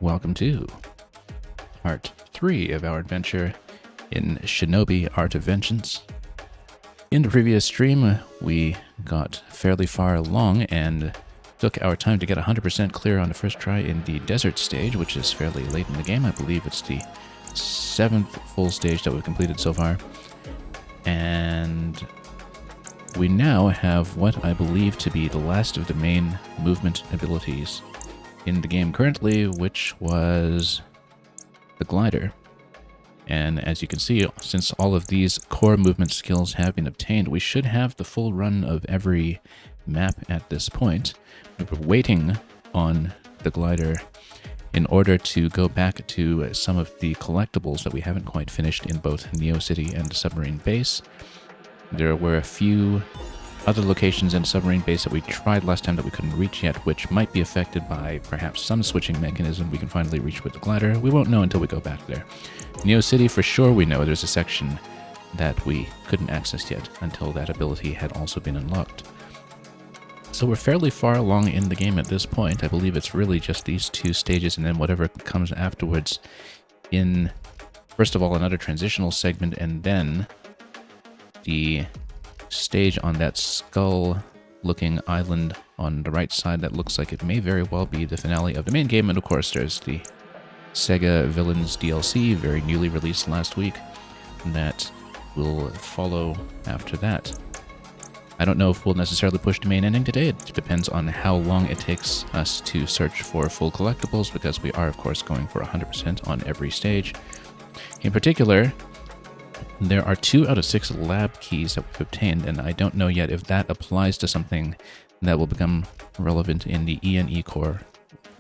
Welcome to part 3 of our adventure in Shinobi Art of Vengeance. In the previous stream, we got fairly far along and took our time to get 100% clear on the first try in the desert stage, which is fairly late in the game. I believe it's the 7th full stage that we've completed so far. And we now have what I believe to be the last of the main movement abilities in the game currently, which was the glider. And as you can see, since all of these core movement skills have been obtained, we should have the full run of every map at this point. We're waiting on the glider in order to go back to some of the collectibles that we haven't quite finished in both Neo City and the Submarine Base. There were a few other locations in the Submarine Base that we tried last time that we couldn't reach yet, which might be affected by perhaps some switching mechanism we can finally reach with the glider. We won't know until we go back there. Neo City, for sure we know there's a section that we couldn't access yet until that ability had also been unlocked. So we're fairly far along in the game at this point. I believe it's really just these two stages and then whatever comes afterwards in, first of all, another transitional segment, and then the stage on that skull-looking island on the right side that looks like it may very well be the finale of the main game. And of course, there's the Sega Villains DLC, very newly released last week, that will follow after that. I don't know if we'll necessarily push the main ending today. It depends on how long it takes us to search for full collectibles, because we are, of course, going for 100% on every stage. In particular, there are 2 out of 6 lab keys that we've obtained, and I don't know yet if that applies to something that will become relevant in the E&E Core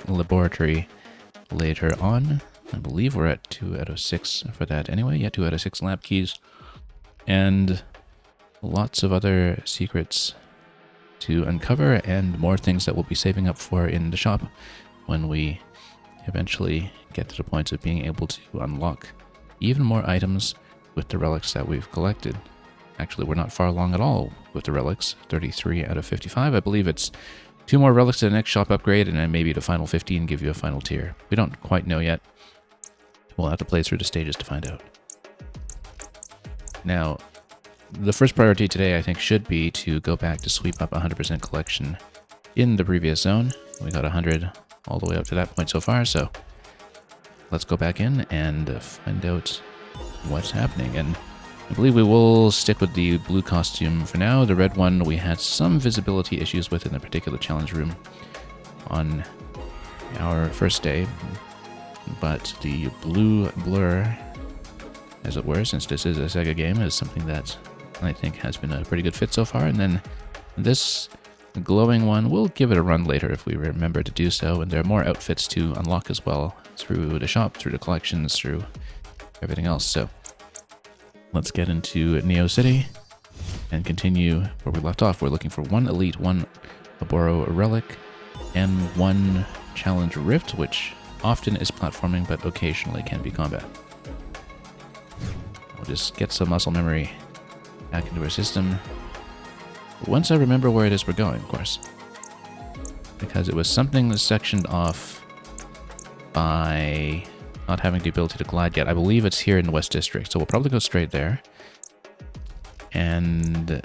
laboratory later on. I believe we're at 2 out of 6 for that anyway. Yeah, 2 out of 6 lab keys. And lots of other secrets to uncover and more things that we'll be saving up for in the shop when we eventually get to the point of being able to unlock even more items with the relics that we've collected. Actually, we're not far along at all with the relics. 33 out of 55. I believe it's 2 more relics to the next shop upgrade, and then maybe the final 15 give you a final tier. We don't quite know yet. We'll have to play through the stages to find out. Now, the first priority today, I think, should be to go back to sweep up 100% collection in the previous zone. We got 100 all the way up to that point so far, so let's go back in and find out what's happening. And I believe we will stick with the blue costume for now. The red one we had some visibility issues with in the particular challenge room on our first day, but the blue blur, as it were, since this is a Sega game, is something that I think has been a pretty good fit so far. And then this glowing one, we'll give it a run later if we remember to do so, and there are more outfits to unlock as well through the shop, through the collections, through everything else. So let's get into Neo City and continue where we left off. We're looking for 1 Elite, 1 Oboro Relic, and 1 Challenge Rift, which often is platforming but occasionally can be combat. We'll just get some muscle memory back into our system once I remember where it is we're going, of course, because it was something that's sectioned off by not having the ability to glide yet. I believe it's here in the West District, so we'll probably go straight there. And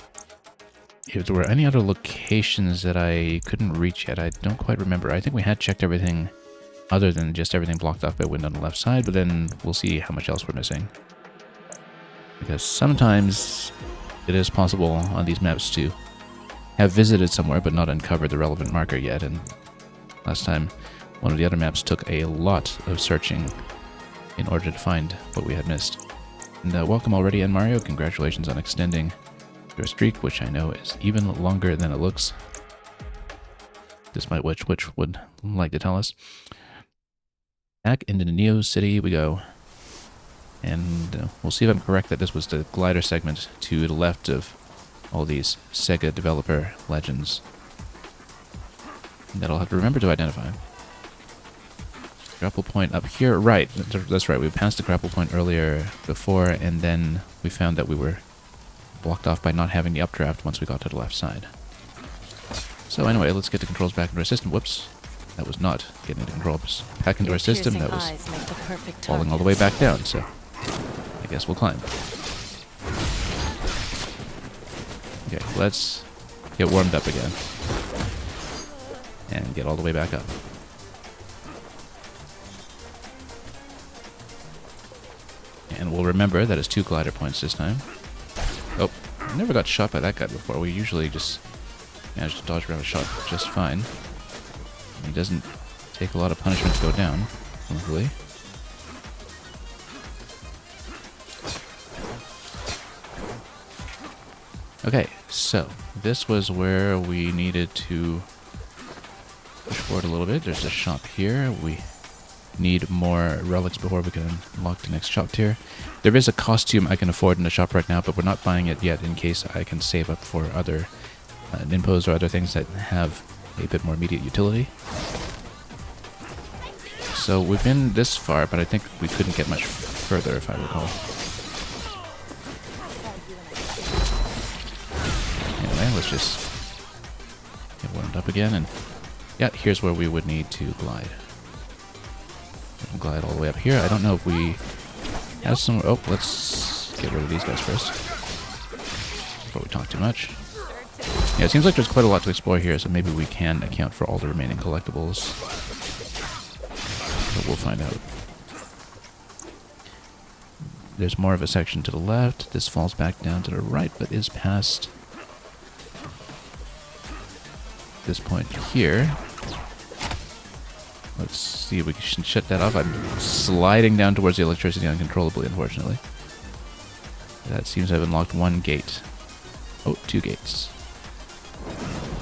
if there were any other locations that I couldn't reach yet, I don't quite remember. I think we had checked everything other than just everything blocked off by wind on the left side, but then we'll see how much else we're missing. Because sometimes it is possible on these maps to have visited somewhere but not uncovered the relevant marker yet, and last time one of the other maps took a lot of searching in order to find what we had missed. And welcome already, and Mario, congratulations on extending your streak, which I know is even longer than it looks. Despite which would like to tell us. Back into the Neo City we go. And we'll see if I'm correct that this was the glider segment to the left of all these Sega developer legends that I'll have to remember to identify. Grapple point up here. Right, that's right. We passed the grapple point earlier before, and then we found that we were blocked off by not having the updraft once we got to the left side. So anyway, let's get the controls back into our system. Whoops. That was not getting the controls back into our system. That was Eyes make the perfect falling all the way back down, so I guess we'll climb. Okay, let's get warmed up again. And get all the way back up. And we'll remember that it's 2 glider points this time. Oh, I never got shot by that guy before. We usually just manage to dodge around a shot just fine. He doesn't take a lot of punishment to go down, luckily. Okay, so this was where we needed to push forward a little bit. There's a shop here. We need more relics before we can unlock the next shop tier. There is a costume I can afford in the shop right now, but we're not buying it yet in case I can save up for other ninpos or other things that have a bit more immediate utility. So we've been this far, but I think we couldn't get much further if I recall. Anyway, let's just get warmed up again, and yeah, here's where we would need to glide. We can glide all the way up here. I don't know if we have some... Oh, let's get rid of these guys first before we talk too much. Yeah, it seems like there's quite a lot to explore here, so maybe we can account for all the remaining collectibles. But we'll find out. There's more of a section to the left. This falls back down to the right, but is past this point here. Let's see if we can shut that off. I'm sliding down towards the electricity uncontrollably, unfortunately. That seems to have unlocked 1 gate. Oh, 2 gates.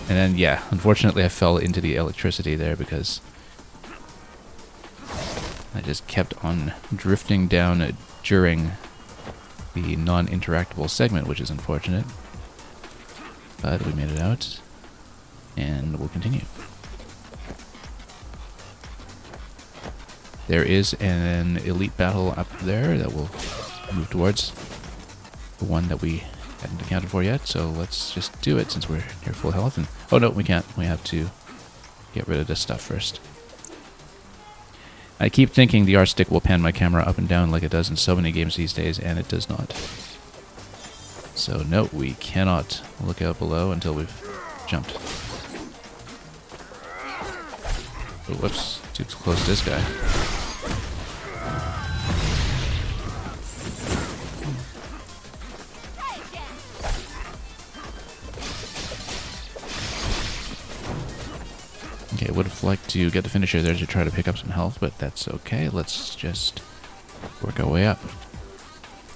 And then, yeah, unfortunately I fell into the electricity there because I just kept on drifting down during the non-interactable segment, which is unfortunate. But we made it out, and we'll continue. There is an elite battle up there that we'll move towards. The one that we hadn't accounted for yet, so let's just do it since we're near full health. And oh no, we can't. We have to get rid of this stuff first. I keep thinking the R stick will pan my camera up and down like it does in so many games these days, and it does not. So no, we cannot look out below until we've jumped. Oh, whoops, too close to this guy. Okay, would have liked to get the finisher there to try to pick up some health, but that's okay. Let's just work our way up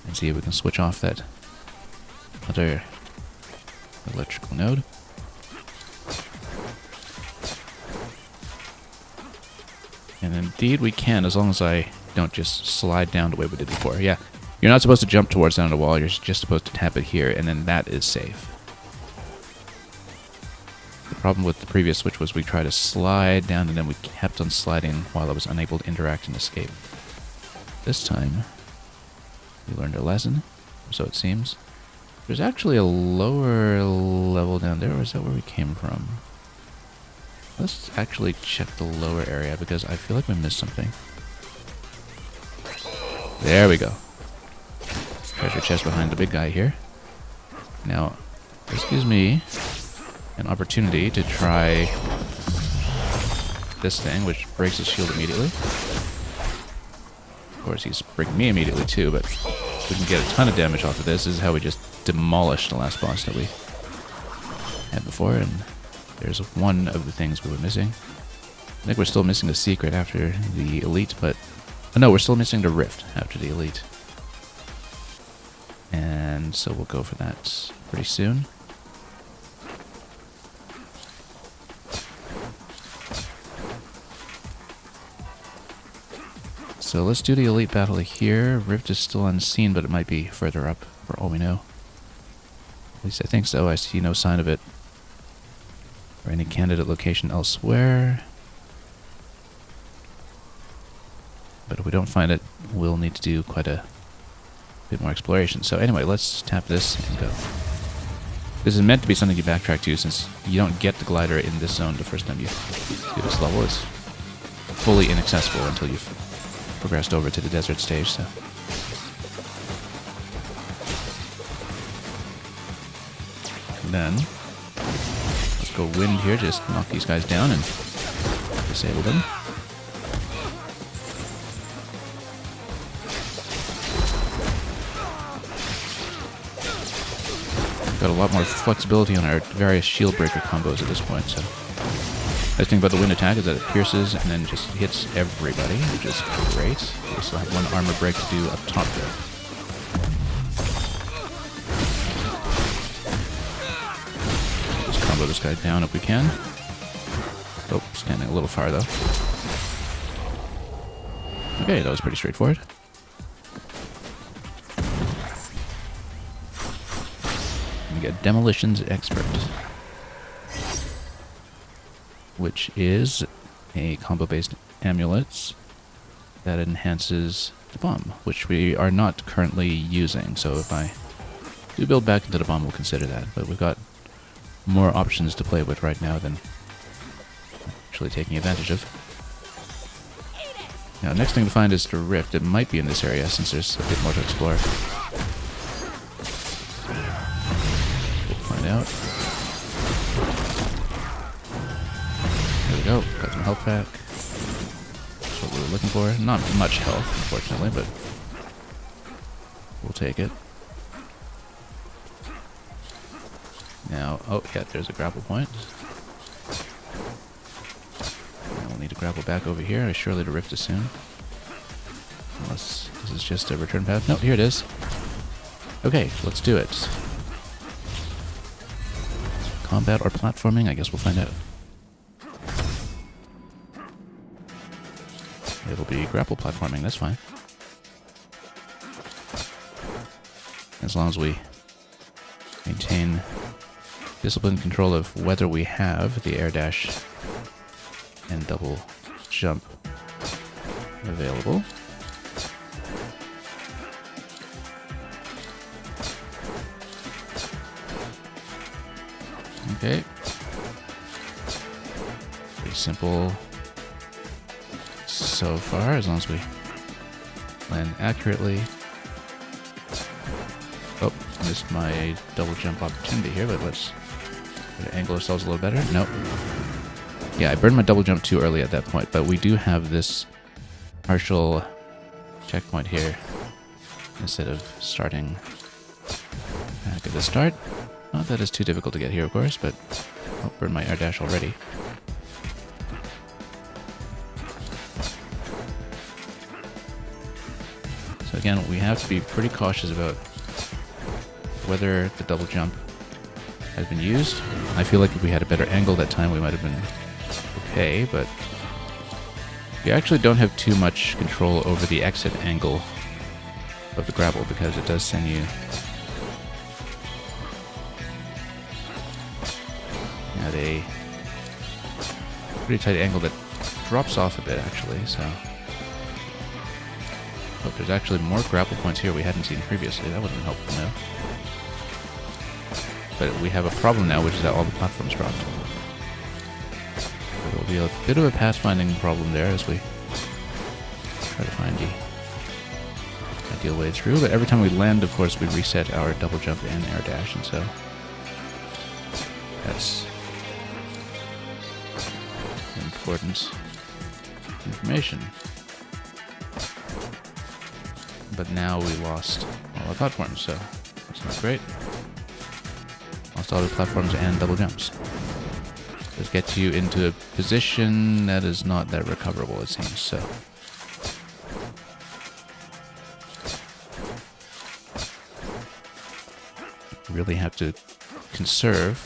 and see if we can switch off that other electrical node. And indeed we can, as long as I don't just slide down the way we did before. Yeah, you're not supposed to jump towards down the wall, you're just supposed to tap it here, and then that is safe. The problem with the previous switch was we tried to slide down and then we kept on sliding while I was unable to interact and escape. This time, we learned our lesson, so it seems. There's actually a lower level down there, or is that where we came from? Let's actually check the lower area because I feel like we missed something. There we go. Treasure chest behind the big guy here. Now, this gives me an opportunity to try this thing, which breaks his shield immediately. Of course, he's breaking me immediately too, but we can get a ton of damage off of this. This is how we just demolished the last boss that we had before, and there's one of the things we were missing. I think we're still missing the secret after the elite, but... Oh no, we're still missing the rift after the elite. And so we'll go for that pretty soon. So let's do the elite battle here. Rift is still unseen, but it might be further up for all we know. At least I think so. I see no sign of it or any candidate location elsewhere. But if we don't find it, we'll need to do quite a bit more exploration. So anyway, let's tap this and go. This is meant to be something you backtrack to, since you don't get the glider in this zone the first time you do this level. It's fully inaccessible until you've progressed over to the desert stage, so... And then, let's go wind here, just knock these guys down and disable them. Got a lot more flexibility on our various shield breaker combos at this point, so... The thing about the wind attack is that it pierces and then just hits everybody, which is great. We still have one armor break to do up top there. Just combo this guy down if we can. Oh, standing a little far though. Okay, that was pretty straightforward. We get Demolition's Expert, which is a combo-based amulet that enhances the bomb, which we are not currently using. So if I do build back into the bomb, we'll consider that. But we've got more options to play with right now than actually taking advantage of. Now, next thing to find is the rift. It might be in this area, since there's a bit more to explore. We'll find out. There we go. Got some health back. That's what we were looking for. Not much health, unfortunately, but we'll take it. Now, oh yeah, there's a grapple point. Now we'll need to grapple back over here. Surely the rift is soon. Unless this is just a return path. No, here it is. Okay, let's do it. Combat or platforming? I guess we'll find out. It'll be grapple platforming, that's fine. As long as we maintain disciplined control of whether we have the air dash and double jump available. Okay. Pretty simple so far, as long as we land accurately. Oh, missed my double jump opportunity here, but let's try to angle ourselves a little better. Nope. Yeah, I burned my double jump too early at that point, but we do have this partial checkpoint here instead of starting back at the start. Not that it's too difficult to get here, of course, but I'll burn my air dash already. So again, we have to be pretty cautious about whether the double jump has been used. I feel like if we had a better angle that time, we might have been okay, but you actually don't have too much control over the exit angle of the grapple because it does send you at a pretty tight angle that drops off a bit, actually, so... Oh, there's actually more grapple points here we hadn't seen previously. That would have been helpful now. But we have a problem now, which is that all the platforms dropped. So there'll be a bit of a pathfinding problem there as we try to find the ideal way through. But every time we land, of course, we reset our double jump and air dash, and so that's important information. But now we lost all our platforms, so that's not great. Lost all the platforms and double jumps. This gets you into a position that is not that recoverable, it seems, so... really have to conserve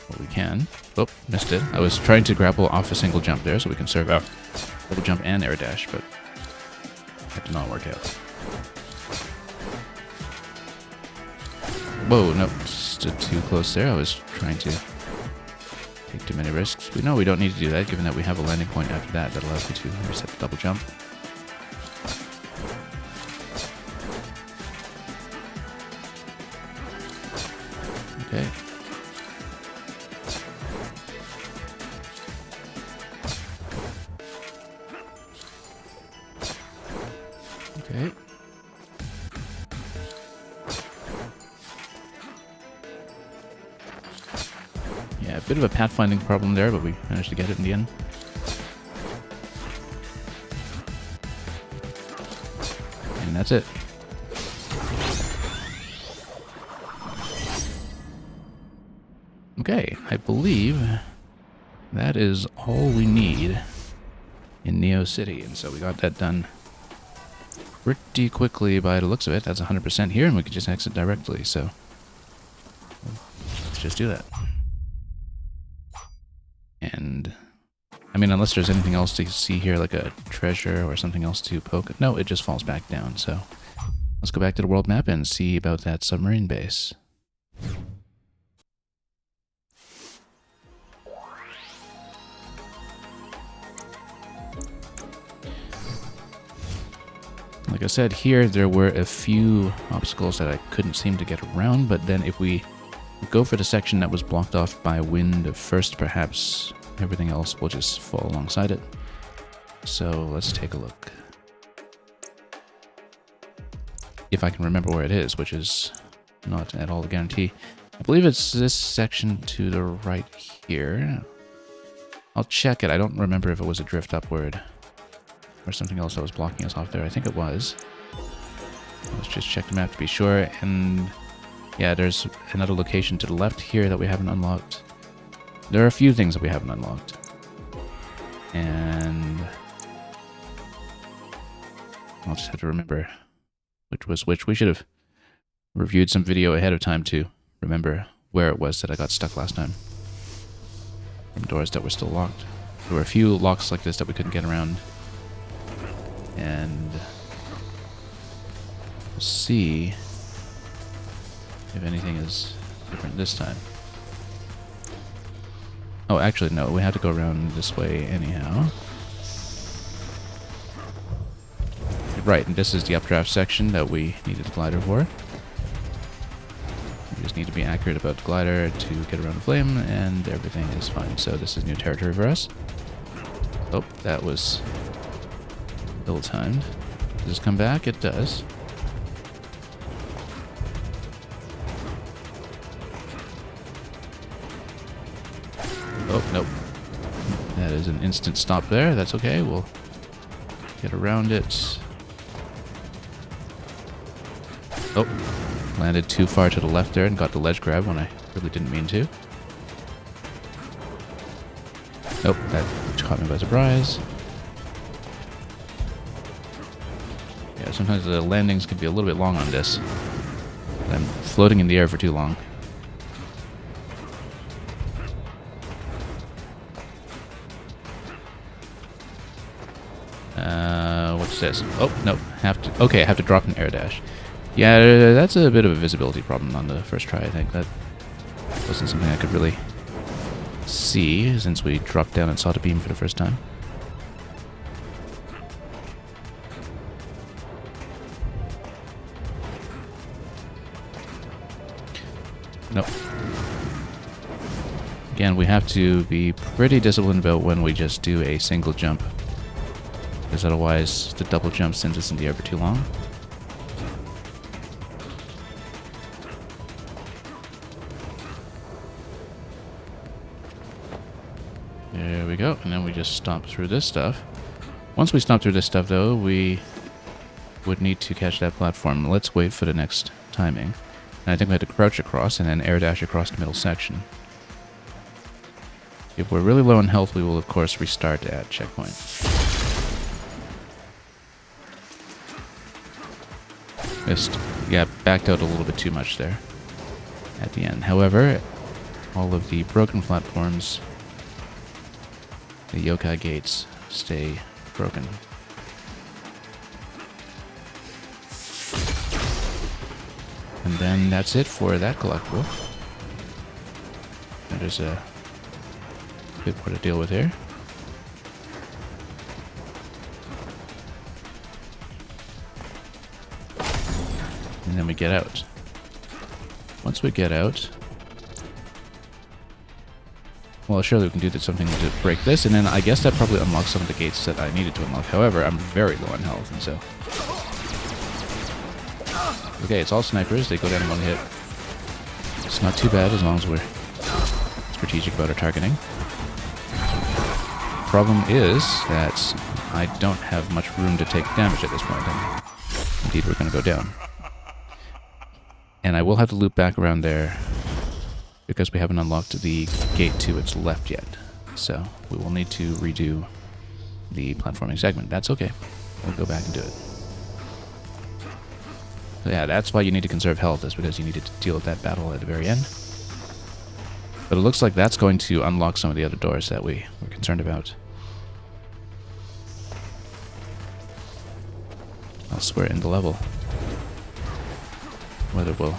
what we can. Oh, missed it. I was trying to grapple off a single jump there so we conserve our double jump and air dash, but that did not work out. Whoa, no, stood too close there. I was trying to take too many risks. We know we don't need to do that, given that we have a landing point after that that allows me to reset the double jump. Okay. Okay. Yeah, a bit of a pathfinding problem there, but we managed to get it in the end. And that's it. Okay, I believe that is all we need in Neo City, and so we got that done pretty quickly by the looks of it. That's 100% here, and we could just exit directly, so let's just do that. And, I mean, unless there's anything else to see here, like a treasure or something else to poke. No, it just falls back down, so let's go back to the world map and see about that submarine base. Like I said, here there were a few obstacles that I couldn't seem to get around, but then if we go for the section that was blocked off by wind first, perhaps everything else will just fall alongside it. So let's take a look. If I can remember where it is, which is not at all a guarantee. I believe it's this section to the right here. I'll check it. I don't remember if it was a drift upward or something else that was blocking us off there. I think it was. Let's just check the map to be sure. And yeah, there's another location to the left here that we haven't unlocked. There are a few things that we haven't unlocked. And I'll just have to remember which was which. We should have reviewed some video ahead of time to remember where it was that I got stuck last time. From doors that were still locked. There were a few locks like this that we couldn't get around. And we'll see if anything is different this time. Oh, actually, no. We have to go around this way anyhow. Right, and this is the updraft section that we needed the glider for. We just need to be accurate about the glider to get around the flame, and everything is fine. So this is new territory for us. Oh, that was ill-timed. Does this come back? It does. Oh, nope. That is an instant stop there. That's okay. We'll get around it. Oh, landed too far to the left there and got the ledge grab when I really didn't mean to. Nope, that caught me by surprise. Yeah, sometimes the landings can be a little bit long on this. I'm floating in the air for too long. What's this? Oh, no. Okay, I have to drop an air dash. Yeah, that's a bit of a visibility problem on the first try, I think. That wasn't something I could really see since we dropped down and saw the beam for the first time. Nope. Again, we have to be pretty disciplined about when we just do a single jump, because otherwise the double jump sends us in the air for too long. There we go, and then we just stomp through this stuff. Once we stomp through this stuff, though, we would need to catch that platform. Let's wait for the next timing. And I think we had to crouch across and then air dash across the middle section. If we're really low in health, we will, of course, restart at checkpoint. Just, yeah, backed out a little bit too much there at the end. However, all of the broken platforms, the yokai gates, stay broken. And then that's it for that collectible. And there's a bit more to deal with here. And then we get out. Once we get out, Well, surely we can do something to break this, and then I guess that probably unlocks some of the gates that I needed to unlock. However, I'm very low on health, and so... Okay, it's all snipers. They go down in one hit. It's not too bad as long as we're strategic about our targeting. Problem is that I don't have much room to take damage at this point, and indeed we're going to go down. And I will have to loop back around there because we haven't unlocked the gate to its left yet. So we will need to redo the platforming segment. That's okay. We'll go back and do it. So yeah, that's why you need to conserve health, is because you need to deal with that battle at the very end. But it looks like that's going to unlock some of the other doors that we were concerned about. Elsewhere in the level. Whether we'll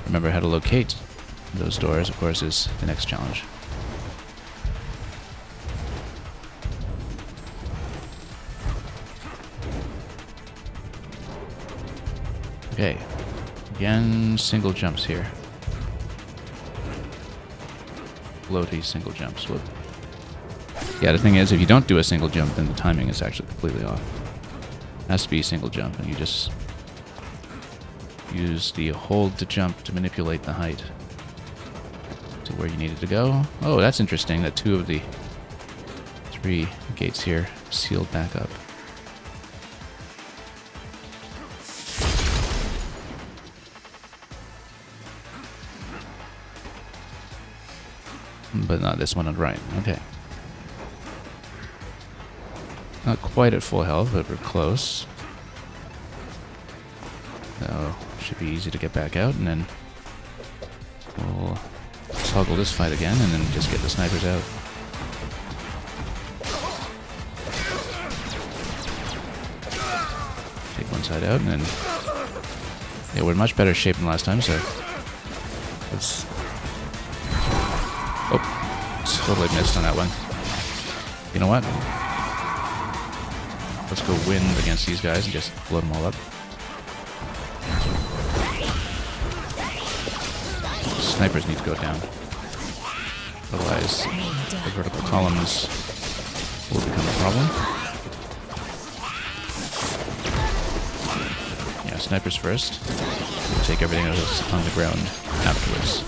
remember how to locate those doors, of course, is the next challenge. Okay. Again, single jumps here. Floaty single jumps. Whoop. Yeah, the thing is, if you don't do a single jump, then the timing is actually completely off. It has to be a single jump, and you just use the hold to jump to manipulate the height to where you needed to go. Oh, that's interesting that 2 of the 3 gates here sealed back up. But not this one on the right. Okay. Not quite at full health, but we're close. So, should be easy to get back out, and then we'll toggle this fight again, and then just get the snipers out. Take one side out, and then... Yeah, we're in much better shape than last time, so... Let's... Oh, totally missed on that one. You know what? Let's go win against these guys and just blow them all up. Snipers need to go down. Otherwise, the vertical columns will become a problem. Yeah, snipers first. We'll take everything else on the ground afterwards.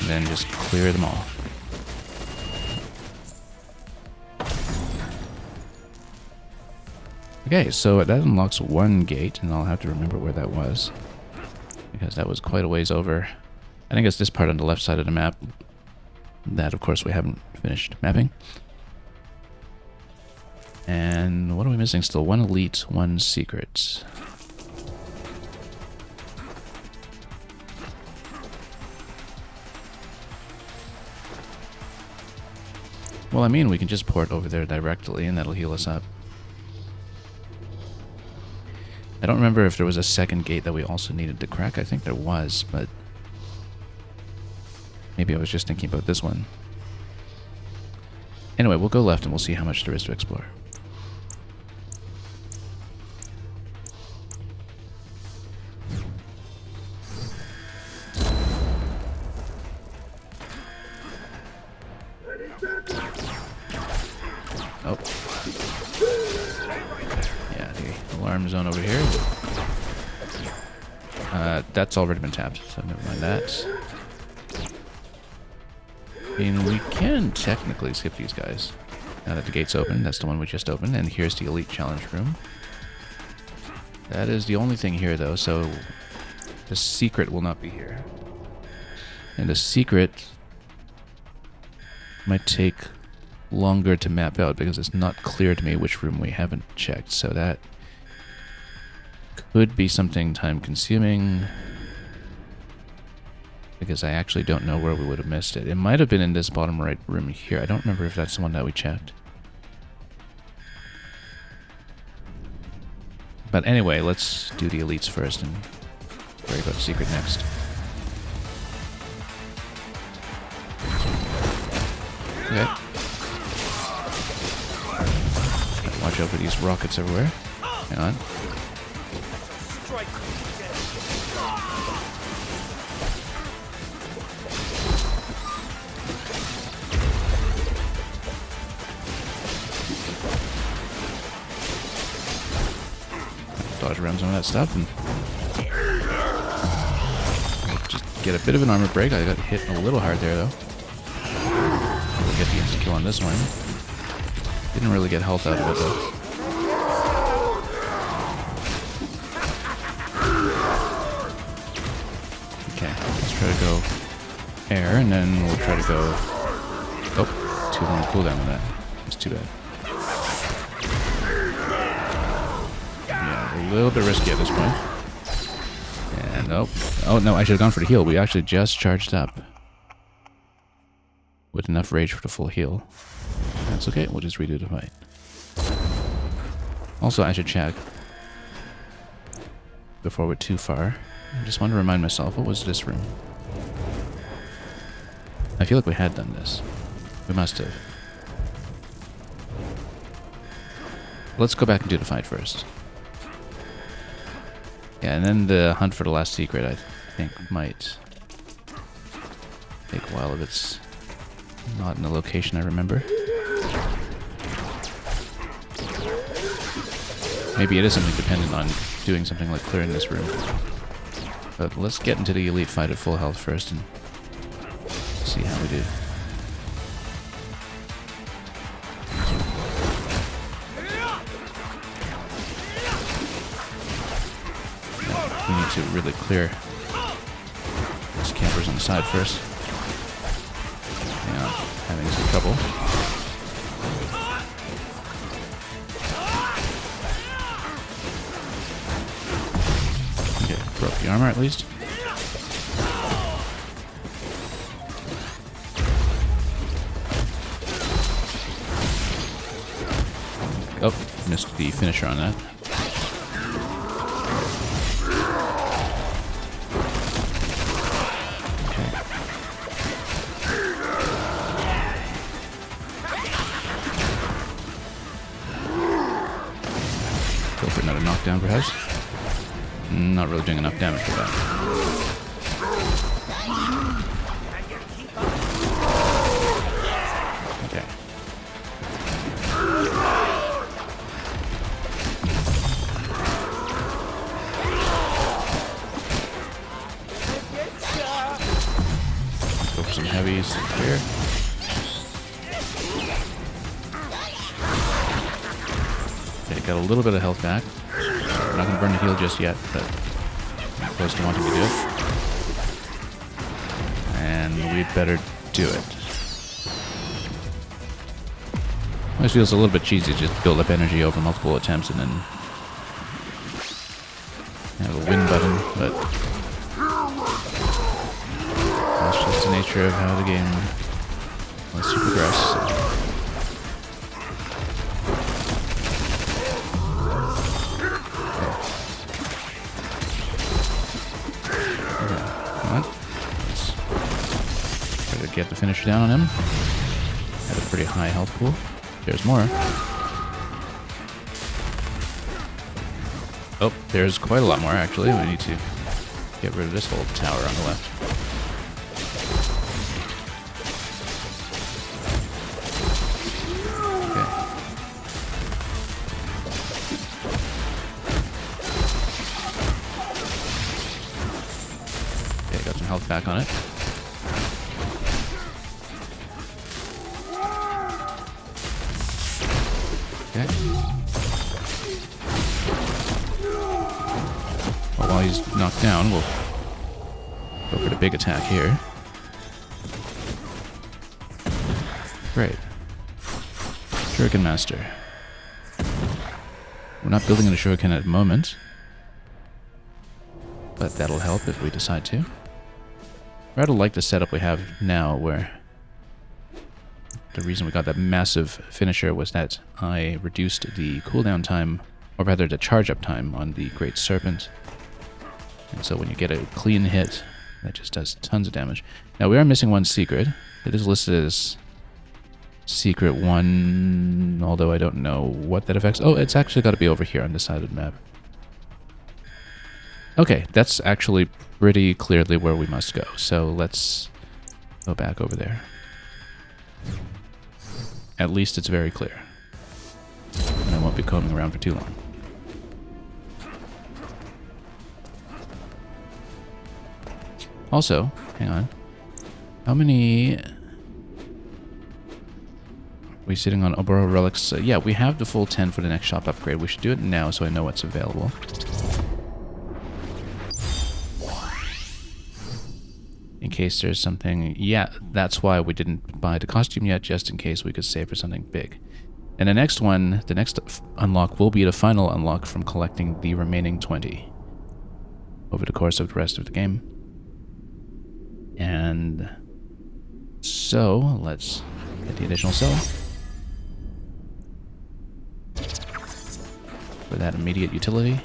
And then just clear them all. Okay, so that unlocks one gate, and I'll have to remember where that was, because that was quite a ways over. I think it's this part on the left side of the map. That, of course, we haven't finished mapping. And what are we missing still? 1 elite, 1 secret. Well, I mean, we can just port over there directly, and that'll heal us up. I don't remember if there was a second gate that we also needed to crack. I think there was, but maybe I was just thinking about this one. Anyway, we'll go left and we'll see how much there is to explore. Oh. Yeah, the alarm zone over here. That's already been tapped, so never mind that. I mean, we can technically skip these guys. Now that the gate's open, that's the one we just opened, and here's the Elite Challenge Room. That is the only thing here, though, so the secret will not be here. And the secret might take longer to map out because it's not clear to me which room we haven't checked, so that could be something time-consuming because I actually don't know where we would have missed it. It might have been in this bottom right room here. I don't remember if that's the one that we checked. But anyway, let's do the elites first and worry about the secret next. Okay. Watch out for these rockets everywhere. Hang on. dodge around some of that stuff and just get a bit of an armor break. I got hit a little hard there though. We'll get the instant kill on this one. Didn't really get health out of it though. Okay, let's try to go air, and then we'll try to go... Oh, 2 long cooldown on that. That's too bad. Yeah, a little bit risky at this point. And oh no, I should have gone for the heal. We actually just charged up with enough rage for the full heal. That's okay, we'll just redo the fight. Also, I should check before we're too far. I just want to remind myself, what was this room? I feel like we had done this. We must have. Let's go back and do the fight first. Yeah, and then the hunt for the last secret, I think, might take a while if it's not in the location I remember. Maybe it is something dependent on doing something like clearing this room. But let's get into the elite fight at full health first and see how we do. We need to really clear these campers on the side first. Yeah, having some trouble. Okay, broke the armor at least. Oh, missed the finisher on that. Okay. Go for another knockdown, perhaps. Not really doing enough damage for that. Okay. Go for some heavies here. Okay, got a little bit of health back. We're not going to burn the heal just yet, but I'm close to wanting to do it. And we'd better do it. Always feels a little bit cheesy to just build up energy over multiple attempts and then have a win button, but that's just the nature of how the game lets you progress. So. Get the finisher down on him. Had a pretty high health pool. There's more. Oh, there's quite a lot more actually. We need to get rid of this whole tower on the left. Okay. Okay, got some health back on it. Well, while he's knocked down, we'll go for the big attack here. Great. Shuriken Master. We're not building a shuriken at the moment, but that'll help if we decide to. I rather like the setup we have now, where the reason we got that massive finisher was that I reduced the cooldown time, or rather the charge up time on the Great Serpent. And so when you get a clean hit, that just does tons of damage. Now we are missing one secret. It is listed as Secret 1, although I don't know what that affects. Oh, it's actually got to be over here on this side of the map. Okay, that's actually pretty clearly where we must go. So let's go back over there. At least it's very clear. And I won't be combing around for too long. Also, hang on. How many... Are we sitting on Oboro relics? Yeah, we have the full 10 for the next shop upgrade. We should do it now so I know what's available. In case there's something... Yeah, that's why we didn't buy the costume yet, just in case we could save for something big. And the next one, the next unlock will be the final unlock from collecting the remaining 20 over the course of the rest of the game. And so, let's get the additional cell for that immediate utility.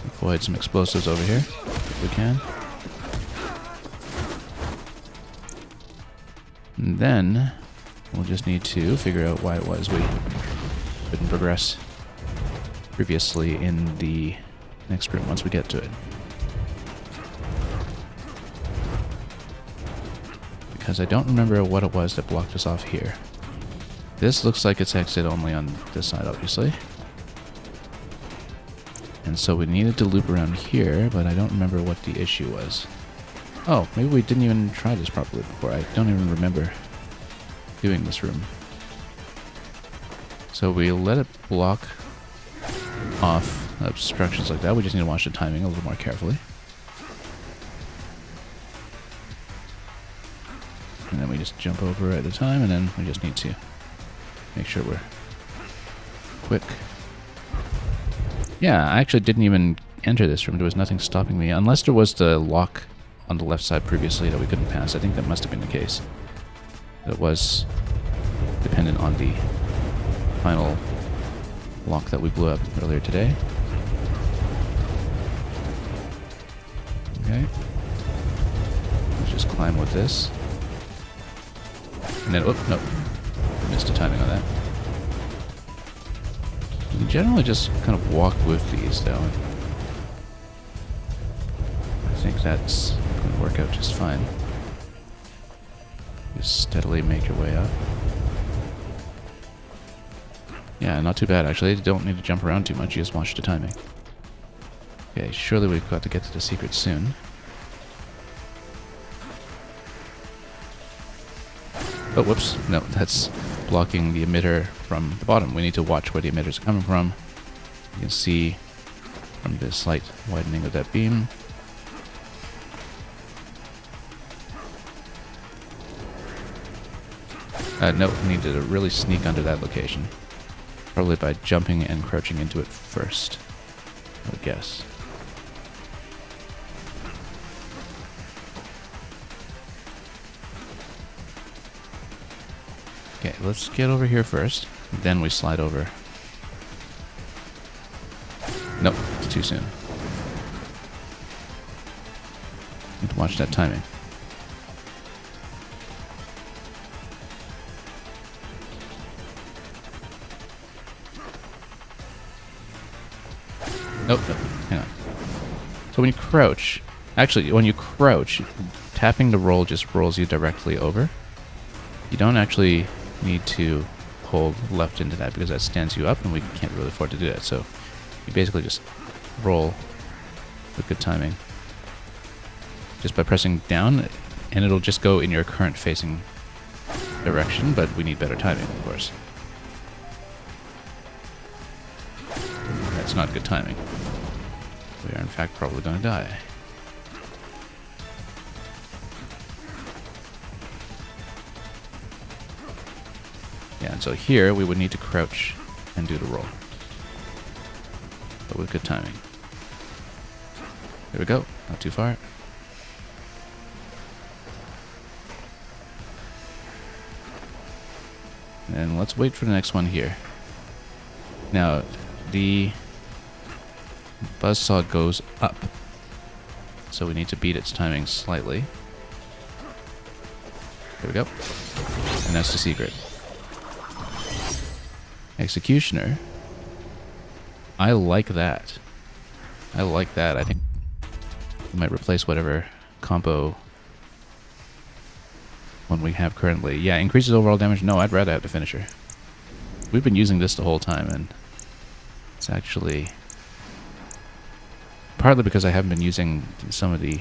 Avoid some explosives over here if we can. And then we'll just need to figure out why it was we couldn't progress previously in the next room once we get to it. Because I don't remember what it was that blocked us off here. This looks like it's exit only on this side, obviously. And so we needed to loop around here, but I don't remember what the issue was. Oh, maybe we didn't even try this properly before. I don't even remember doing this room. So we let it block off obstructions like that. We just need to watch the timing a little more carefully. And then we just jump over at a time, and then we just need to make sure we're quick. Yeah, I actually didn't even enter this room. There was nothing stopping me, unless there was the lock on the left side previously that we couldn't pass. I think that must have been the case. It was dependent on the final lock that we blew up earlier today. Okay. Let's just climb with this. And then, oh, no. Missed the timing on that. You can generally just kind of walk with these, though. I think that's going to work out just fine. Just steadily make your way up. Yeah, not too bad, actually. You don't need to jump around too much. You just watch the timing. Okay, surely we've got to get to the secret soon. Oh, whoops. No, that's blocking the emitter from the bottom. We need to watch where the emitters are coming from. You can see from the slight widening of that beam. No, we need to really sneak under that location. Probably by jumping and crouching into it first, I would guess. Okay, let's get over here first. Then we slide over. Nope, it's too soon. Need to watch that timing. Nope, nope, hang on. So when you crouch, actually, when you crouch, tapping the roll just rolls you directly over. You don't actually need to hold left into that because that stands you up and we can't really afford to do that. So you basically just roll with good timing. Just by pressing down, and it'll just go in your current facing direction, but we need better timing, of course. That's not good timing. We are in fact probably going to die. Yeah, and so here we would need to crouch and do the roll. But with good timing. There we go. Not too far. And let's wait for the next one here. Now, the buzzsaw goes up. So we need to beat its timing slightly. There we go. And that's the secret. Executioner. I like that. I like that. I think we might replace whatever combo one we have currently. Yeah, increases overall damage. No, I'd rather have the finisher. We've been using this the whole time, and It's actually partly because I haven't been using some of the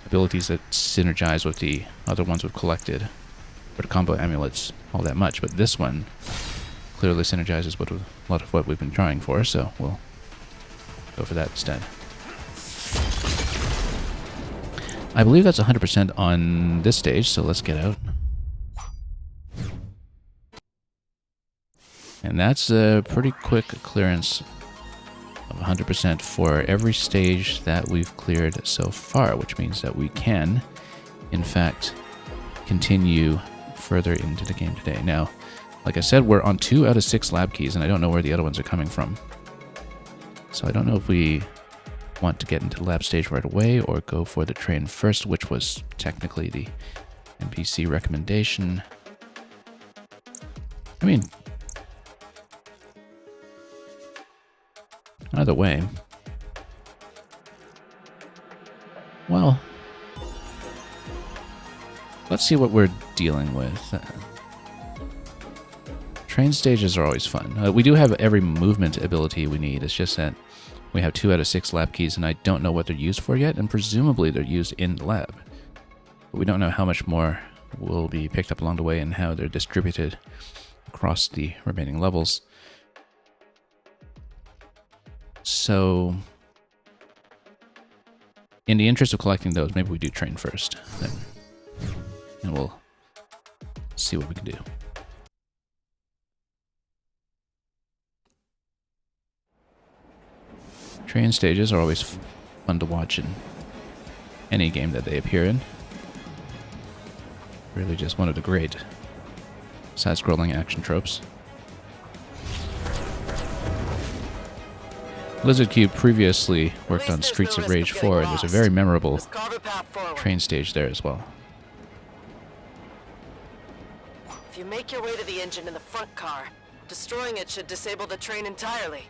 abilities that synergize with the other ones we've collected, or the combo amulets, all that much, but this one clearly synergizes with a lot of what we've been trying for, so we'll go for that instead. I believe that's 100% on this stage, so let's get out. And that's a pretty quick clearance of 100% for every stage that we've cleared so far, which means that we can, in fact, continue further into the game today. Now, like I said, we're on 2 out of 6 lab keys, and I don't know where the other ones are coming from. So I don't know if we want to get into the lab stage right away or go for the train first, which was technically the NPC recommendation. I mean, either way. Well, let's see what we're dealing with. Train stages are always fun. We do have every movement ability we need. It's just that we have 2 out of 6 lab keys, and I don't know what they're used for yet, and presumably they're used in the lab. But we don't know how much more will be picked up along the way and how they're distributed across the remaining levels. So, in the interest of collecting those, maybe we do train first, then, and we'll see what we can do. Train stages are always fun to watch in any game that they appear in. Really just one of the great side-scrolling action tropes. Lizard Cube previously worked on Streets of Rage 4, and there's a very memorable train stage there as well. If you make your way to the engine in the front car, destroying it should disable the train entirely.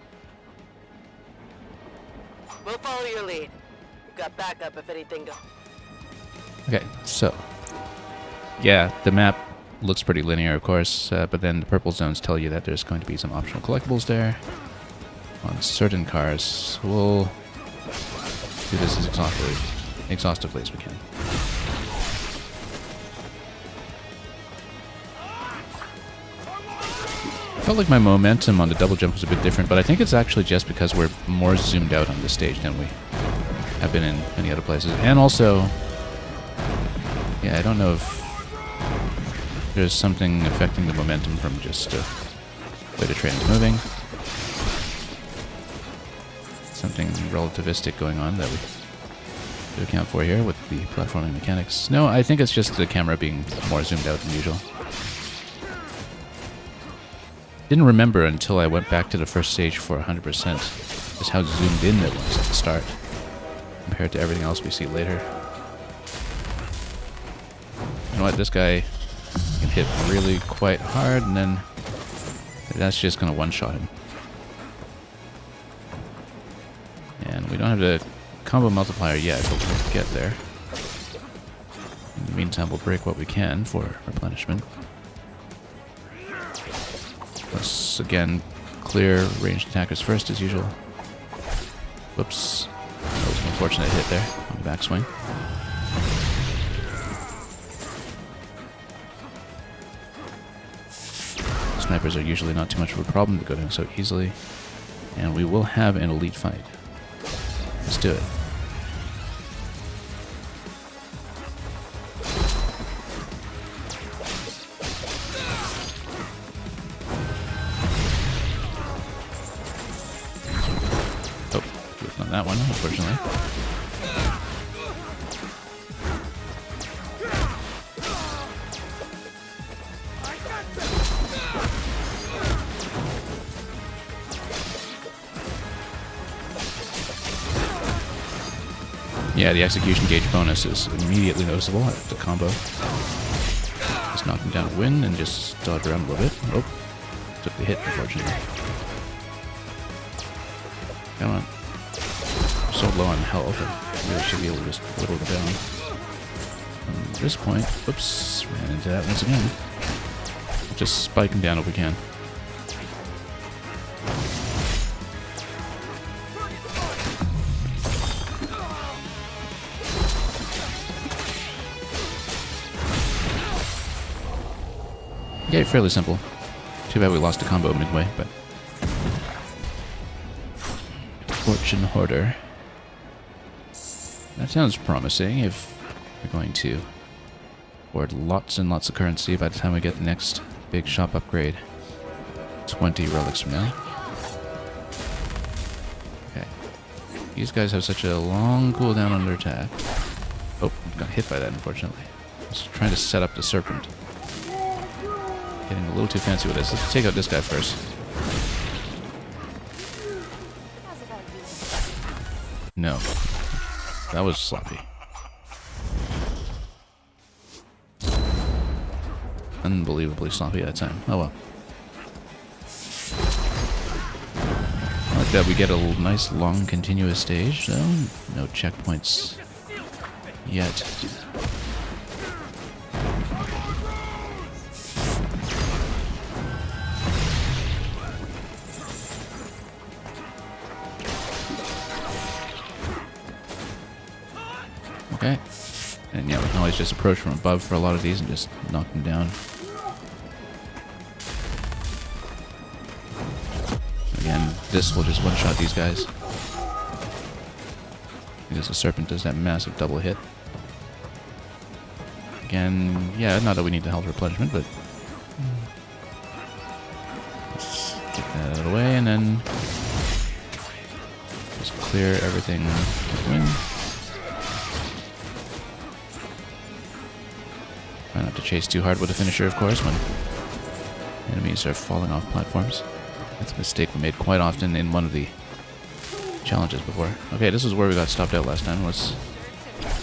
We'll follow your lead. We've got backup if anything goes. Okay, so yeah, the map looks pretty linear, of course, but then the purple zones tell you that there's going to be some optional collectibles there on certain cars. We'll do this as exhaustively as we can. Felt like my momentum on the double jump was a bit different, but I think it's actually just because we're more zoomed out on this stage than we have been in many other places. And also, yeah, I don't know if there's something affecting the momentum from just the way the train is moving. Something relativistic going on that we should account for here with the platforming mechanics. No, I think it's just the camera being more zoomed out than usual. Didn't remember until I went back to the first stage for 100% just how zoomed in it was at the start compared to everything else we see later. You know what, this guy can hit really quite hard, and then that's just going to one-shot him. And we don't have the combo multiplier yet, but we'll get there. In the meantime, we'll break what we can for replenishment. Let's, again, clear ranged attackers first, as usual. Whoops. That was an unfortunate hit there on the backswing. Snipers are usually not too much of a problem to go down so easily. And we will have an elite fight. Let's do it. Oh, whiffed on that one, unfortunately. Yeah, the execution gauge bonus is immediately noticeable at the combo. Just knock him down a win and just dodge around a little bit. Oh, took the hit, unfortunately. Come on. I'm so low on health, I really should be able to just whittle it down. From this point, whoops, ran into that once again. Just spike him down if we can. Okay, fairly simple. Too bad we lost the combo midway, but... Fortune Hoarder. That sounds promising if we're going to hoard lots and lots of currency by the time we get the next big shop upgrade. 20 relics from now. Okay. These guys have such a long cooldown on their attack. Oh, got hit by that, unfortunately. I was trying to set up the serpent. Getting a little too fancy with this. Let's take out this guy first. No. That was sloppy. Unbelievably sloppy that time. Oh well. I like that we get a nice long continuous stage, though. No checkpoints yet. Okay. And yeah, we can always just approach from above for a lot of these and just knock them down. Again, this will just one-shot these guys. Because the serpent does that massive double hit. Again, yeah, not that we need the health replenishment, but... let's get that out of the way, and then... just clear everything with wind. Try not to chase too hard with the finisher, of course, when enemies are falling off platforms. That's a mistake we made quite often in one of the challenges before. Okay, this is where we got stopped out last time. Let's...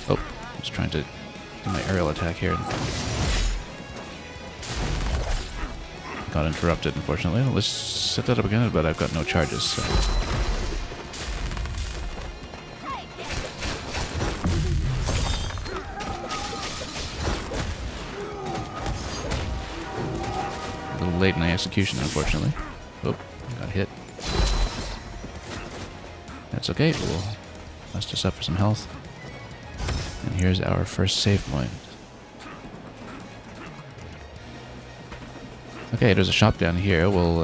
oh, I was trying to do my aerial attack here. Got interrupted, unfortunately. Let's set that up again, but I've got no charges, so... a little late in the execution, unfortunately. Oh, got hit. That's okay, we'll rest us up for some health. And here's our first save point. Okay, there's a shop down here. We'll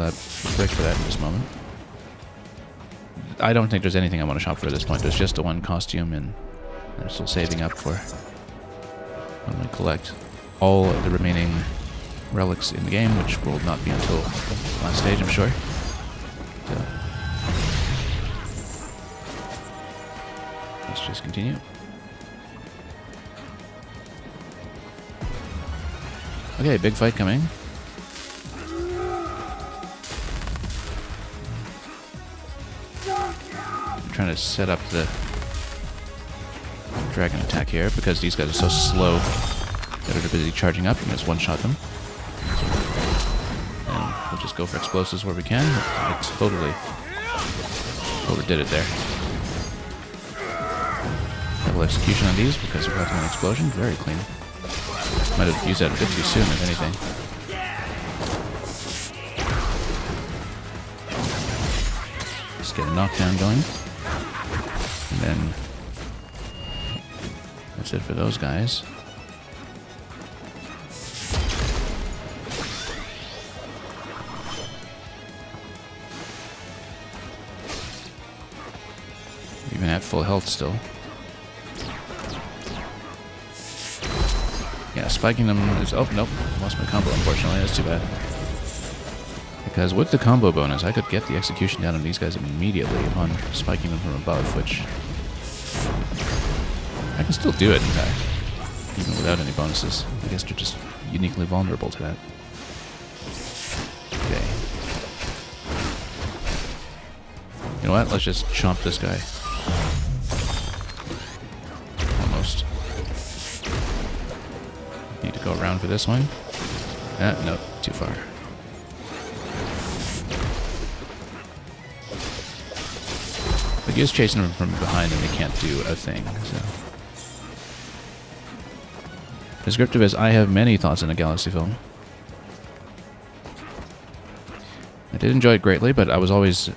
break for that in just a moment. I don't think there's anything I want to shop for at this point. There's just the one costume, and I'm still saving up for when we collect all of the remaining relics in the game, which will not be until the last stage, I'm sure. So, let's just continue. Okay, big fight coming. I'm trying to set up the dragon attack here because these guys are so slow that they're busy charging up. You can just one-shot them. And we'll just go for explosives where we can. I totally overdid it there. Double execution on these because we're having an explosion. Very clean. Might have used that a bit too soon, if anything. Just get a knockdown going. And then that's it for those guys. Even at full health still. Yeah, spiking them is... oh, nope. Lost my combo, unfortunately. That's too bad. Because with the combo bonus, I could get the execution down on these guys immediately upon spiking them from above, which... I can still do it, in fact. Even without any bonuses. I guess they're just uniquely vulnerable to that. Okay. You know what? Let's just chomp this guy. Almost. Need to go around for this one. No, too far. But he is chasing him from behind and they can't do a thing, so... Descriptive as I have many thoughts in a Galaxy film. I did enjoy it greatly, but I was always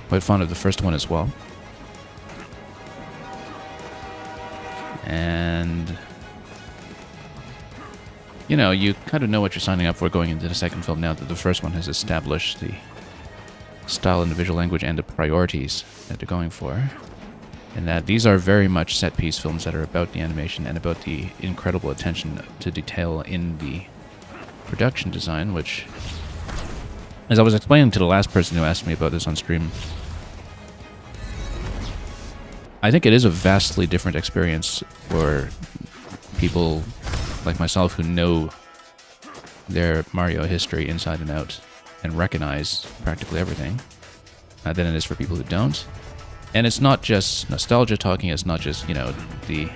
quite fond of the first one as well. And... you know, you kind of know what you're signing up for going into the second film now that the first one has established the style and the visual language and the priorities that they're going for. And that these are very much set-piece films that are about the animation and about the incredible attention to detail in the production design, which, as I was explaining to the last person who asked me about this on stream, I think it is a vastly different experience for people like myself who know their Mario history inside and out and recognize practically everything than it is for people who don't. And it's not just nostalgia talking, it's not just, you know, the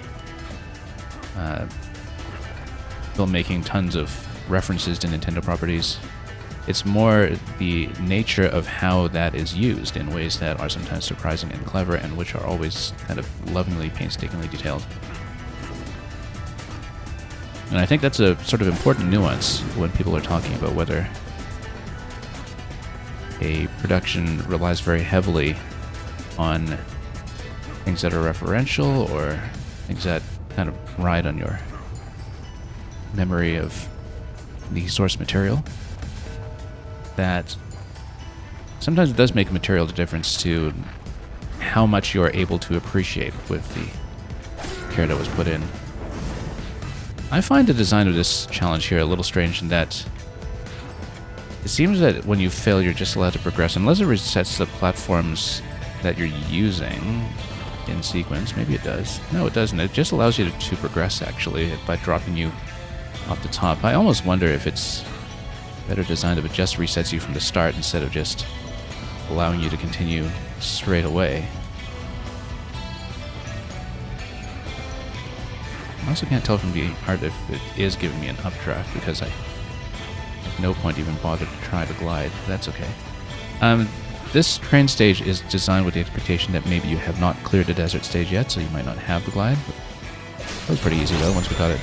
filmmaking tons of references to Nintendo properties. It's more the nature of how that is used in ways that are sometimes surprising and clever and which are always kind of lovingly, painstakingly detailed. And I think that's a sort of important nuance when people are talking about whether a production relies very heavily on things that are referential or things that kind of ride on your memory of the source material. That sometimes it does make a material difference to how much you are able to appreciate with the care that was put in. I find the design of this challenge here a little strange in that it seems that when you fail, you're just allowed to progress, unless it resets the platforms that you're using in sequence. Maybe it does. No, it doesn't. It just allows you to progress, actually, by dropping you off the top. I almost wonder if it's better designed if it just resets you from the start instead of just allowing you to continue straight away. I also can't tell from the art if it is giving me an updraft because I at no point even bothered to try to glide. That's okay. This train stage is designed with the expectation that maybe you have not cleared the desert stage yet, so you might not have the glide. That was pretty easy though once we got it.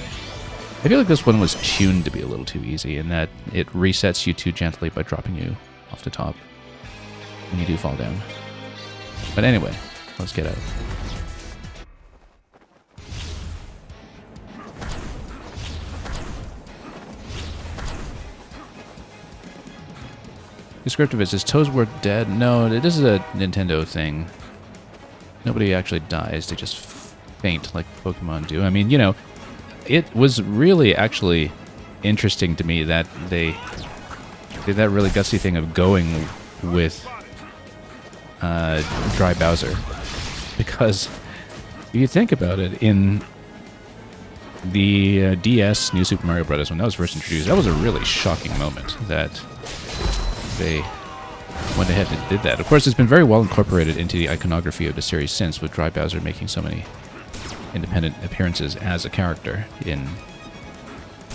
I feel like this one was tuned to be a little too easy in that it resets you too gently by dropping you off the top when you do fall down. But anyway, let's get out. Descriptive, is Toadsworth dead? No, this is a Nintendo thing. Nobody actually dies, they just faint like Pokemon do. I mean, you know, it was really actually interesting to me that they did that really gutsy thing of going with Dry Bowser. Because if you think about it, in the DS New Super Mario Bros. When that was first introduced, that was a really shocking moment that they went ahead and did that. Of course, it's been very well incorporated into the iconography of the series since, with Dry Bowser making so many independent appearances as a character in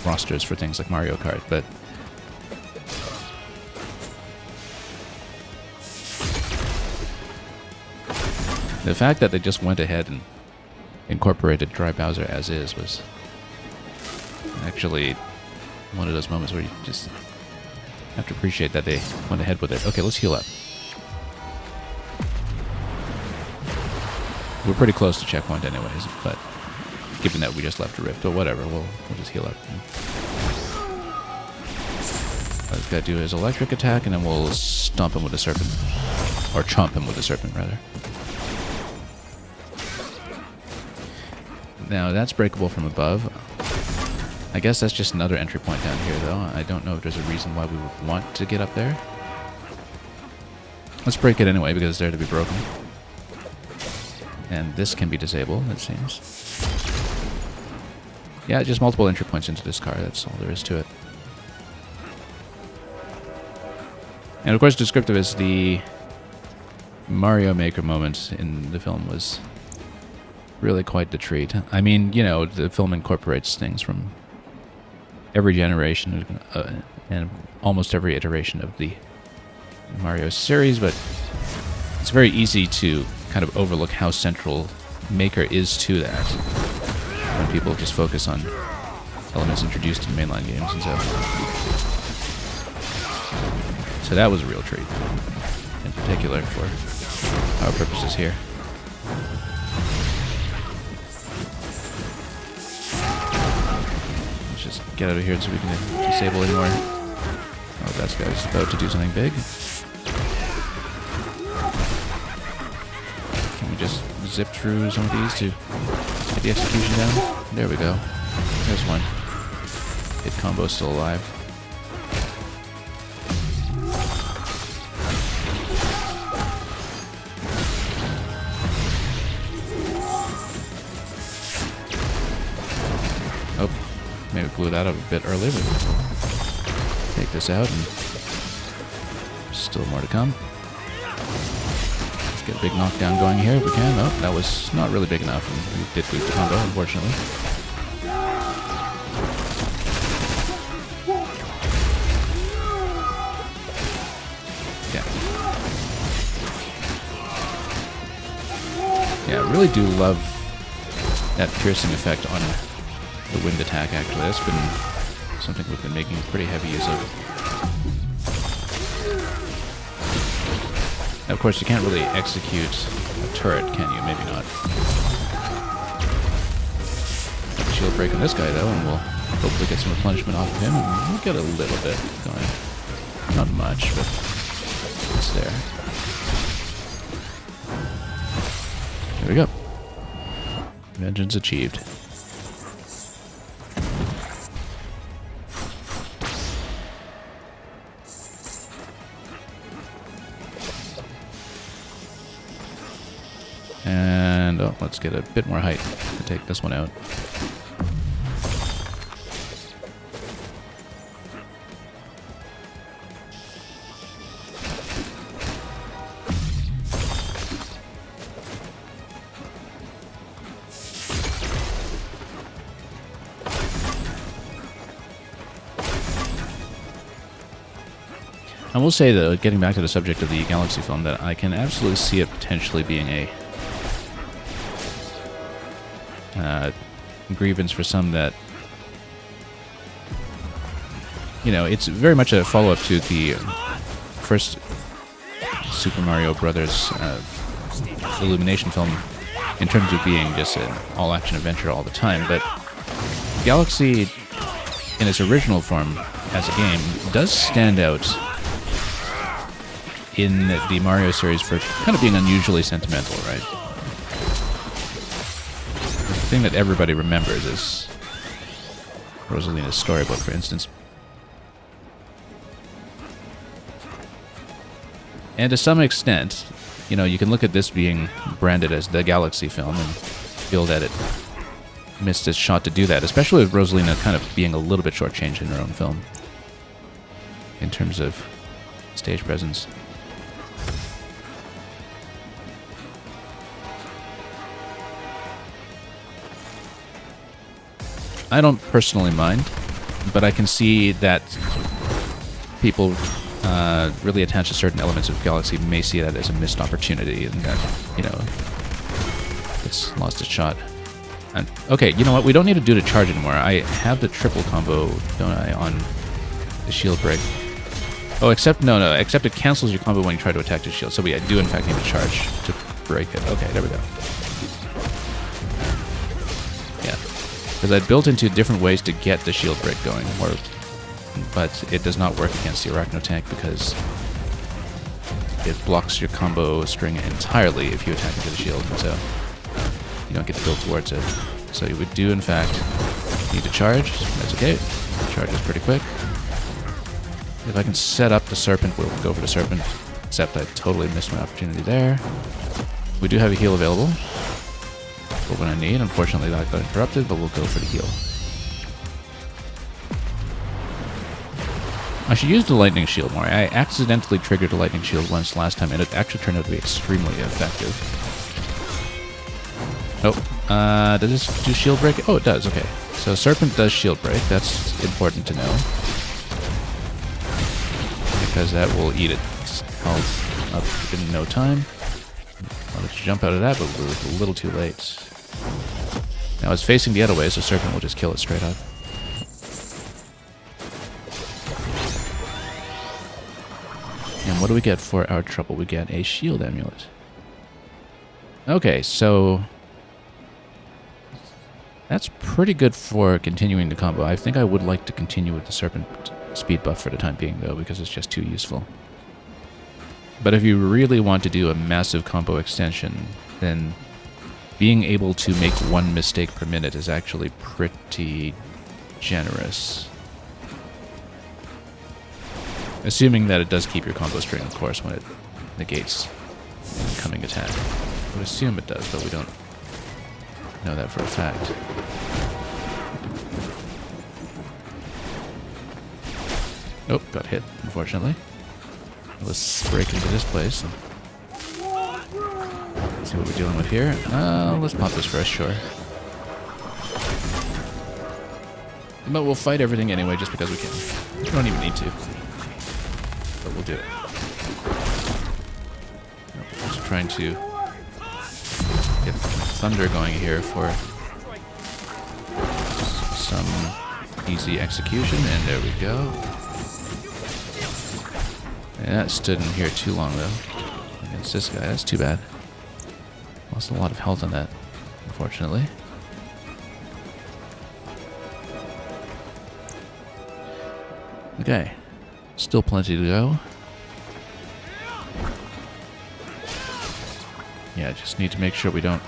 rosters for things like Mario Kart, but the fact that they just went ahead and incorporated Dry Bowser as is was actually one of those moments where you just have to appreciate that they went ahead with it. Okay, let's heal up. We're pretty close to checkpoint anyways, but given that we just left a rift, or whatever, we'll just heal up. All we've got to do is electric attack, and then we'll stomp him with a serpent. Or chomp him with a serpent, rather. Now, that's breakable from above. I guess that's just another entry point down here, though. I don't know if there's a reason why we would want to get up there. Let's break it anyway, because it's there to be broken. And this can be disabled, it seems. Yeah, just multiple entry points into this car, that's all there is to it. And of course, descriptive as the Mario Maker moment in the film was really quite the treat. I mean, you know, the film incorporates things from every generation and almost every iteration of the Mario series, but it's very easy to kind of overlook how central Maker is to that when people just focus on elements introduced in mainline games and so. So that was a real treat, in particular for our purposes here. Let's just get out of here so we can disable any more. Oh, that guy's about to do something big. Can we just zip through some of these to get the execution down? There we go. There's one. Hit combo's still alive. Oh, maybe blew that up a bit early, but take this out and still more to come. Let's get a big knockdown going here if we can. Oh, that was not really big enough, and we did lose the combo, unfortunately. Yeah, I really do love that piercing effect on the wind attack, actually. That's been something we've been making pretty heavy use of. Now, of course, you can't really execute a turret, can you? Maybe not. Shield break on this guy, though, and we'll hopefully get some replenishment off of him, and we'll get a little bit going. Not much, but it's there. There we go. Vengeance achieved. And, oh, let's get a bit more height to take this one out. I will say, though, getting back to the subject of the Galaxy film, that I can absolutely see it potentially being a grievance for some that, you know, it's very much a follow-up to the first Super Mario Brothers Illumination film in terms of being just an all-action adventure all the time, but Galaxy, in its original form as a game, does stand out in the Mario series for kind of being unusually sentimental, right? The thing that everybody remembers is Rosalina's storybook, for instance. And to some extent, you know, you can look at this being branded as the Galaxy film and feel that it missed its shot to do that, especially with Rosalina kind of being a little bit shortchanged in her own film in terms of stage presence. I don't personally mind, but I can see that people really attached to certain elements of Galaxy may see that as a missed opportunity, and that, you know, it's lost its shot. And, okay, you know what? We don't need to do the charge anymore. I have the triple combo, don't I, on the shield break. Oh, except it cancels your combo when you try to attack the shield. So I do in fact need to charge to break it. Okay, there we go. Yeah, because I built into different ways to get the shield break going, but it does not work against the Arachno tank because it blocks your combo string entirely if you attack into the shield, so you don't get to build towards it. So you would do, in fact, need to charge. That's okay. Charge is pretty quick. If I can set up the Serpent, we'll go for the Serpent, except I totally missed my opportunity there. We do have a heal available for when I need. Unfortunately, that got interrupted, but we'll go for the heal. I should use the Lightning Shield more. I accidentally triggered a Lightning Shield once last time, and it actually turned out to be extremely effective. Oh, does this do Shield Break? Oh, it does, okay. So Serpent does Shield Break. That's important to know, because that will eat its health up in no time. I'll let you jump out of that, but we're a little too late. Now it's facing the other way, so Serpent will just kill it straight up. And what do we get for our trouble? We get a shield amulet. Okay, so That's pretty good for continuing the combo. I think I would like to continue with the Serpent speed buff for the time being, though, because it's just too useful. But if you really want to do a massive combo extension, then being able to make one mistake per minute is actually pretty generous. Assuming that it does keep your combo string, of course, when it negates an incoming attack. I would assume it does, but we don't know that for a fact. Nope, got hit, unfortunately. Let's break into this place and see what we're dealing with here. Let's pop this first, sure. But we'll fight everything anyway, just because we can. We don't even need to. But we'll do it. Just trying to get thunder going here for some easy execution, and there we go. And that stood in here too long, though, against this guy. That's too bad. Lost a lot of health on that, unfortunately. Okay. Still plenty to go. Yeah, just need to make sure we don't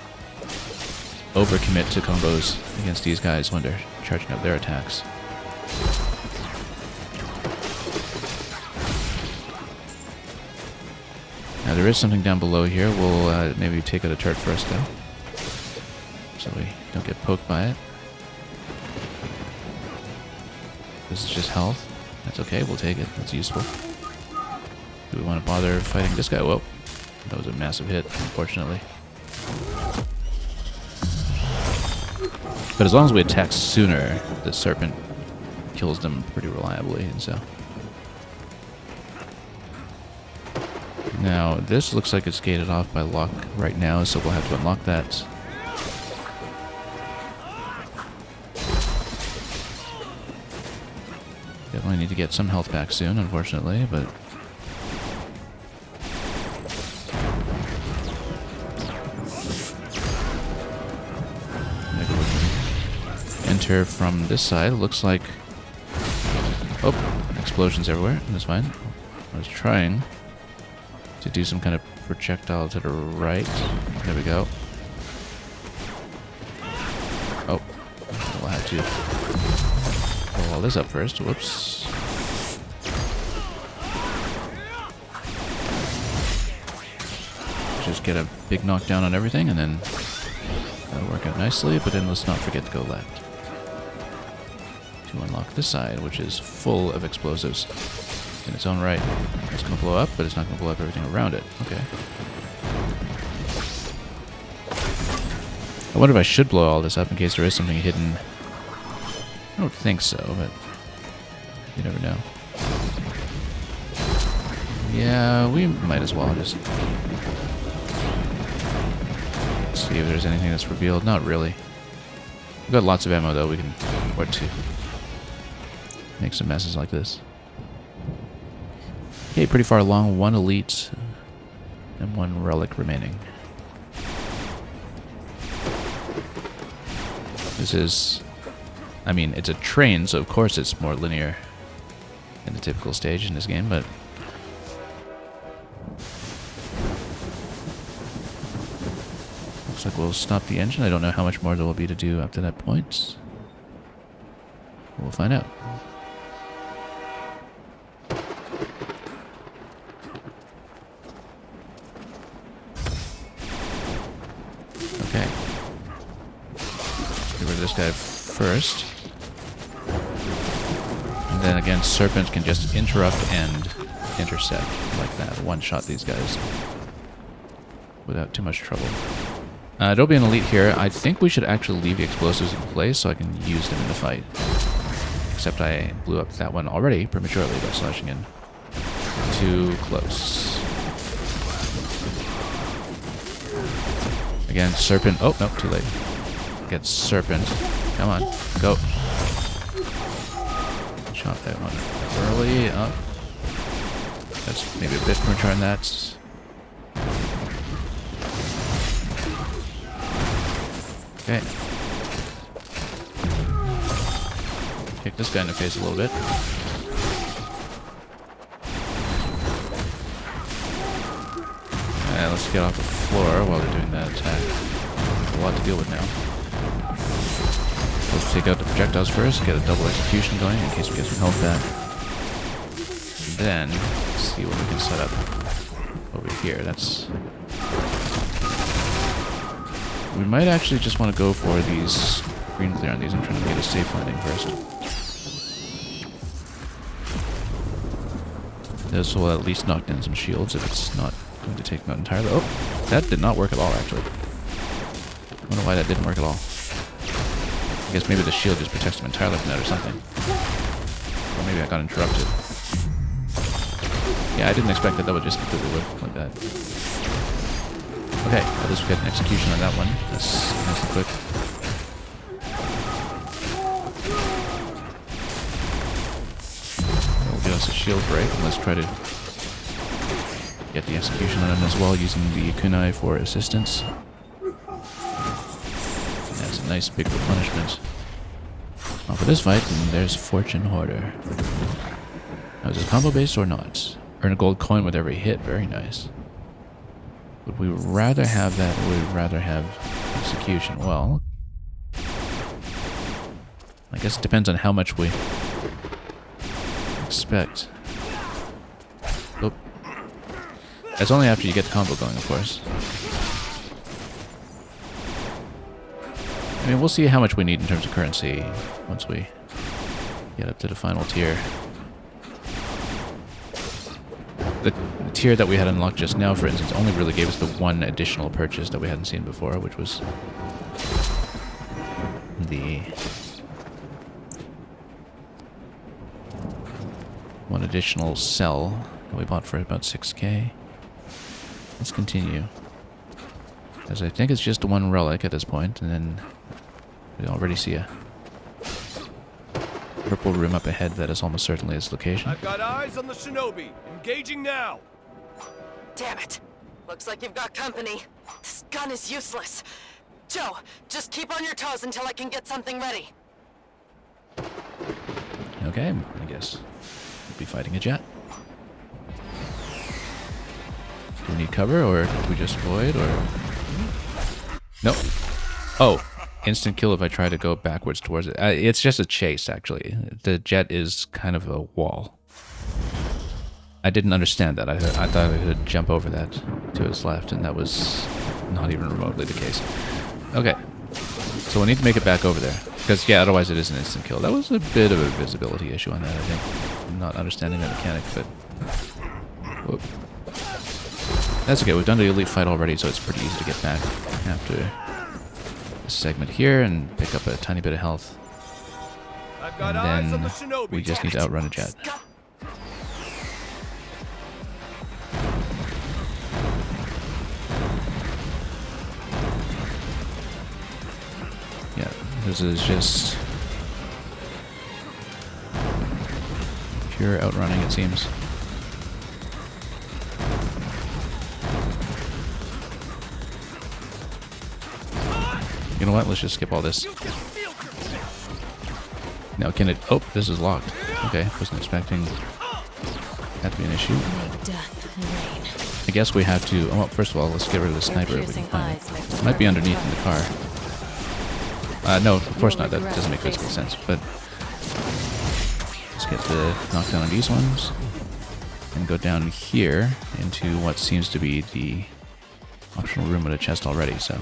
overcommit to combos against these guys when they're charging up their attacks. Now there is something down below here. We'll maybe take out a turret first, though, so we don't get poked by it. This is just health. That's okay, we'll take it. That's useful. Do we want to bother fighting this guy? Whoa. That was a massive hit, unfortunately. But as long as we attack sooner, the Serpent kills them pretty reliably, and so... Now, this looks like it's gated off by lock right now, so we'll have to unlock that. Definitely need to get some health back soon, unfortunately, but... Maybe we can enter from this side. Looks like... Oh, explosions everywhere. That's fine. I was trying to do some kind of projectile to the right. There we go. Oh, we'll have to pull all this up first. Whoops. Just get a big knockdown on everything, and then that'll work out nicely. But then let's not forget to go left to unlock this side, which is full of explosives in its own right. It's going to blow up, but it's not going to blow up everything around it. Okay. I wonder if I should blow all this up in case there is something hidden. I don't think so, but you never know. Yeah, we might as well just see if there's anything that's revealed. Not really. We've got lots of ammo, though. We can afford to make some messes like this. Okay, pretty far along. One elite and one relic remaining. This is... I mean, it's a train, so of course it's more linear than the typical stage in this game, but... Looks like we'll stop the engine. I don't know how much more there will be to do up to that point. We'll find out. Okay. Get rid of this guy first. And then again, Serpent can just interrupt and intercept like that. One-shot these guys without too much trouble. There'll be an elite here. I think we should actually leave the explosives in place so I can use them in the fight. Except I blew up that one already prematurely by slashing in too close. Again, Serpent. Oh, no, too late. Get Serpent. Come on, go. Shot that one early. Up. That's maybe a bit premature on that. Okay. kick this guy in the face a little bit. Alright, let's get off the floor while they're doing that attack. A lot to deal with now. Let's take out the projectiles first, get a double execution going in case we get some health back. And then, see what we can set up over here. We might actually just want to go for these green clear on these. I'm trying to get a safe landing first. This will at least knock down some shields if it's not going to take them out entirely. Oh, that did not work at all, actually. I don't know why that didn't work at all. I guess maybe the shield just protects them entirely from that or something. Or maybe I got interrupted. Yeah, I didn't expect that would just completely work like that. Okay, at least we got an execution on that one. That's nice and quick. That'll give us a shield break, and let's try to get the execution on him as well using the kunai for assistance. That's a nice big replenishment. Now for this fight, and there's Fortune Hoarder. Now is it combo based or not? Earn a gold coin with every hit, very nice. Would we rather have that or would we rather have execution? Well, I guess it depends on how much we expect. Oh. That's only after you get the combo going, of course. I mean, we'll see how much we need in terms of currency once we get up to the final tier. The tier that we had unlocked just now, for instance, only really gave us the one additional purchase that we hadn't seen before, which was the one additional cell that we bought for about 6k. Let's continue. As I think it's just one relic at this point, and then we already see a purple room up ahead that is almost certainly its location. I've got eyes on the Shinobi. Engaging now. Damn it. Looks like you've got company. This gun is useless. Joe, just keep on your toes until I can get something ready. Okay, I guess we'll be fighting a jet. Do we need cover, or do we just avoid, or... Nope. Oh, instant kill if I try to go backwards towards it. It's just a chase, actually. The jet is kind of a wall. I didn't understand that. I thought I could jump over that to its left, and that was not even remotely the case. Okay. So we need to make it back over there. Because, yeah, otherwise it is an instant kill. That was a bit of a visibility issue on that, I think. I'm not understanding the mechanic, but... Whoop. That's okay. We've done the elite fight already, so it's pretty easy to get back after this segment here and pick up a tiny bit of health. And then we just need to outrun a jet. Yeah, this is just pure outrunning, it seems. You know what? Let's just skip all this. Now, can it... Oh, this is locked. Okay, wasn't expecting that to be an issue. I guess we have to... Well, first of all, let's get rid of the sniper if we can find it. It might be underneath in the car. No, of course not. That doesn't make physical sense. But let's get the knockdown on these ones. And go down here into what seems to be the optional room with a chest already, so...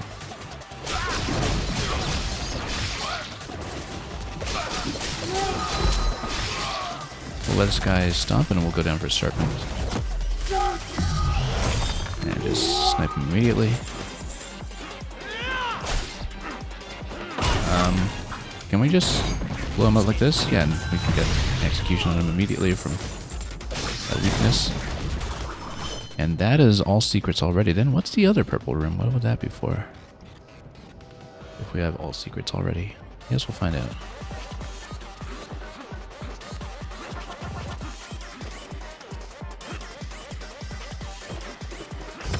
We'll let this guy stomp and we'll go down for Serpent. And just snipe him immediately. Can we just blow him up like this? Yeah, and we can get execution on him immediately from a weakness. And that is all secrets already. Then what's the other purple room? What would that be for? If we have all secrets already. I guess we'll find out.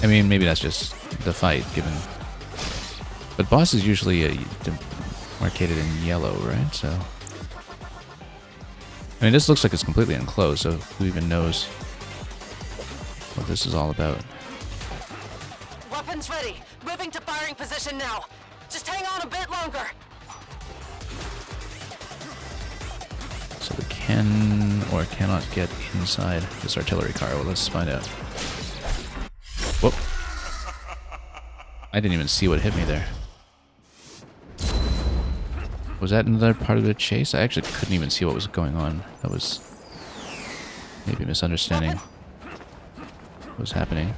I mean, maybe that's just the fight, given... But boss is usually demarcated in yellow, right? So... I mean, this looks like it's completely enclosed, so who even knows what this is all about? Weapons ready. Moving to firing position now. Just hang on a bit longer. So we can or cannot get inside this artillery car. Well, let's find out. Whoop. I didn't even see what hit me there. Was that another part of the chase? I actually couldn't even see what was going on. That was maybe a misunderstanding what was happening.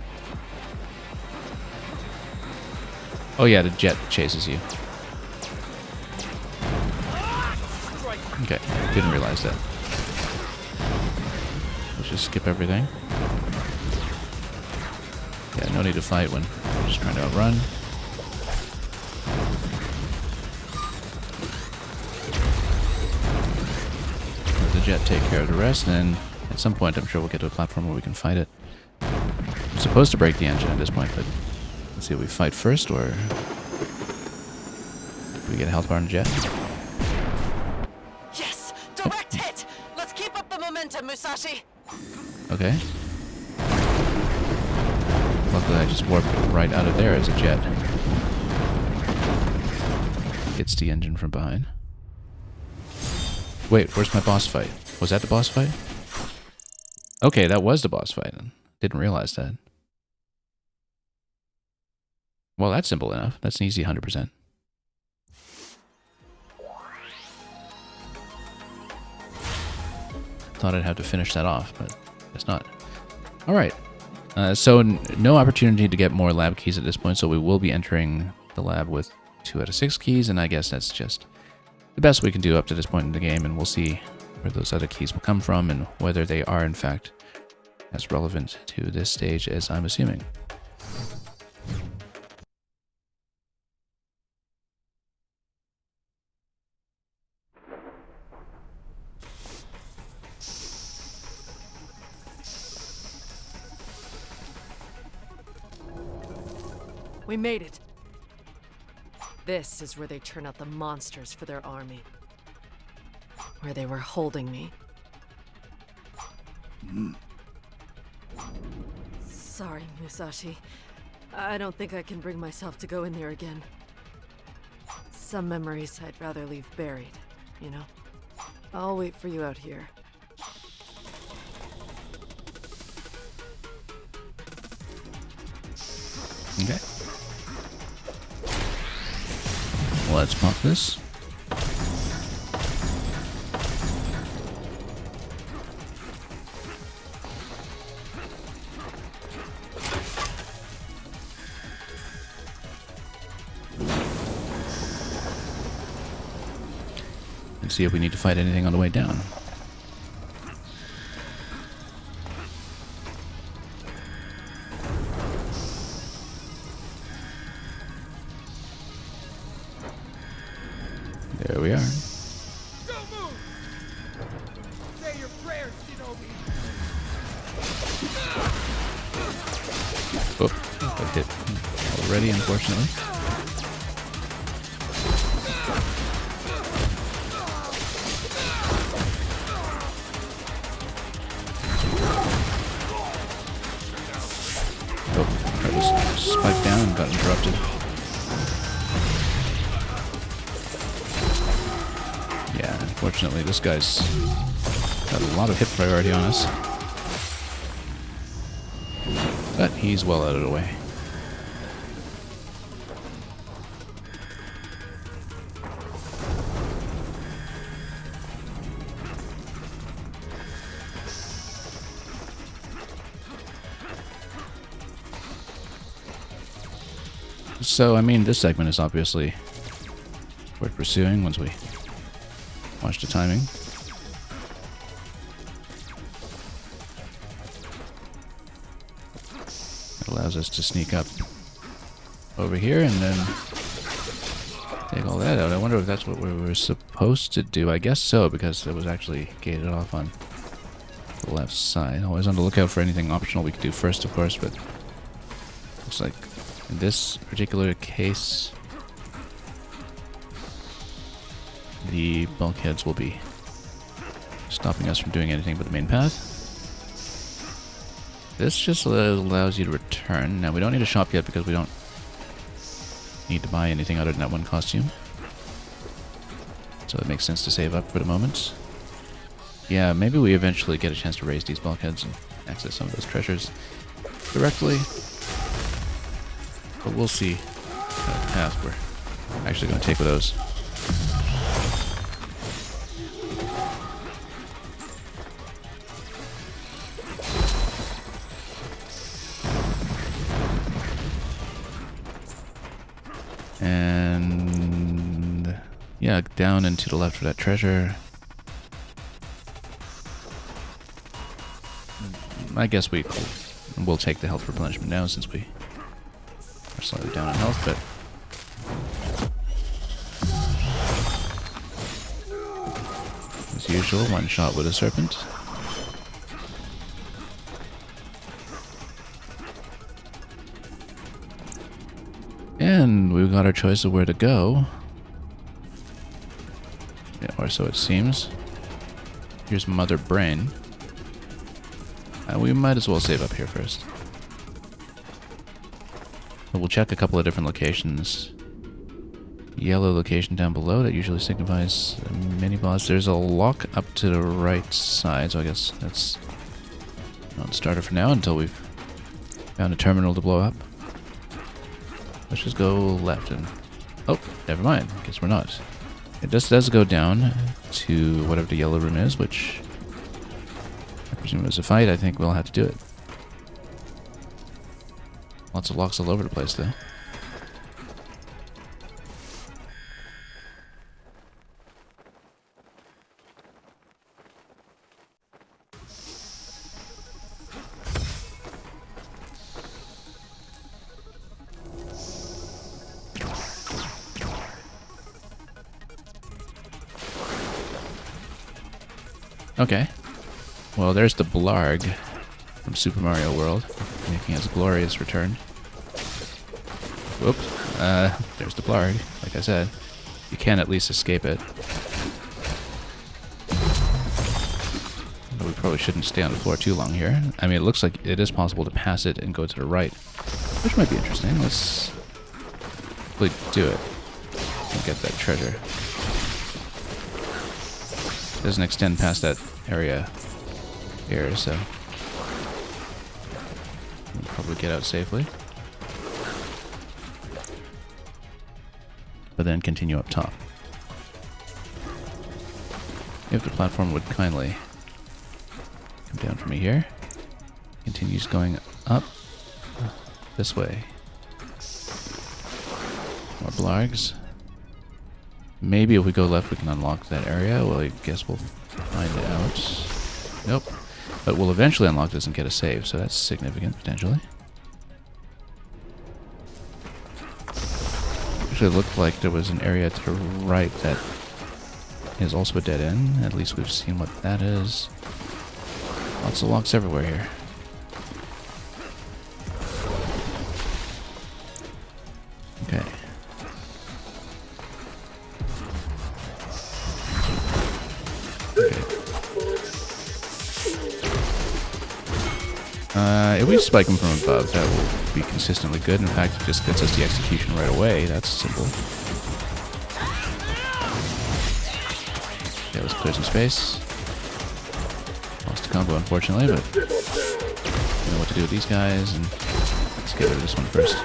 Oh yeah, the jet chases you. Okay, didn't realize that. Let's just skip everything. Yeah, no need to fight when we're just trying to outrun. Let the jet take care of the rest, and then at some point I'm sure we'll get to a platform where we can fight it. I'm supposed to break the engine at this point, but let's see if we fight first, or do we get a health bar on the jet? Yes! Direct hit! Let's keep up the momentum, Musashi! Okay. Luckily I just warped right out of there as a jet. Hits the engine from behind. Wait, where's my boss fight? Was that the boss fight? Okay, that was the boss fight. Didn't realize that. Well, that's simple enough. That's an easy 100%. Thought I'd have to finish that off, but it's not. Alright. So no opportunity to get more lab keys at this point, so we will be entering the lab with 2 out of 6 keys, and I guess that's just the best we can do up to this point in the game, and we'll see where those other keys will come from and whether they are in fact as relevant to this stage as I'm assuming. We made it. This is where they turn out the monsters for their army. Where they were holding me. Sorry, Musashi. I don't think I can bring myself to go in there again. Some memories I'd rather leave buried, you know? I'll wait for you out here. Okay. Let's pop this. And see if we need to fight anything on the way down. There we are. Don't move! Say your prayers, Shinobi! Oh, got hit already, unfortunately. Oh, tried to spike down and got interrupted. Yeah, unfortunately this guy's got a lot of hit priority on us. But he's well out of the way. So, I mean, this segment is obviously worth pursuing once we watch the timing. It allows us to sneak up over here and then take all that out. I wonder if that's what we were supposed to do. I guess so, because it was actually gated off on the left side. Always on the lookout for anything optional we could do first, of course, but looks like in this particular case, the bulkheads will be stopping us from doing anything but the main path. This just allows you to return. Now, we don't need a shop yet because we don't need to buy anything other than that one costume. So it makes sense to save up for the moment. Yeah, maybe we eventually get a chance to raise these bulkheads and access some of those treasures directly. But we'll see what kind of path we're actually going to take with those. And yeah, down and to the left for that treasure. I guess we'll take the health replenishment now since we are slightly down on health, but as usual, one shot with a serpent. And we've got our choice of where to go. Yeah, or so it seems. Here's Mother Brain. We might as well save up here first. But we'll check a couple of different locations. Yellow location down below, that usually signifies a mini-boss. There's a lock up to the right side, so I guess that's non-starter for now until we've found a terminal to blow up. Let's just go left and... oh, never mind. Guess we're not. It just does go down to whatever the yellow room is, which I presume is a fight. I think we'll have to do it. Lots of locks all over the place, though. Okay. Well, there's the Blarg from Super Mario World, making his glorious return. Whoops. There's the Blarg, like I said. You can at least escape it. But we probably shouldn't stay on the floor too long here. I mean, it looks like it is possible to pass it and go to the right, which might be interesting. Let's hopefully do it and get that treasure. It doesn't extend past that area here, so we'll probably get out safely. But then continue up top. If the platform would kindly come down for me here. Continues going up this way. More Blargs. Maybe if we go left we can unlock that area. Well, I guess we'll find out. Nope. But we'll eventually unlock this and get a save, so that's significant, potentially. Actually, it looked like there was an area to the right that is also a dead end. At least we've seen what that is. Lots of locks everywhere here. Okay. If we spike them from above, that will be consistently good. In fact, it just gets us the execution right away. That's simple. Okay, let's clear some space. Lost a combo, unfortunately, but I know what to do with these guys, and let's get rid of this one first.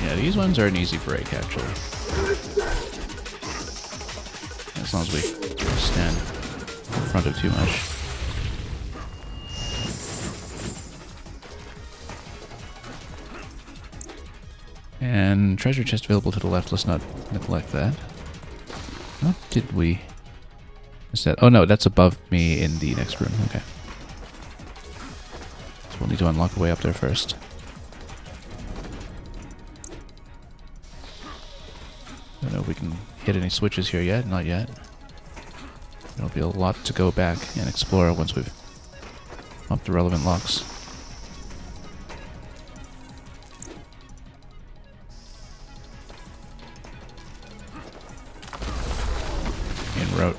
Yeah, these ones are an easy break, actually. As long as we stand in front of too much. And treasure chest available to the left. Let's not neglect that. What did we... Is that... Oh no, that's above me in the next room. Okay. So we'll need to unlock the way up there first. I don't know if we can hit any switches here yet. Not yet. There'll be a lot to go back and explore once we've popped the relevant locks.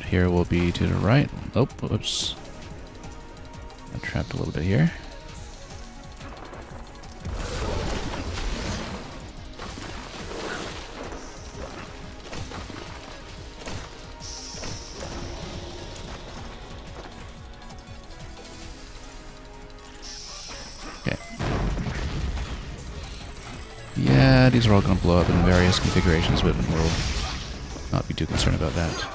here will be to the right. Oh, whoops. I'm trapped a little bit here. Okay. Yeah, these are all going to blow up in various configurations, but we'll not be too concerned about that.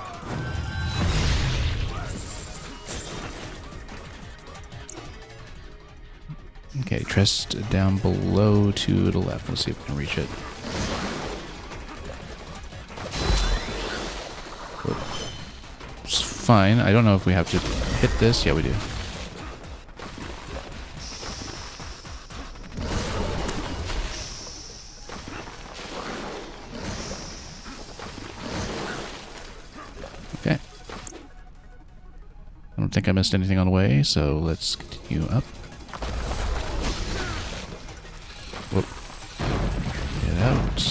Okay, chest down below to the left. Let's see if we can reach it. It's fine. I don't know if we have to hit this. Yeah, we do. Okay. I don't think I missed anything on the way, so let's continue up. Whoop. Get out.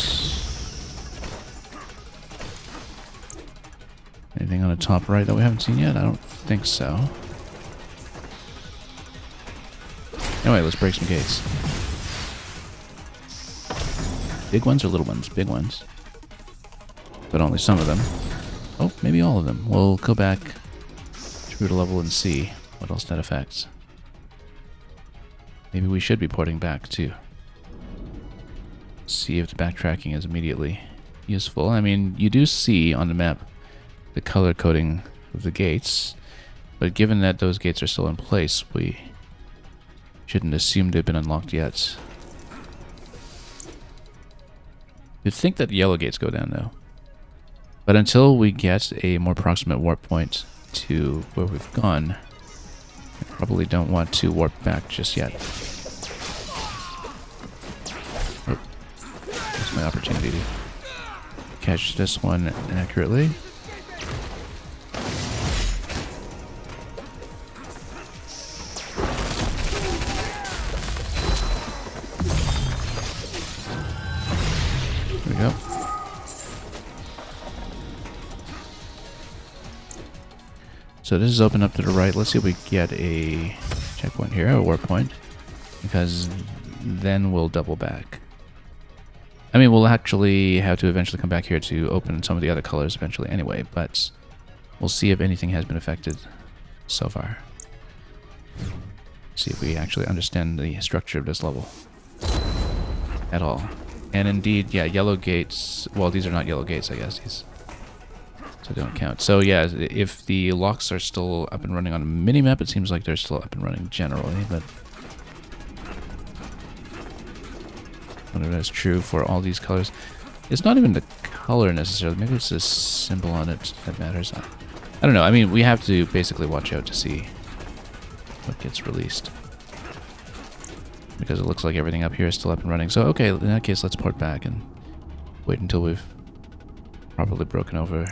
Anything on the top right that we haven't seen yet? I don't think so. Anyway, let's break some gates. Big ones or little ones? Big ones. But only some of them. Oh, maybe all of them. We'll go back through the level and see what else that affects. Maybe we should be porting back too. See if the backtracking is immediately useful. I mean, you do see on the map the color coding of the gates, but given that those gates are still in place, we shouldn't assume they've been unlocked yet. You'd think that the yellow gates go down though. But until we get a more proximate warp point to where we've gone, I probably don't want to warp back just yet. My opportunity to catch this one accurately. There we go. So this is open up to the right. Let's see if we get a checkpoint here, a warp point, because then we'll double back. I mean, we'll actually have to eventually come back here to open some of the other colors eventually anyway, but we'll see if anything has been affected so far. See if we actually understand the structure of this level at all. And indeed, yeah, yellow gates, well, these are not yellow gates, I guess, these, so they don't count. So yeah, if the locks are still up and running on a mini-map, it seems like they're still up and running generally, but whether that's true for all these colors. It's not even the color necessarily. Maybe it's the symbol on it that matters. I don't know. I mean, we have to basically watch out to see what gets released. Because it looks like everything up here is still up and running. So, okay, in that case, let's port back and wait until we've properly broken over.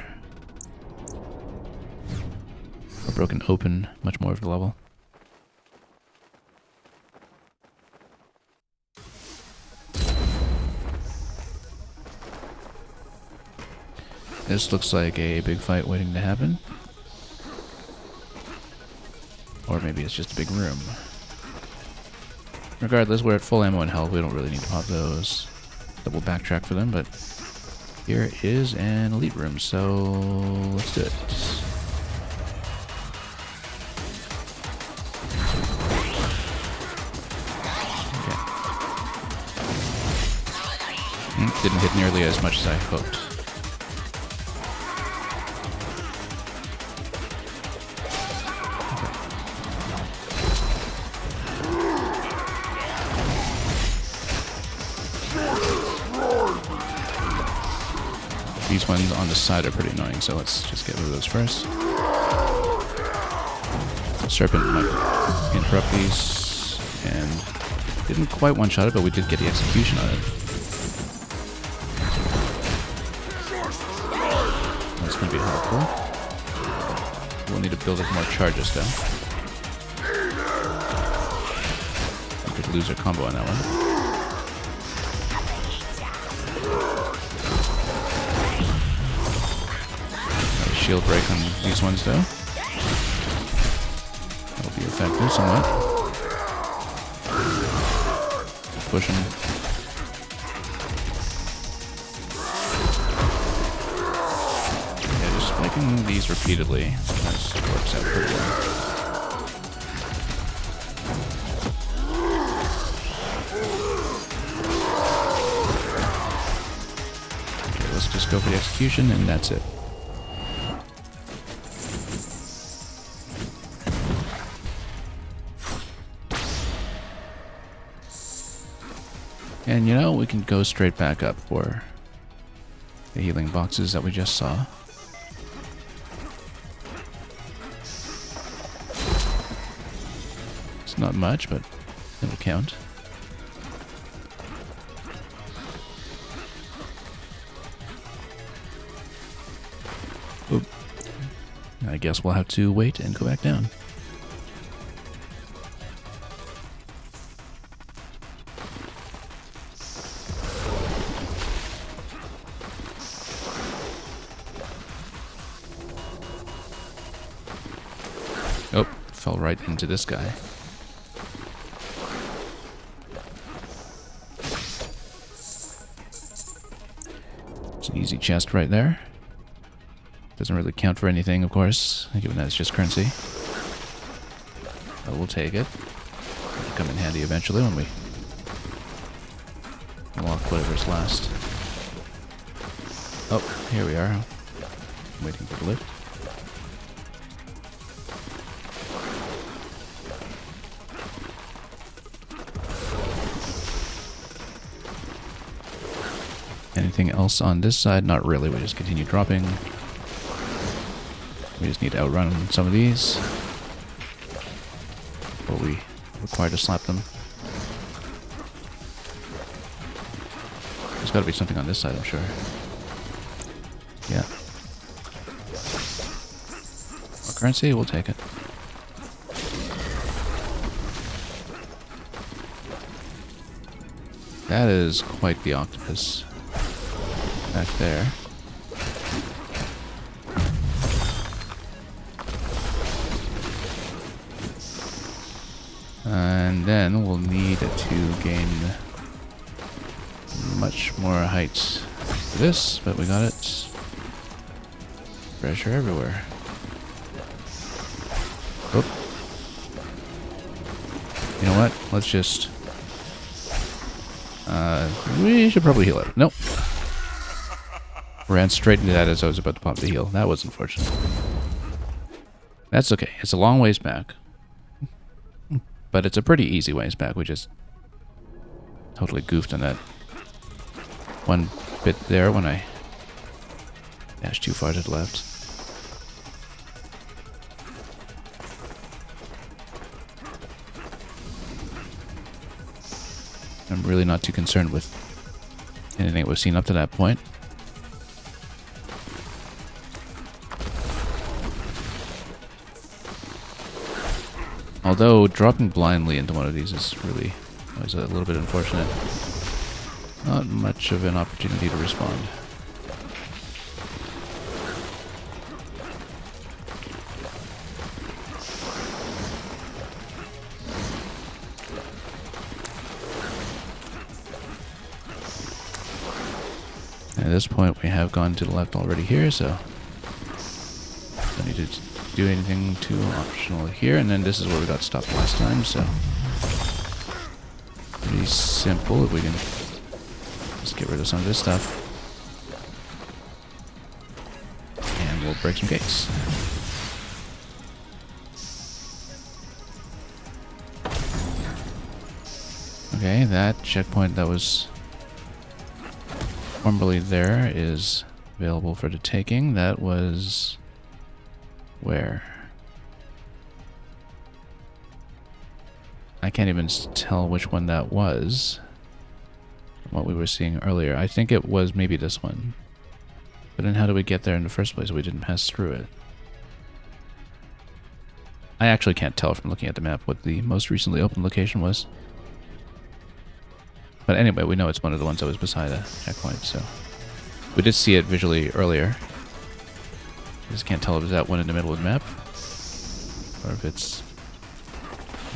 Or broken open much more of the level. This looks like a big fight waiting to happen. Or maybe it's just a big room. Regardless, we're at full ammo and health. We don't really need to pop those. Double backtrack for them, but here is an elite room, so let's do it. Okay. Didn't hit nearly as much as I hoped. These ones on the side are pretty annoying, so let's just get rid of those first. Serpent might interrupt these, and didn't quite one-shot it, but we did get the execution on it. That's going to be helpful. We'll need to build up more charges, though. We could lose our combo on that one. shield break on these ones, though. That'll be effective somewhat. Pushing. Yeah, just making these repeatedly. That works out pretty well. Okay, let's just go for the execution, and that's it. And you know, we can go straight back up for the healing boxes that we just saw. It's not much, but it'll count. Oop. I guess we'll have to wait and go back down. Oh, fell right into this guy. It's an easy chest right there. Doesn't really count for anything, of course, given that it's just currency. But we'll take it. It'll come in handy eventually when we unlock whatever's last. Oh, here we are. Waiting for the lift. Anything else on this side? Not really. We just continue dropping. We just need to outrun some of these. But we require to slap them. There's got to be something on this side, I'm sure. Yeah. More currency? We'll take it. That is quite the octopus. Back there. And then we'll need to gain much more height for this, but we got it. Pressure everywhere. Oop. You know what? Let's just... we should probably heal it. Nope. Ran straight into that as I was about to pop the heal. That was unfortunate. That's okay. It's a long ways back. But it's a pretty easy ways back. We just totally goofed on that one bit there when I dashed too far to the left. I'm really not too concerned with anything we've seen up to that point. Although dropping blindly into one of these is really always a little bit unfortunate. Not much of an opportunity to respond. At this point we have gone to the left already here, so don't need to do anything too optional here. And then this is where we got stopped last time, so pretty simple if we can just get rid of some of this stuff. And we'll break some gates. Okay, that checkpoint that was formerly there is available for the taking. That was... where? I can't even tell which one that was from what we were seeing earlier. I think it was maybe this one. But then how do we get there in the first place if we didn't pass through it? I actually can't tell from looking at the map what the most recently opened location was. But anyway, we know it's one of the ones that was beside a checkpoint, so... we did see it visually earlier. I just can't tell if it's that one in the middle of the map, or if it's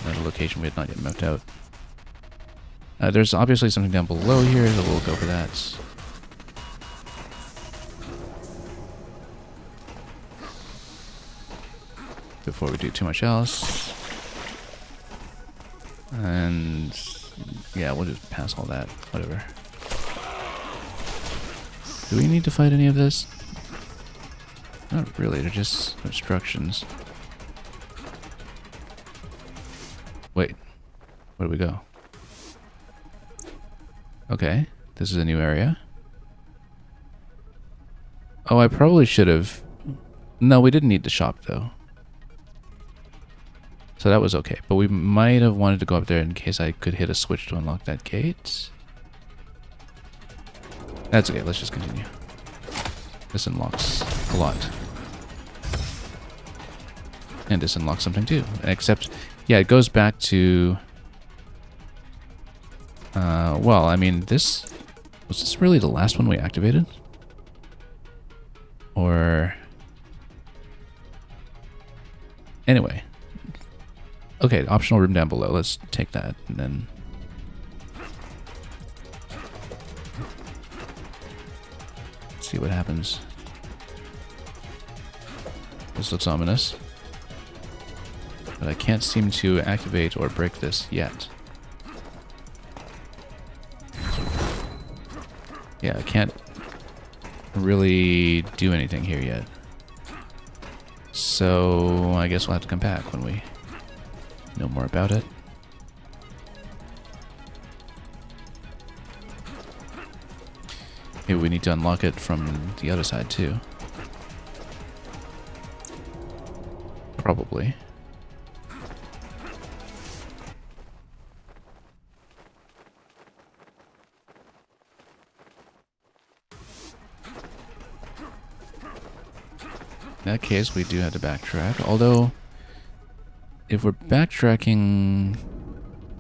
another location we had not yet mapped out. There's obviously something down below here, so we'll go for that. Before we do too much else. And yeah, we'll just pass all that. Whatever. Do we need to fight any of this? Not really, they're just obstructions. Wait, where do we go? Okay, this is a new area. Oh, I probably should have... No, we didn't need the shop, though. So that was okay. But we might have wanted to go up there in case I could hit a switch to unlock that gate. That's okay, let's just continue. This unlocks a lot. And this unlocks something too. Except, yeah, it goes back to... well, I mean, this... Was this really the last one we activated? Or... Anyway. Okay, optional room down below. Let's take that, and then... see what happens. This looks ominous. But I can't seem to activate or break this yet. Yeah, I can't really do anything here yet. So I guess we'll have to come back when we know more about it. Maybe we need to unlock it from the other side too. Probably. In that case, we do have to backtrack. Although, if we're backtracking...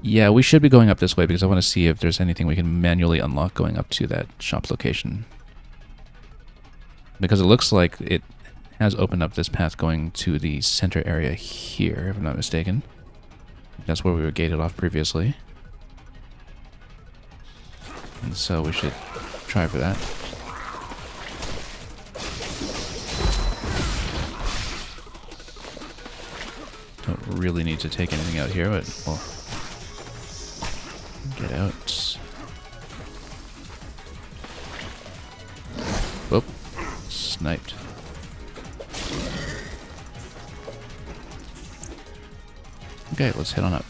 Yeah, we should be going up this way because I want to see if there's anything we can manually unlock going up to that shop location. Because it looks like it has opened up this path going to the center area here, if I'm not mistaken. That's where we were gated off previously. And so we should try for that. Don't really need to take anything out here, but we'll get out. Whoop. Sniped. Okay, let's head on up.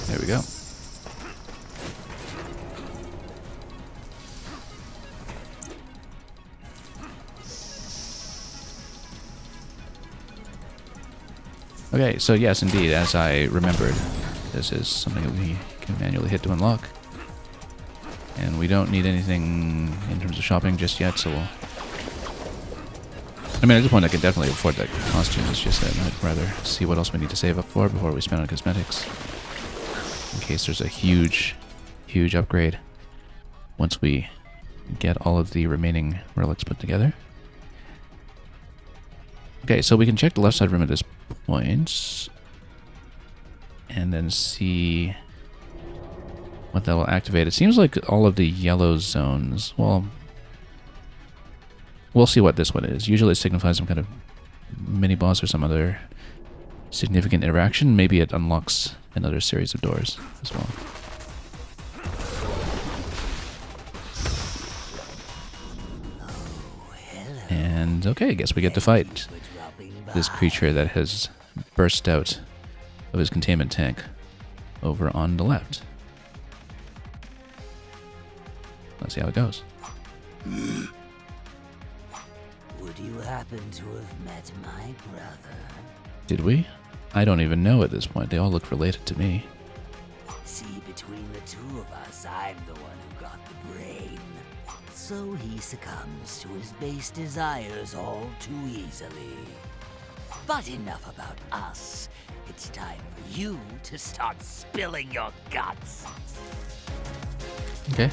There we go. Okay, so yes, indeed, as I remembered, this is something that we can manually hit to unlock. And we don't need anything in terms of shopping just yet, so we'll... I mean, at this point I can definitely afford that costume, it's just that I'd rather see what else we need to save up for before we spend on cosmetics. In case there's a huge, huge upgrade once we get all of the remaining relics put together. Okay, so we can check the left side room at this point. And then see what that will activate. It seems like all of the yellow zones, well, we'll see what this one is. Usually it signifies some kind of mini-boss or some other significant interaction. Maybe it unlocks another series of doors as well. And okay, I guess we get to fight this creature that has burst out of his containment tank over on the left. Let's see how it goes. Would you happen to have met my brother? Did we? I don't even know at this point. They all look related to me. See, between the two of us, I'm the one who got the brain. So he succumbs to his base desires all too easily. But enough about us. It's time for you to start spilling your guts. Okay.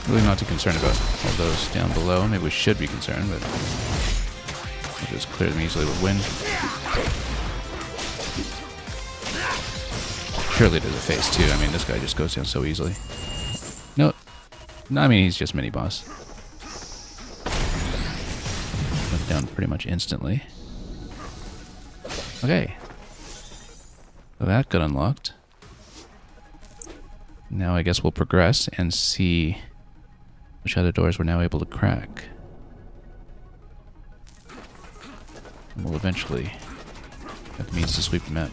Really not too concerned about all those down below. Maybe we should be concerned, but we'll just clear them easily with wind. Surely there's a phase 2. I mean, this guy just goes down so easily. No, I mean, he's just mini-boss. Went down pretty much instantly. Okay. So that got unlocked. Now I guess we'll progress and see which other doors we're now able to crack. And we'll eventually have the means to sweep the map.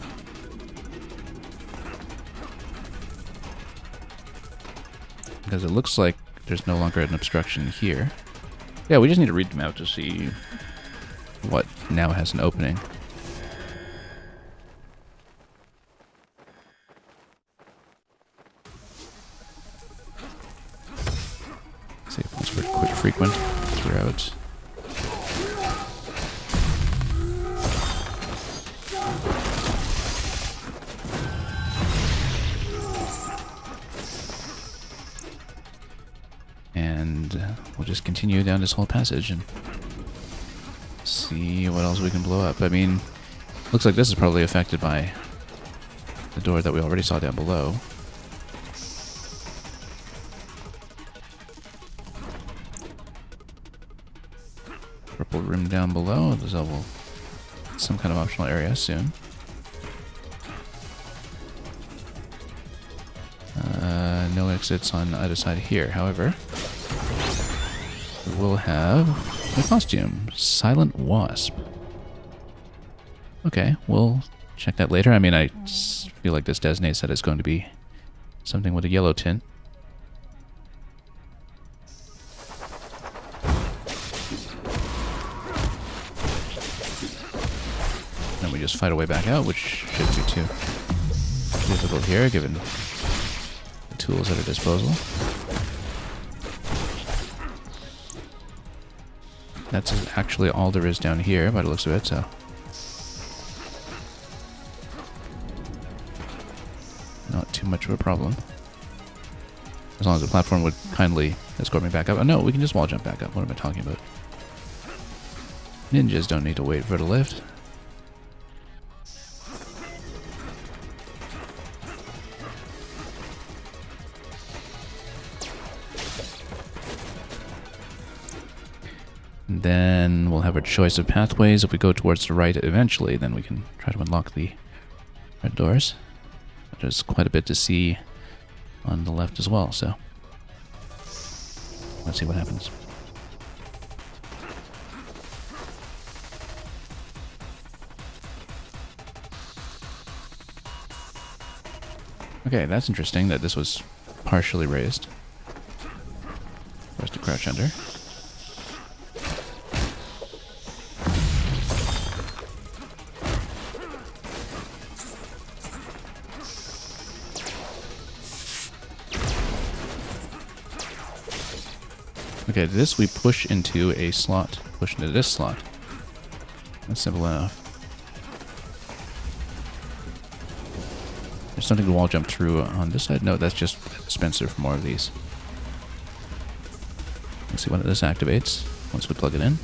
Because it looks like there's no longer an obstruction here. Yeah, we just need to read the map to see what now has an opening. See if it's quick frequent throughout. And we'll just continue down this whole passage and see what else we can blow up. I mean, looks like this is probably affected by the door that we already saw down below. Purple room down below. There's some kind of optional area soon. No exits on either side here. However, we will have a costume. Silent Wasp. Okay, we'll check that later. I mean, I feel like this designates that it's going to be something with a yellow tint. Then we just fight our way back out, which shouldn't be too difficult here, given the tools at our disposal. That's actually all there is down here, by the looks of it, so... not too much of a problem. As long as the platform would kindly escort me back up. Oh no, we can just wall jump back up. What am I talking about? Ninjas don't need to wait for the lift. And then we'll have our choice of pathways. If we go towards the right eventually, then we can try to unlock the red doors. But there's quite a bit to see on the left as well, so let's see what happens. Okay, that's interesting that this was partially raised for us to crouch under. Okay, this we push into a slot. Push into this slot. That's simple enough. There's something to wall jump through on this side. No, that's just a dispenser for more of these. Let's see when this activates once we plug it in.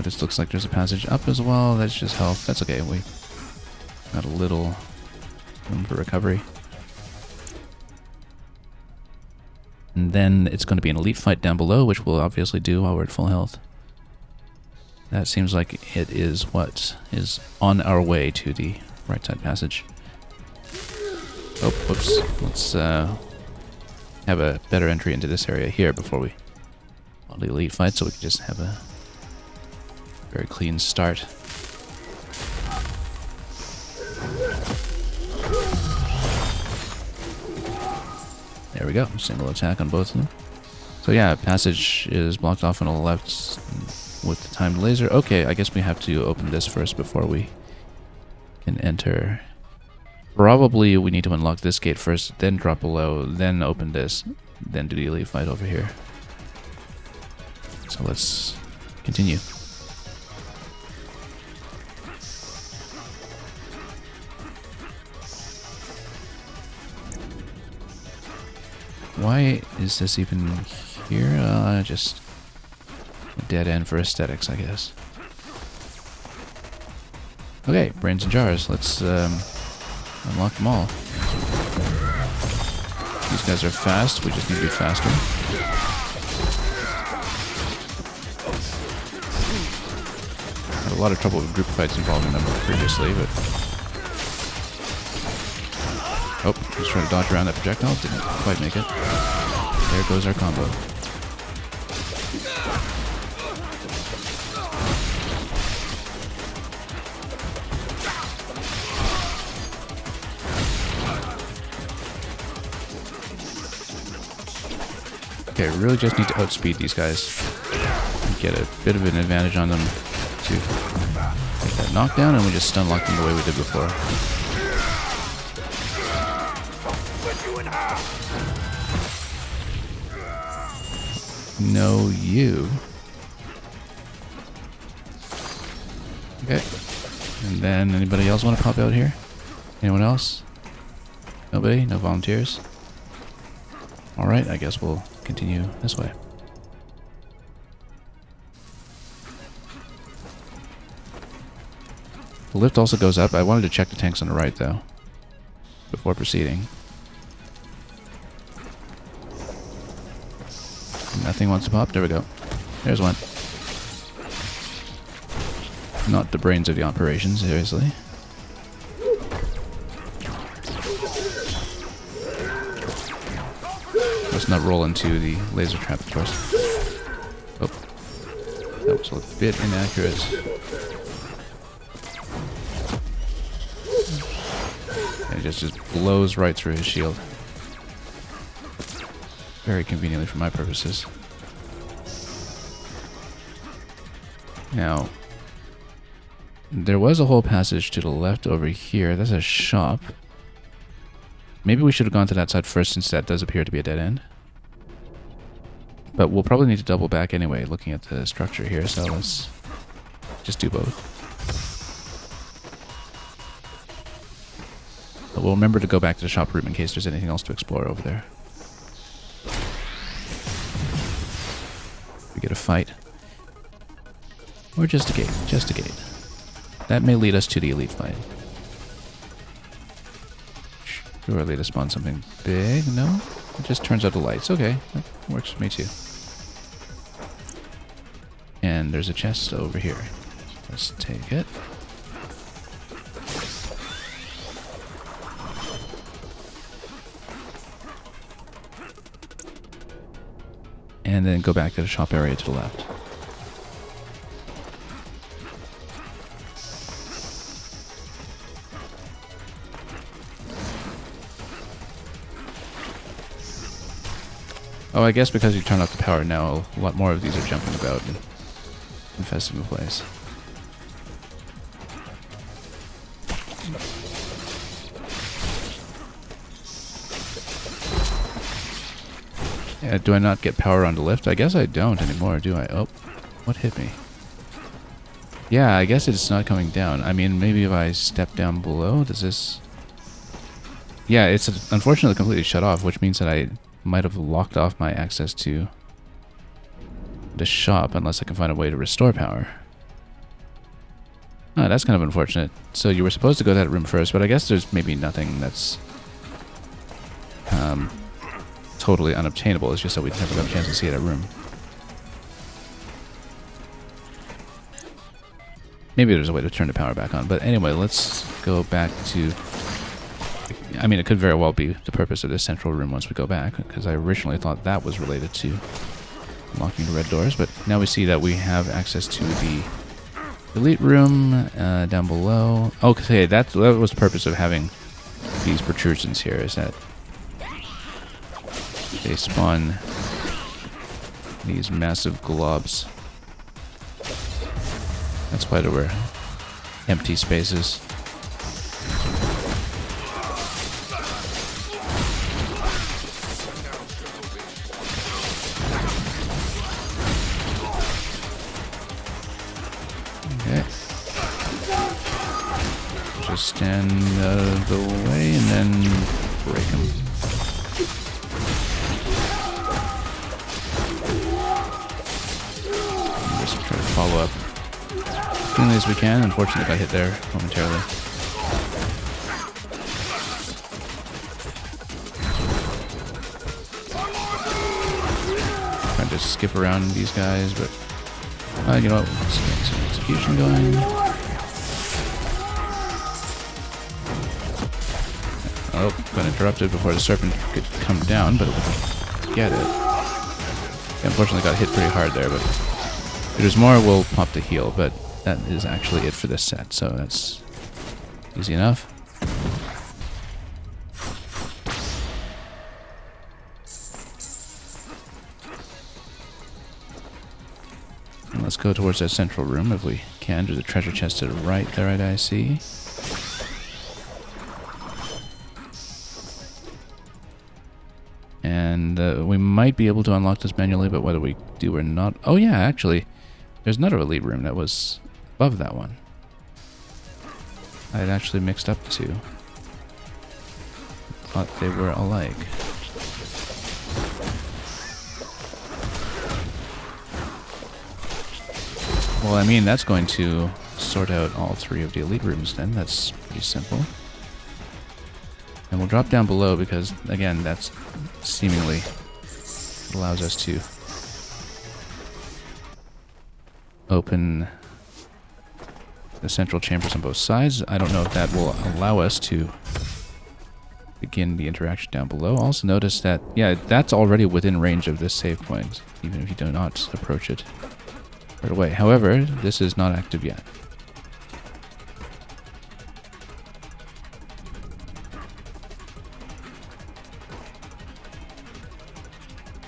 This looks like there's a passage up as well. That's just health. That's okay. We got a little room for recovery. And then it's going to be an elite fight down below, which we'll obviously do while we're at full health. That seems like it is what is on our way to the right side passage. Oh, whoops. Let's have a better entry into this area here before we on the elite fight, so we can just have a very clean start. There we go. Single attack on both of them. So yeah, passage is blocked off on the left with the timed laser. Okay, I guess we have to open this first before we can enter. Probably we need to unlock this gate first, then drop below, then open this, then do the elite fight over here. So let's continue. Why is this even here? Just a dead end for aesthetics, I guess. Okay, brains and jars. Let's unlock them all. These guys are fast. We just need to be faster. Had a lot of trouble with group fights involving them previously, but... Oh, just trying to dodge around that projectile. Didn't quite make it. There goes our combo. Okay, really just need to outspeed these guys. Get a bit of an advantage on them to get that knockdown, and we just stun lock them the way we did before. No, you. Okay. And then anybody else want to pop out here? Anyone else? Nobody? No volunteers? Alright, I guess we'll continue this way. The lift also goes up. I wanted to check the tanks on the right, though, before proceeding. Nothing wants to pop. There we go. There's one. Not the brains of the operation, seriously. Let's not roll into the laser trap, of course. Oh. That was a bit inaccurate. And it just blows right through his shield. Very conveniently for my purposes. Now, there was a whole passage to the left over here. That's a shop. Maybe we should have gone to that side first, since that does appear to be a dead end. But we'll probably need to double back anyway, looking at the structure here, so let's just do both. But we'll remember to go back to the shop room in case there's anything else to explore over there. We get a fight. Or just a gate. Just a gate. That may lead us to the elite fight. Surely to spawn something big. No? It just turns out the lights. Okay. That works for me too. And there's a chest over here. Let's take it. And then go back to the shop area to the left. Oh, I guess because you turn off the power now, a lot more of these are jumping about and infesting the place. Yeah, do I not get power on the lift? I guess I don't anymore, do I? Oh, what hit me? Yeah, I guess it's not coming down. I mean, maybe if I step down below, does this... Yeah, it's unfortunately completely shut off, which means that I might have locked off my access to the shop unless I can find a way to restore power. Oh, that's kind of unfortunate. So you were supposed to go to that room first, but I guess there's maybe nothing that's totally unobtainable. It's just that we never got a chance to see that room. Maybe there's a way to turn the power back on. But anyway, let's go back to... I mean, it could very well be the purpose of this central room once we go back, because I originally thought that was related to unlocking the red doors, but now we see that we have access to the elite room down below. Okay, that was the purpose of having these protrusions here, is that they spawn these massive globs. That's why there were empty spaces. Okay. Just stand out of the way and then break them. Just try to follow up as cleanly as we can. Unfortunately, got hit there momentarily. Trying to skip around these guys, but you know what? Let's get some execution going. Oh, got interrupted before the serpent could come down, but get it. Unfortunately, got hit pretty hard there, but if there's more, we'll pop the heal. But that is actually it for this set, so that's easy enough. And let's go towards that central room if we can. There's a treasure chest to the right there, I see. And we might be able to unlock this manually, but whether we do or not... Oh yeah, actually, there's another elite room that was above that one. I had actually mixed up the two. Thought they were alike. Well, I mean, that's going to sort out all three of the elite rooms then. That's pretty simple. And we'll drop down below because, again, that's seemingly allows us to open the central chambers on both sides. I don't know if that will allow us to begin the interaction down below. Also notice that, yeah, that's already within range of this save point, even if you do not approach it right away. However, this is not active yet.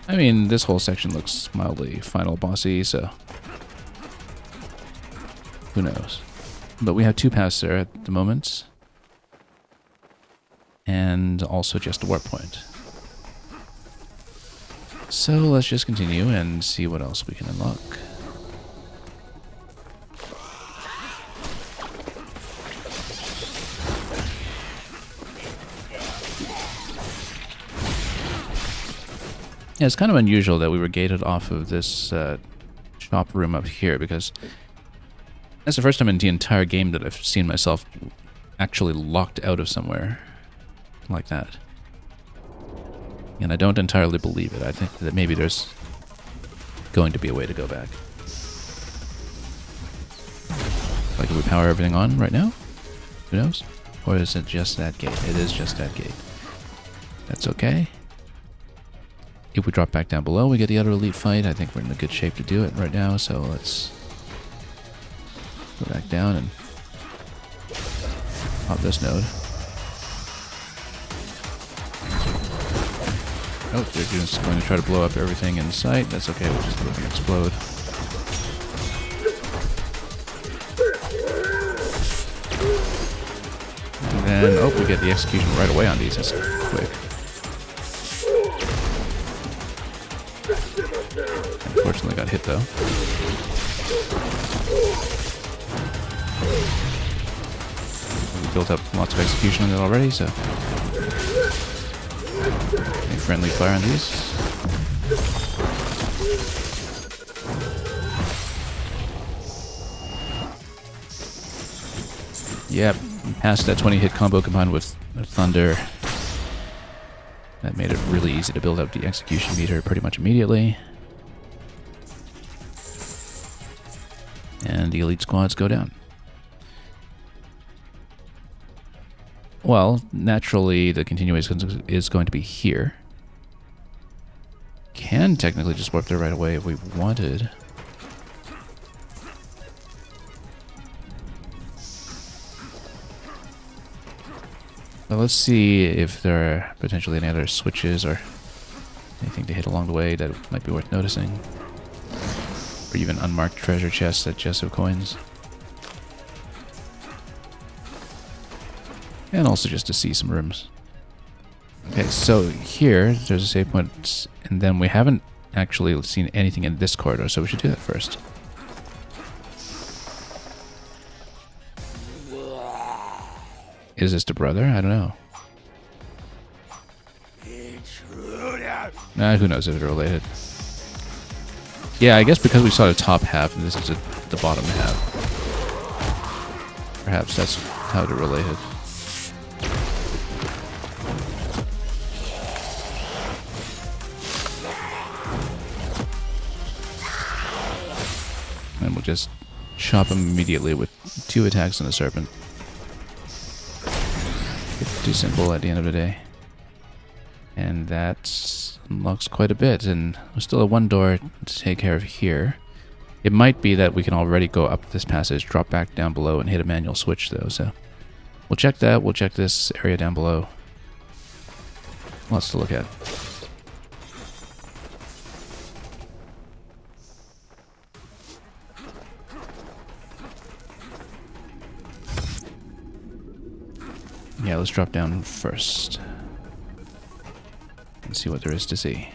I mean, this whole section looks mildly final bossy, so who knows. But we have two paths there at the moment, and also just a warp point. So let's just continue and see what else we can unlock. Yeah, it's kind of unusual that we were gated off of this shop room up here, because that's the first time in the entire game that I've seen myself actually locked out of somewhere like that. And I don't entirely believe it. I think that maybe there's going to be a way to go back. Like, if we power everything on right now? Who knows? Or is it just that gate? It is just that gate. That's okay. If we drop back down below, we get the other elite fight. I think we're in a good shape to do it right now, so let's go back down and pop this node. Oh, they're just going to try to blow up everything in sight. That's okay, we'll just let them explode. And then, oh, we get the execution right away on these. That's quick. Unfortunately got hit though. We built up lots of execution on it already, so any friendly fire on these. Yep, past that 20 hit combo combined with thunder. That made it really easy to build up the execution meter pretty much immediately. And the elite squads go down. Well, naturally, the continuation is going to be here. Can technically just warp there right away if we wanted. But let's see if there are potentially any other switches or Anything to hit along the way that might be worth noticing? Or even unmarked treasure chests that just have coins. And also just to see some rooms. Okay, so here, there's a save point, and then we haven't actually seen anything in this corridor, so we should do that first. Is this the brother? I don't know. Who knows if they're related. Yeah, I guess because we saw the top half and this is the bottom half. Perhaps that's how they're related. And we'll just chop him immediately with 2 attacks on the serpent. It's too simple at the end of the day. And that unlocks quite a bit, and we still have 1 door to take care of here. It might be that we can already go up this passage, drop back down below, and hit a manual switch though, so we'll check that. We'll check this area down below. Lots to look at. Yeah, let's drop down first and see what there is to see.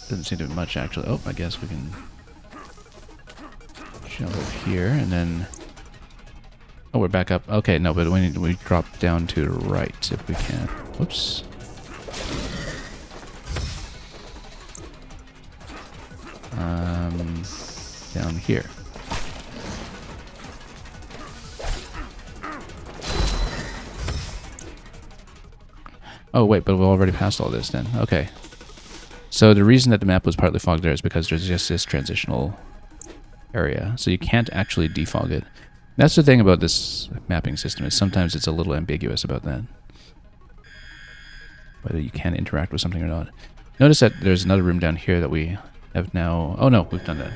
Doesn't seem to be much actually. Oh, I guess we can jump up here and then... Oh, we're back up. Okay, no, but we drop down to the right if we can. Whoops. Down here. Oh, wait, but we've already passed all this then. Okay. So the reason that the map was partly fogged there is because there's just this transitional area. So you can't actually defog it. That's the thing about this mapping system, is sometimes it's a little ambiguous about that. Whether you can interact with something or not. Notice that there's another room down here that we have now... Oh no, we've done that.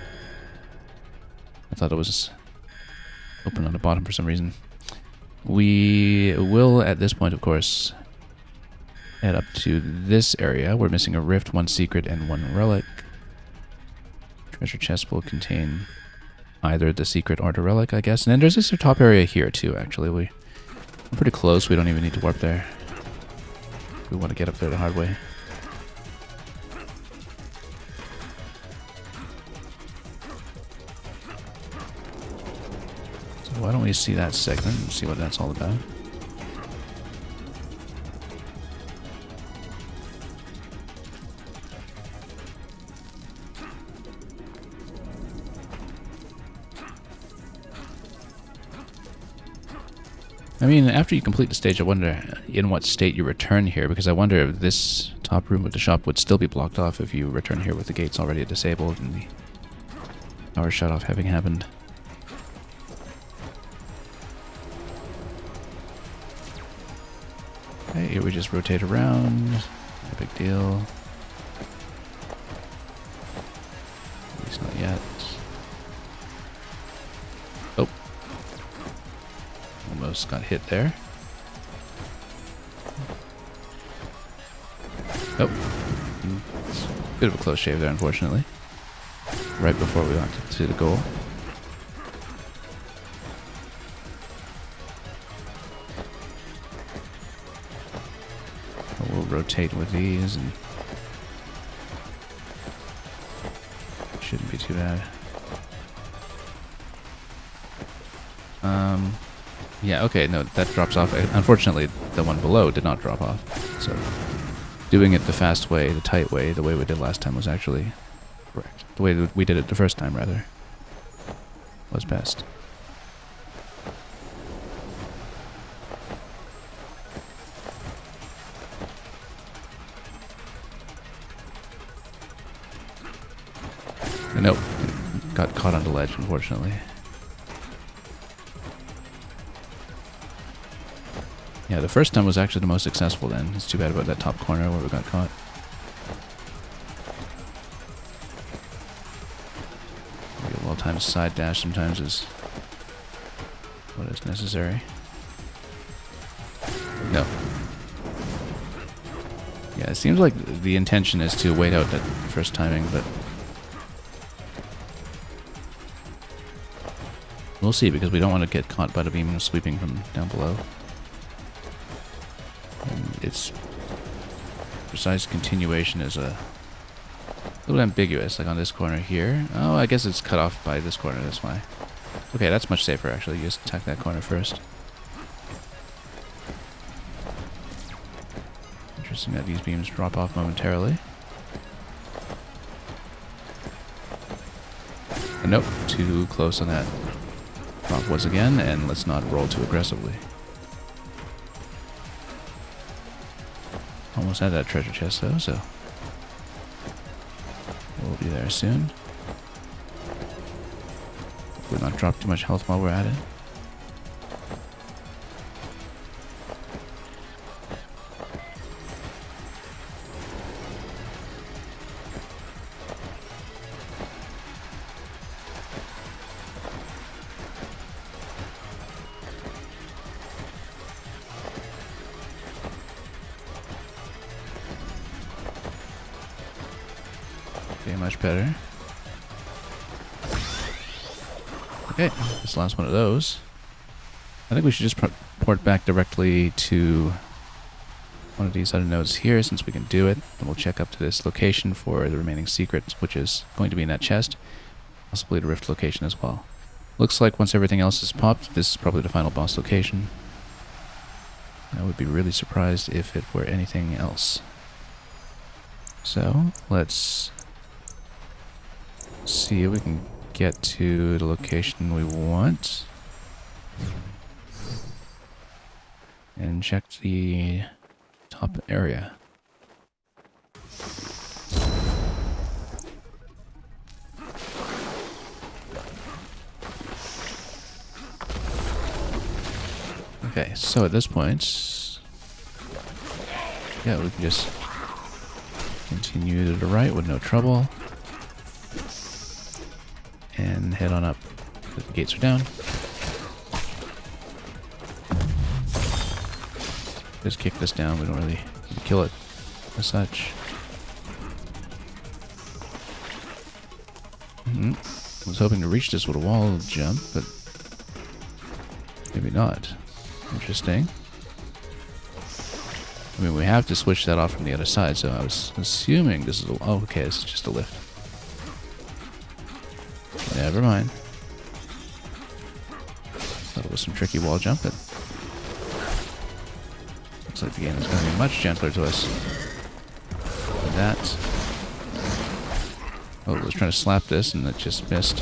I thought it was open on the bottom for some reason. We will, at this point, of course, head up to this area. We're missing a rift, 1 secret, and 1 relic. Treasure chest will contain either the secret or the relic, I guess. And then there's this top area here, too, actually. We're pretty close. We don't even need to warp there. We want to get up there the hard way. So why don't we see that segment and see what that's all about? I mean, after you complete the stage, I wonder in what state you return here, because I wonder if this top room with the shop would still be blocked off if you return here with the gates already disabled and the power shut off having happened. Okay, here we just rotate around. No big deal. At least not yet. Oh. Almost got hit there. Oh. Bit of a close shave there, unfortunately. Right before we got to the goal. We'll rotate with these and shouldn't be too bad. Yeah, okay, no, that drops off. Unfortunately, the one below did not drop off. So, doing it the fast way, the tight way, the way we did last time was actually correct. The way that we did it the first time, rather, was best. Nope, got caught on the ledge, unfortunately. Yeah, the first time was actually the most successful then. It's too bad about that top corner where we got caught. sometimes side dash sometimes is what is necessary. No. Yeah, it seems like the intention is to wait out that first timing, but we'll see, because we don't want to get caught by the beam sweeping from down below. And its precise continuation is a little ambiguous, like on this corner here. Oh, I guess it's cut off by this corner, that's why. Okay, that's much safer actually. You just attack that corner first. Interesting that these beams drop off momentarily. And nope, too close on that drop once again, and let's not roll too aggressively. Almost had that treasure chest though, so we'll be there soon. We'll not drop too much health while we're at it. Okay, much better. Okay, this last one of those. I think we should just port back directly to one of these other nodes here, since we can do it. And we'll check up to this location for the remaining secret, which is going to be in that chest. Possibly the rift location as well. Looks like once everything else is popped, this is probably the final boss location. I would be really surprised if it were anything else. So, let's see if we can get to the location we want. And check the top area. Okay, so at this point, yeah, we can just continue to the right with no trouble. And head on up. The gates are down. Just kick this down. We don't really need to kill it as such. I was hoping to reach this with a wall jump, but maybe not. Interesting. I mean, we have to switch that off from the other side, so I was assuming this is a... Oh, okay, this is just a lift. Never mind. Thought it was some tricky wall jumping. Looks like the game is going to be much gentler to us than that. Oh, I was trying to slap this and it just missed.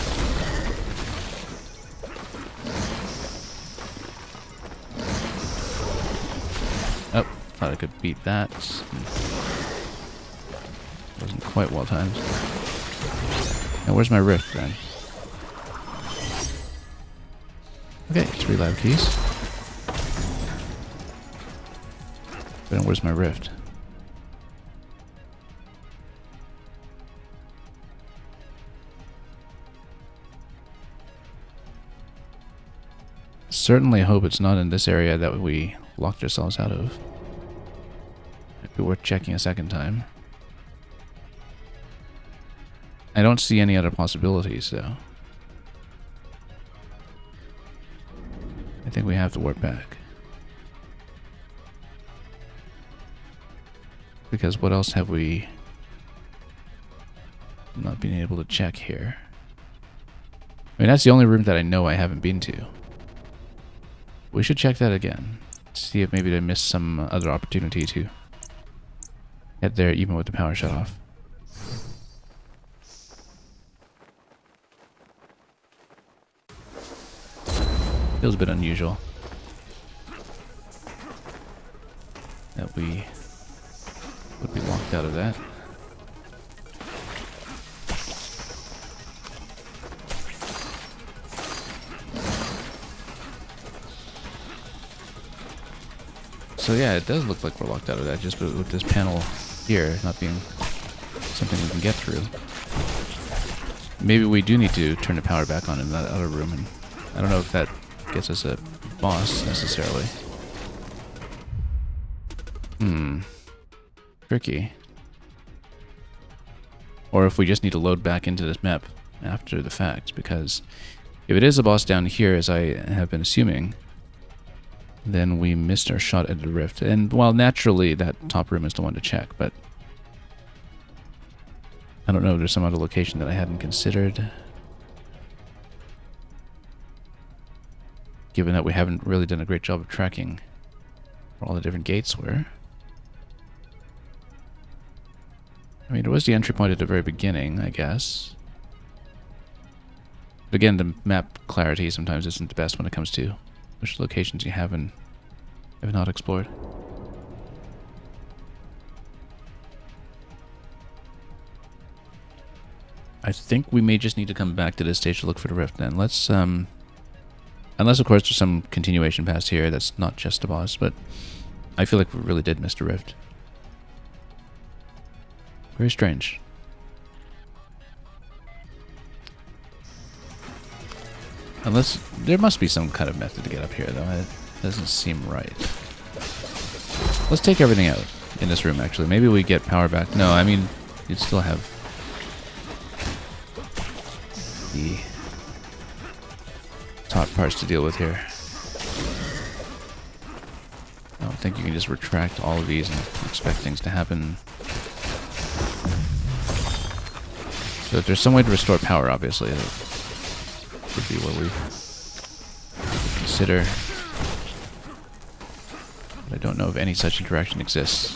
Oh, thought I could beat that. Wasn't quite well timed. Now where's my rift then? Okay, 3 lab keys. But then where's my rift? Certainly hope it's not in this area that we locked ourselves out of. Might be worth checking a second time. I don't see any other possibilities though. I think we have to warp back. Because what else have we not been able to check here? I mean, that's the only room that I know I haven't been to. We should check that again. See if maybe I missed some other opportunity to get there even with the power shut off. Feels a bit unusual that we would be locked out of that. So yeah, it does look like we're locked out of that, just with this panel here not being something we can get through. maybe we do need to turn the power back on in that other room, and I don't know if that gets us a boss necessarily. Tricky. Or if we just need to load back into this map after the fact, because if it is a boss down here, as I have been assuming, then we missed our shot at the rift. And while naturally that top room is the one to check, but I don't know if there's some other location that I hadn't considered. Given that we haven't really done a great job of tracking where all the different gates were. I mean, it was the entry point at the very beginning, I guess. But again, the map clarity sometimes isn't the best when it comes to which locations you have not explored. I think we may just need to come back to this stage to look for the rift then. Let's, unless of course there's some continuation past here that's not just a boss, but I feel like we really did miss the rift. Very strange. Unless, there must be some kind of method to get up here though. It doesn't seem right. Let's take everything out in this room actually. Maybe we get power back. No, I mean, you'd still have the top parts to deal with here. I don't think you can just retract all of these and expect things to happen. So if there's some way to restore power, obviously, that would be what we consider. But I don't know if any such interaction exists.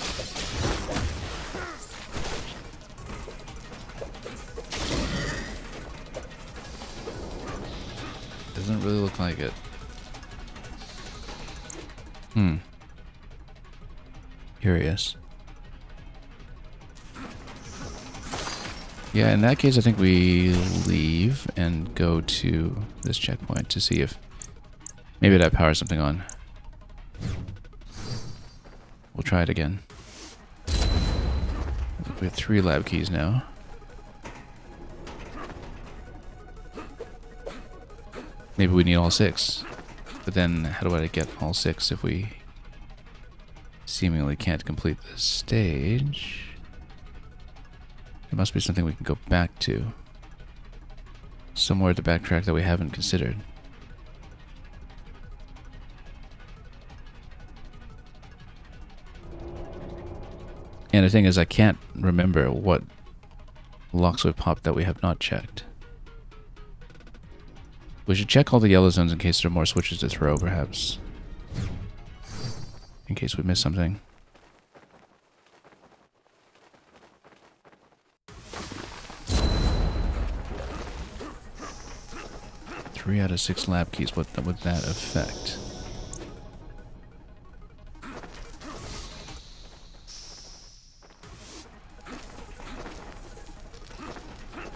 Doesn't really look like it. Curious. Yeah, in that case, I think we leave and go to this checkpoint to see if maybe that powers something on. We'll try it again. We have 3 lab keys now. Maybe we need all 6. But then, how do I get all 6 if we seemingly can't complete this stage? There must be something we can go back to. Somewhere to backtrack that we haven't considered. And the thing is, I can't remember what locks we've popped that we have not checked. We should check all the yellow zones in case there are more switches to throw, perhaps. In case we miss something. 3 out of 6 lab keys, what would that affect?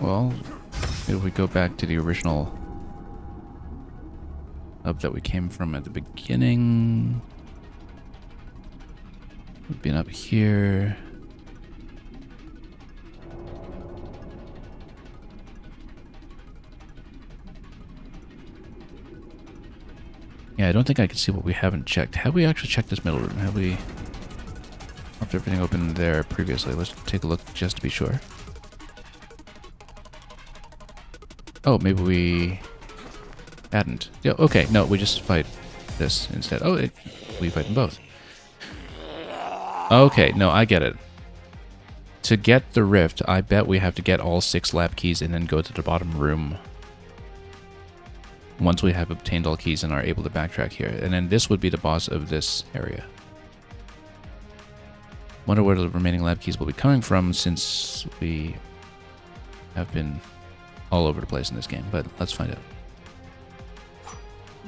Well, if we go back to the original hub that we came from at the beginning, we've been up here. Yeah, I don't think I can see what we haven't checked. Have we actually checked this middle room? Have we left everything open there previously? Let's take a look just to be sure. Oh, maybe we hadn't. Yeah, okay, no, we just fight this instead. Oh, we fight them both. Okay, no, I get it. To get the rift, I bet we have to get all 6 lab keys and then go to the bottom room. Once we have obtained all keys and are able to backtrack here. And then this would be the boss of this area. Wonder where the remaining lab keys will be coming from, since we have been all over the place in this game, but let's find out.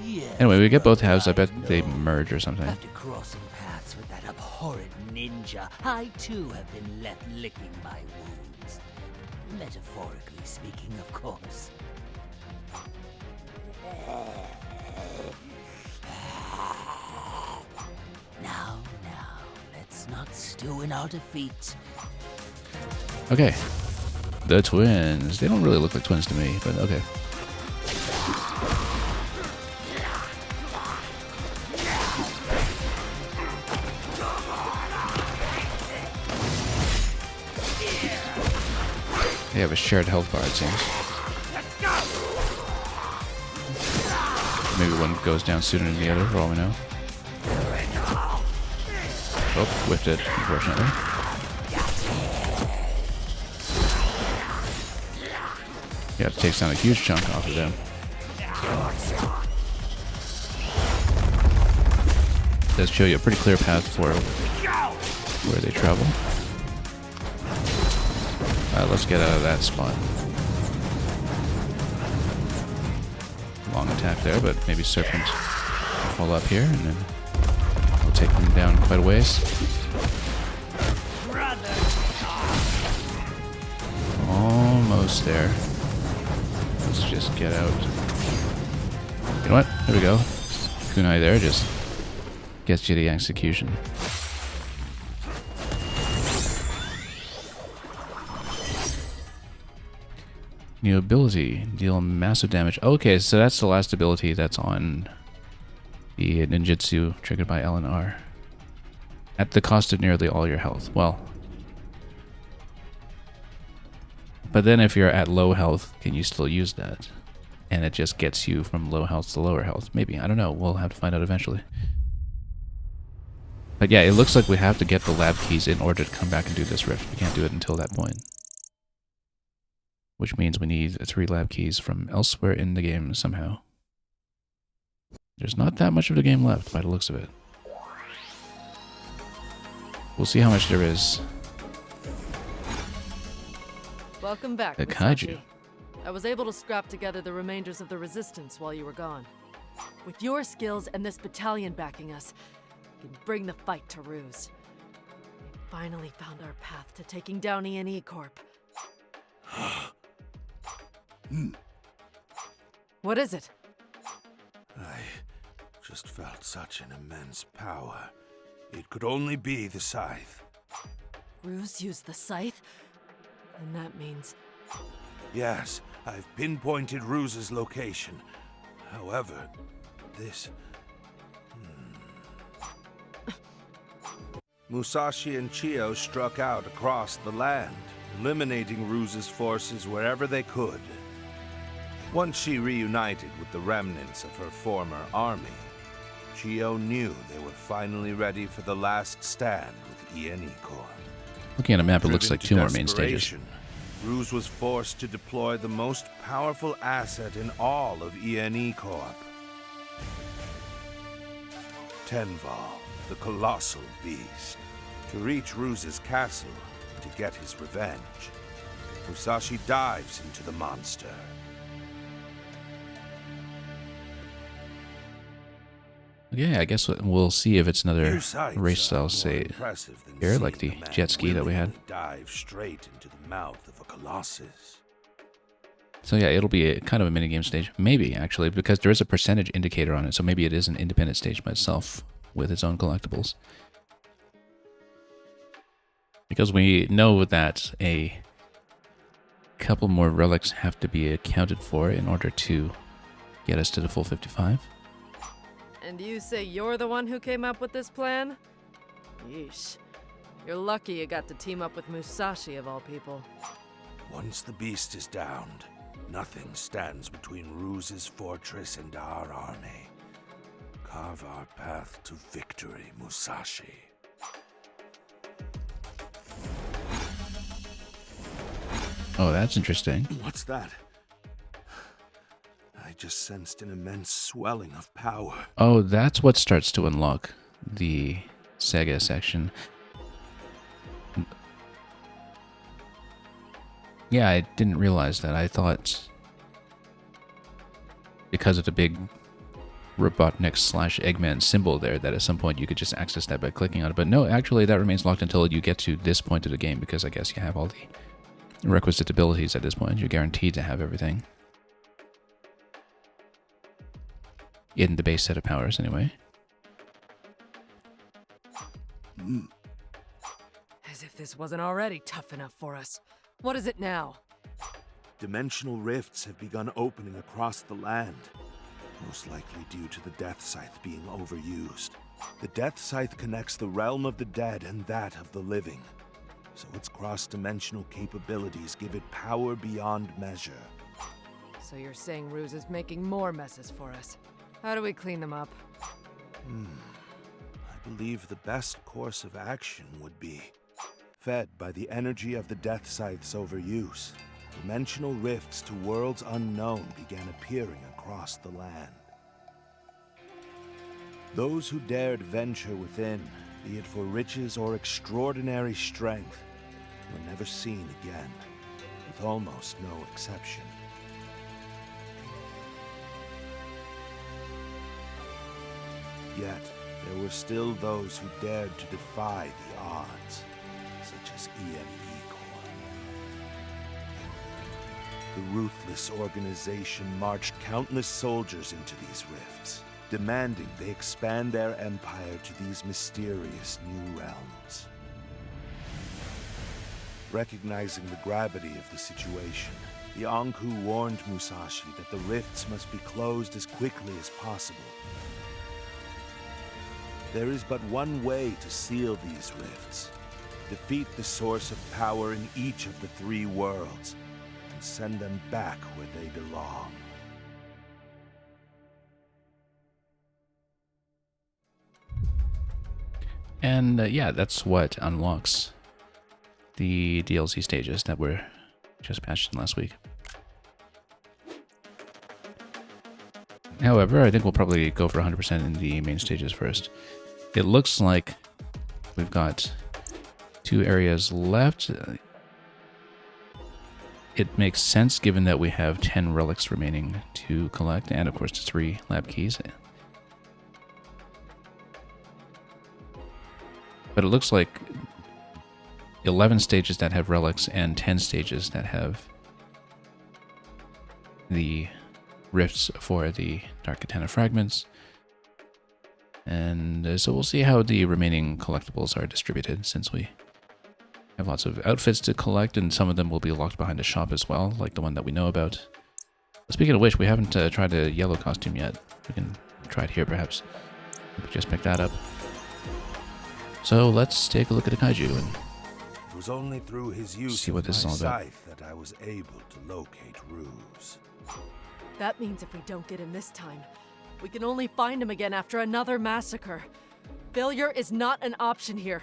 Yes, Anyway, we get both halves. I bet they merge or something. after crossing paths with that abhorrent ninja, I too have been left licking my wounds. Metaphorically speaking, of course. Now, let's not stew in our defeat. Okay. The twins. They don't really look like twins to me, but okay. They have a shared health bar, it seems. Maybe one goes down sooner than the other, for all we know. Oh, whiffed it, unfortunately. You have to take down a huge chunk off of them. Does show you a pretty clear path for where they travel. Let's get out of that spot. Long attack there, but maybe Serpent will fall up here, and then we'll take them down quite a ways. Almost there. Let's just get out. You know what? There we go. Kunai there just gets you the execution. New ability, deal massive damage. Okay, so that's the last ability that's on the ninjutsu triggered by L and R. At the cost of nearly all your health. Well. But then if you're at low health, can you still use that? And it just gets you from low health to lower health. Maybe, I don't know. We'll have to find out eventually. But yeah, it looks like we have to get the lab keys in order to come back and do this rift. We can't do it until that point. Which means we need 3 lab keys from elsewhere in the game somehow. There's not that much of the game left by the looks of it. We'll see how much there is. Welcome back, The Musashi. kaiju. I was able to scrap together the remainders of the resistance while you were gone. With your skills and this battalion backing us, we can bring the fight to Ruse. We finally found our path to taking down E&E Corp. What is it? I just felt such an immense power. It could only be the scythe. Ruse used the scythe? And that means... Yes, I've pinpointed Ruse's location. However, this... Musashi and Chio struck out across the land, eliminating Ruse's forces wherever they could. Once she reunited with the remnants of her former army, Chio knew they were finally ready for the last stand with E&E Corps. Looking at a map, it looks like 2 more main stages. Desperation, Ruse was forced to deploy the most powerful asset in all of E&E Corp. Tenval, the colossal beast. To reach Ruse's castle, to get his revenge, Musashi dives into the monster. Yeah, I guess we'll see if it's another New sights race are style, more say, impressive than here, like seeing the a man jet ski that we had. willingly dive straight into the mouth of a colossus. So yeah, it'll be a kind of a minigame stage. Maybe, actually, because there is a percentage indicator on it, so maybe it is an independent stage by itself with its own collectibles. Because we know that a couple more relics have to be accounted for in order to get us to the full 55. And you say you're the one who came up with this plan? Yeesh. You're lucky you got to team up with Musashi of all people. Once the beast is downed, nothing stands between Ruse's fortress and our army. Carve our path to victory, Musashi. Oh, that's interesting. What's that? I just sensed an immense swelling of power. Oh, that's what starts to unlock the Sega section. Yeah, I didn't realize that. I thought because of the big Robotnik/Eggman symbol there, that at some point you could just access that by clicking on it. But no, actually that remains locked until you get to this point of the game, because I guess you have all the requisite abilities at this point. You're guaranteed to have everything in the base set of powers, anyway. As if this wasn't already tough enough for us. What is it now? Dimensional rifts have begun opening across the land, most likely due to the Death Scythe being overused. The Death Scythe connects the realm of the dead and that of the living, so its cross-dimensional capabilities give it power beyond measure. So you're saying Ruse is making more messes for us. How do we clean them up? I believe the best course of action would be, fed by the energy of the Death Scythe's overuse, dimensional rifts to worlds unknown began appearing across the land. Those who dared venture within, be it for riches or extraordinary strength, were never seen again, with almost no exception. Yet, there were still those who dared to defy the odds, such as EME Corps. The ruthless organization marched countless soldiers into these rifts, demanding they expand their empire to these mysterious new realms. Recognizing the gravity of the situation, the Anku warned Musashi that the rifts must be closed as quickly as possible. There is but one way to seal these rifts. Defeat the source of power in each of the three worlds, and send them back where they belong. And yeah, that's what unlocks the DLC stages that were just patched in last week. However, I think we'll probably go for 100% in the main stages first. It looks like we've got 2 areas left. It makes sense given that we have 10 relics remaining to collect, and of course the 3 lab keys. But it looks like 11 stages that have relics and 10 stages that have the rifts for the Dark Katana fragments. And so we'll see how the remaining collectibles are distributed, since we have lots of outfits to collect, and some of them will be locked behind a shop as well, like the one that we know about. Speaking of which, we haven't tried a yellow costume yet. We can try it here, perhaps. We just picked that up. So let's take a look at a kaiju and It was only through his use see what of this my is all about. scythe that I was able to locate Ruse. That means if we don't get him this time, we can only find him again after another massacre. Failure is not an option here.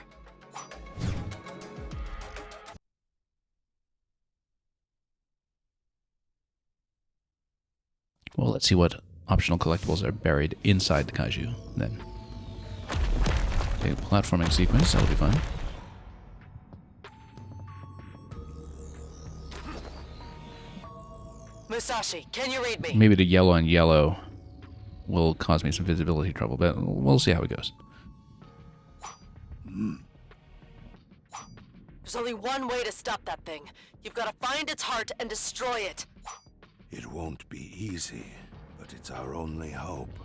well, let's see what optional collectibles are buried inside the kaiju then. Okay, platforming sequence, that'll be fun. Musashi, can you read me? Maybe the yellow on yellow will cause me some visibility trouble, but we'll see how it goes. There's only one way to stop that thing. You've got to find its heart and destroy it. It won't be easy, but it's our only hope.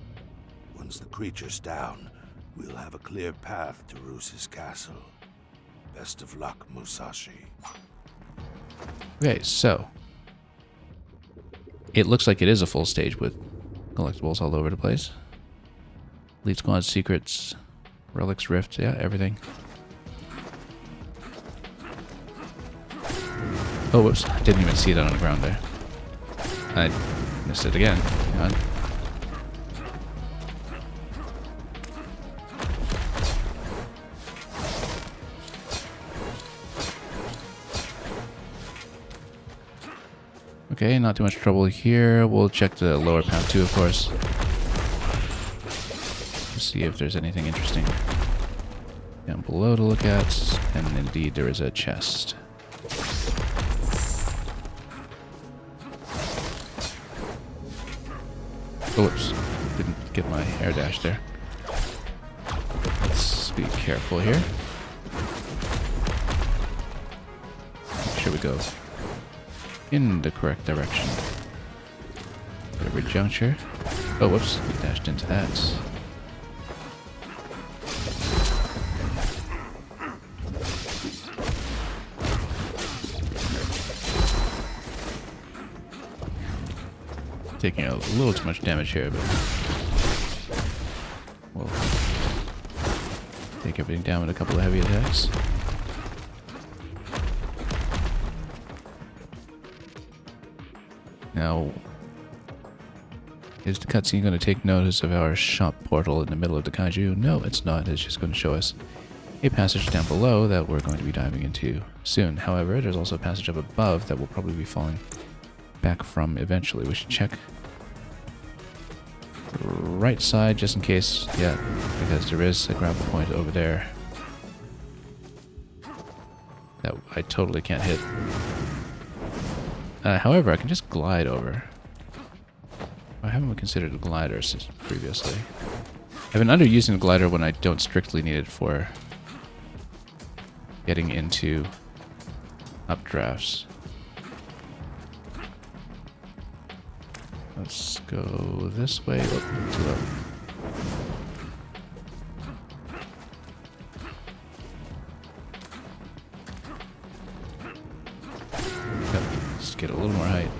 Once the creature's down, we'll have a clear path to Ruse's castle. Best of luck, Musashi. Okay, so it looks like it is a full stage with collectibles all over the place. Elite Squad secrets, relics, rift, yeah, everything. Oh, whoops, didn't even see that on the ground there. I missed it again. Hang on. Okay, not too much trouble here. We'll check the lower path too, of course. To see if there's anything interesting down below to look at. And indeed, there is a chest. Oh, whoops. Didn't get my air dash there. Let's be careful here. Make sure we go in the correct direction at every juncture. Oh, whoops, we dashed into that. taking a little too much damage here, but we'll take everything down with a couple of heavy attacks. Now, is the cutscene going to take notice of our shop portal in the middle of the kaiju? No, it's not. It's just going to show us a passage down below that we're going to be diving into soon. However, there's also a passage up above that we'll probably be falling back from eventually. We should check the right side just in case. Yeah, because there is a grapple point over there that I totally can't hit. However, I can just glide over. Why haven't we considered a glider previously? I've been underusing the glider when I don't strictly need it for getting into updrafts. Let's go this way. Oh, too low. Yep, let's get a little more height.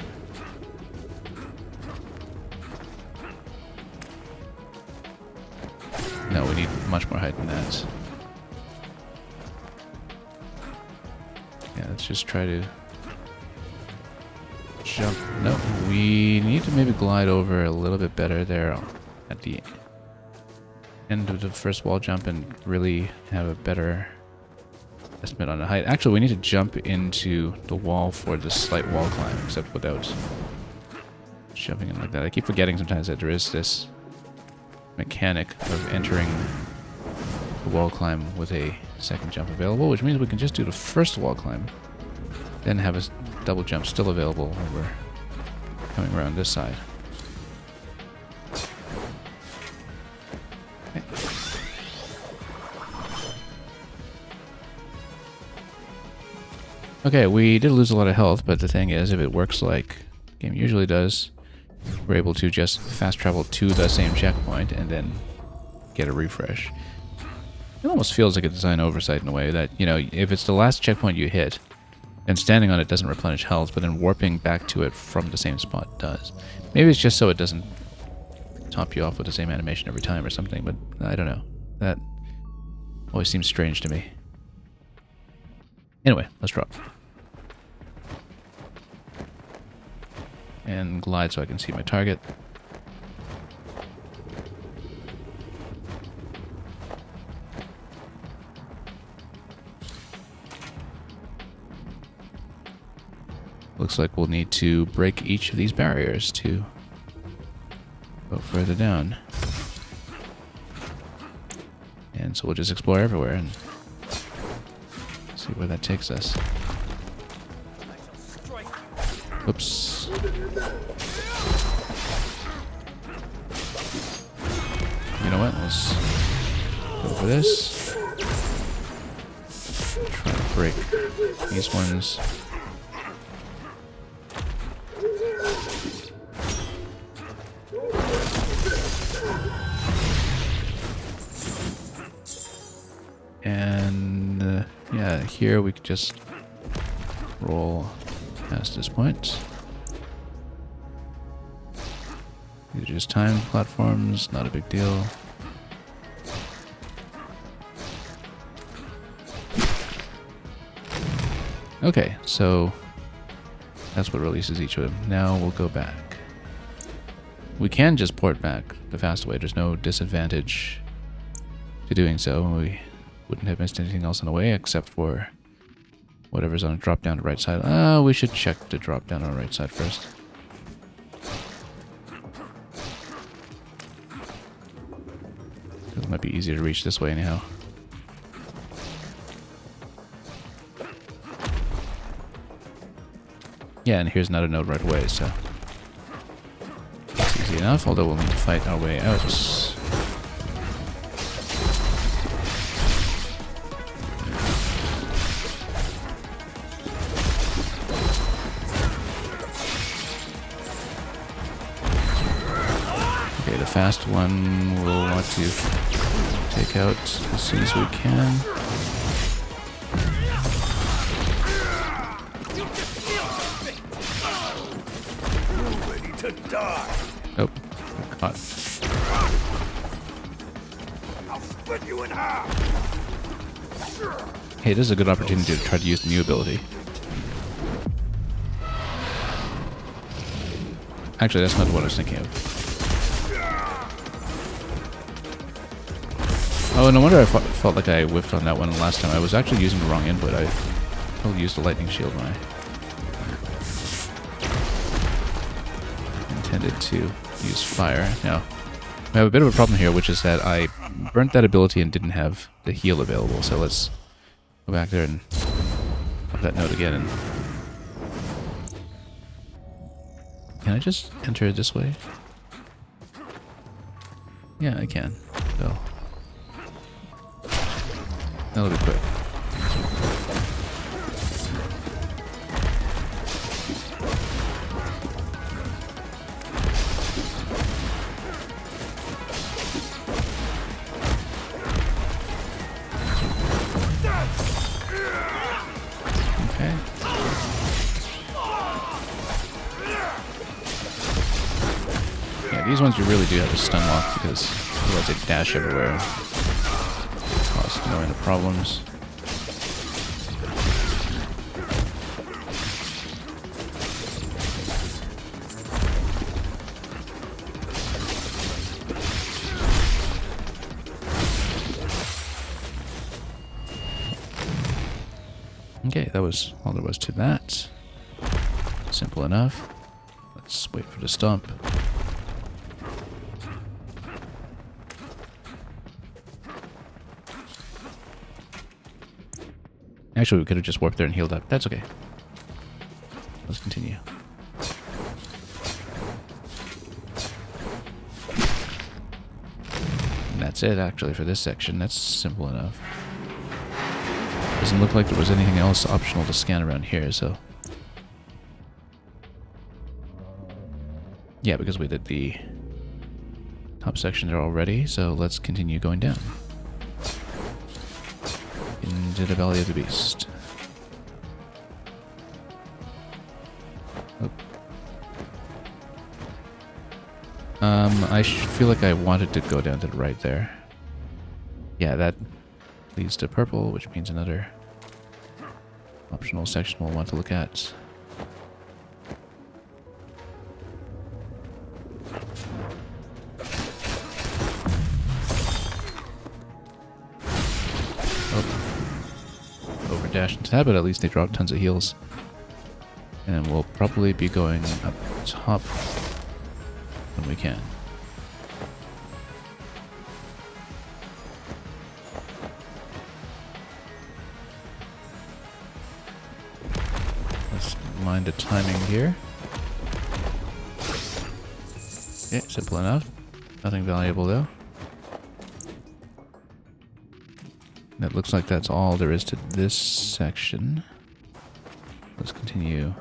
No, we need much more height than that. Yeah, let's just try to jump. No, we need to maybe glide over a little bit better there at the end of the first wall jump and really have a better estimate on the height. Actually, we need to jump into the wall for the slight wall climb, except without jumping in like that. I keep forgetting sometimes that there is this mechanic of entering the wall climb with a second jump available, which means we can just do the first wall climb, then have a double jump still available when we're coming around this side. Okay. Okay, we did lose a lot of health, but the thing is, if it works like the game usually does, we're able to just fast travel to the same checkpoint and then get a refresh. It almost feels like a design oversight in a way that, you know, if it's the last checkpoint you hit, then standing on it doesn't replenish health, but then warping back to it from the same spot does. Maybe it's just so it doesn't top you off with the same animation every time or something, but I don't know. That always seems strange to me. Anyway, let's drop. And glide so I can see my target. Looks like we'll need to break each of these barriers to go further down. And so we'll just explore everywhere and see where that takes us. Oops. You know what? Let's go for this. Try to break these ones. And yeah, here we could just roll past this point. These are just timed platforms, not a big deal. Okay, so that's what releases each of them. Now we'll go back. We can just port back the fast way. There's no disadvantage to doing so. We wouldn't have missed anything else on the way except for whatever's on the drop down to right side. We should check the drop down on the right side first. It might be easier to reach this way anyhow. Yeah, and here's another node right away, so it's easy enough, although we'll need to fight our way out. Okay, the fast one we'll want to take out as soon as we can. Ready to die. Hot. I'll split you in half. Hey, this is a good opportunity to try to use the new ability. Actually, that's not what I was thinking of. Oh, no wonder I felt like I whiffed on that one last time. I was actually using the wrong input. I totally used the lightning shield when I intended to use fire. Now, we have a bit of a problem here, which is that I burnt that ability and didn't have the heal available. So let's go back there and up that note again. And can I just enter it this way? Yeah, I can. So that'll be quick. Okay. Yeah, these ones you really do have to stun lock because otherwise they dash everywhere. Cause no end of problems. Okay, that was all there was to that. Simple enough. Let's wait for the stomp. Actually, we could have just warped there and healed up. That's okay. Let's continue. And that's it, actually, for this section. That's simple enough. Doesn't look like there was anything else optional to scan around here, so... Yeah, because we did the top section there already, so let's continue going down. Into the belly of the beast. Oh. I feel like I wanted to go down to the right there. Yeah, that leads to purple, which means another optional section we'll want to look at. Overdash into that, but at least they drop tons of heals. And we'll probably be going up top when we can. Let's mind the timing here. Okay, simple enough. Nothing valuable though. It looks like that's all there is to this section. Let's continue.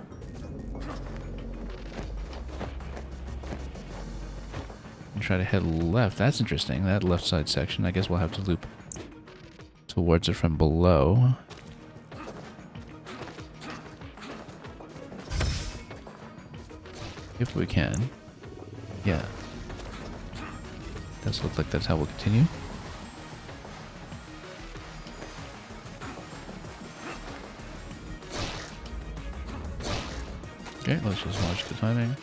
And try to head left. That's interesting. That left side section. I guess we'll have to loop towards it from below. If we can. Yeah. Does look like that's how we'll continue. Okay, let's just watch the timing.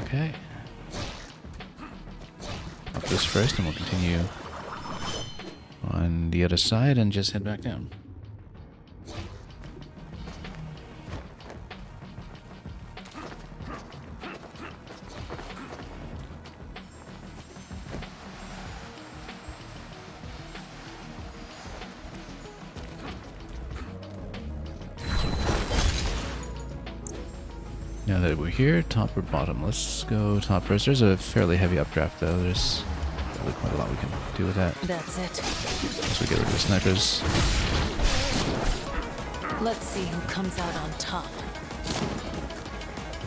Okay. Up this first, and we'll continue on the other side and just head back down. Now that we're here, top or bottom? Let's go top first. There's a fairly heavy updraft though. There's probably quite a lot we can do with that. That's it. Once we get rid of the snipers. Let's see who comes out on top.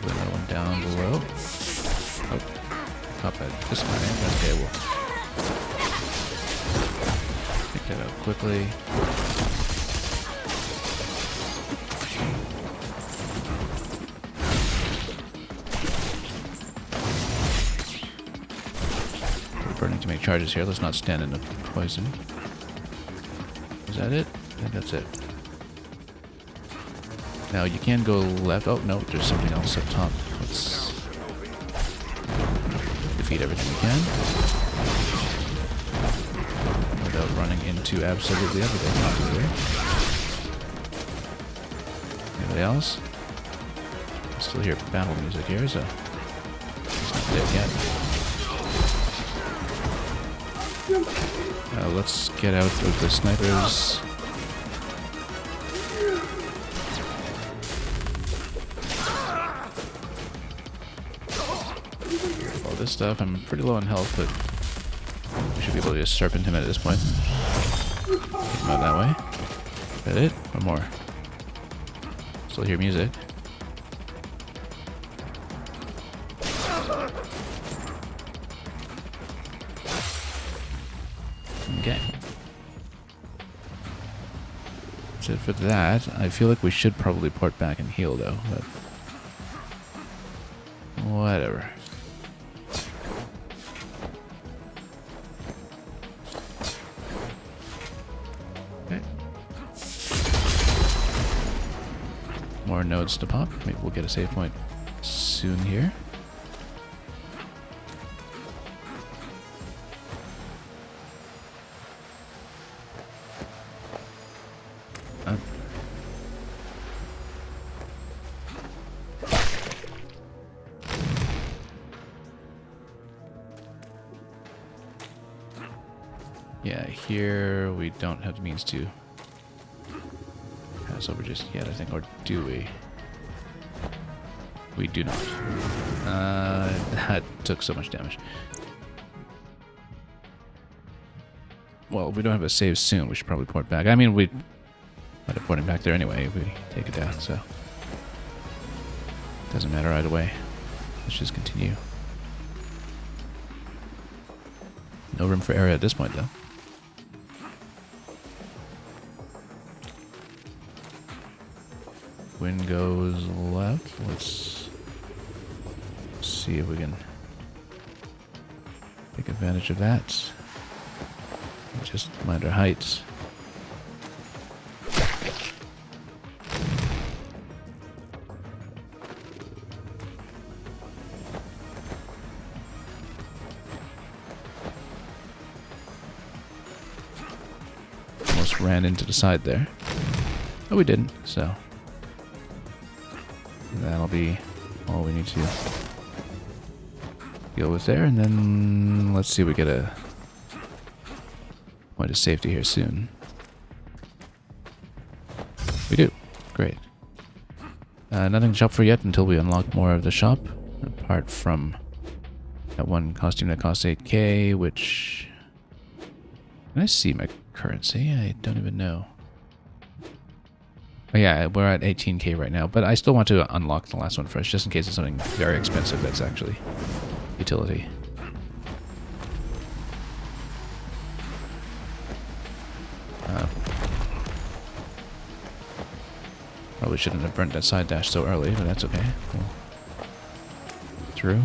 Put another one down below. Oh. Pop at this time. Okay, we'll pick that up quickly. We're burning to make charges here. Let's not stand in the poison. Is that it? I think that's it. Now you can go left. Oh no, there's something else up top. Let's defeat everything we can without running into absolutely everything. Obviously. Anybody else? I still hear battle music here, so it's not dead yet. Let's get out of the snipers. This stuff. I'm pretty low on health, but we should be able to just serpent him at this point. Take him out that way. Is that it? One more. Still hear music. Okay. That's it for that. I feel like we should probably port back and heal though, but whatever. More nodes to pop. Maybe we'll get a save point soon here. Yeah, here we don't have the means to pass over just yet, I think, or do we? We do not. That took so much damage. Well, if we don't have a save soon, we should probably port back. I mean, we might have ported back there anyway if we take it down, so doesn't matter either way. Let's just continue. No room for error at this point, though. Wind goes left. Let's see if we can take advantage of that. Just mind our heights. Almost ran into the side there. Oh, we didn't, so that'll be all we need to deal with there, and then let's see if we get a point of safety here soon. We do. Great. Nothing to shop for yet until we unlock more of the shop, apart from that one costume that costs 8k, which... Can I see my currency? I don't even know. Oh yeah, we're at 18k right now, but I still want to unlock the last one first, just in case it's something very expensive that's actually utility. Probably shouldn't have burnt that side dash so early, but that's okay. Cool. Through.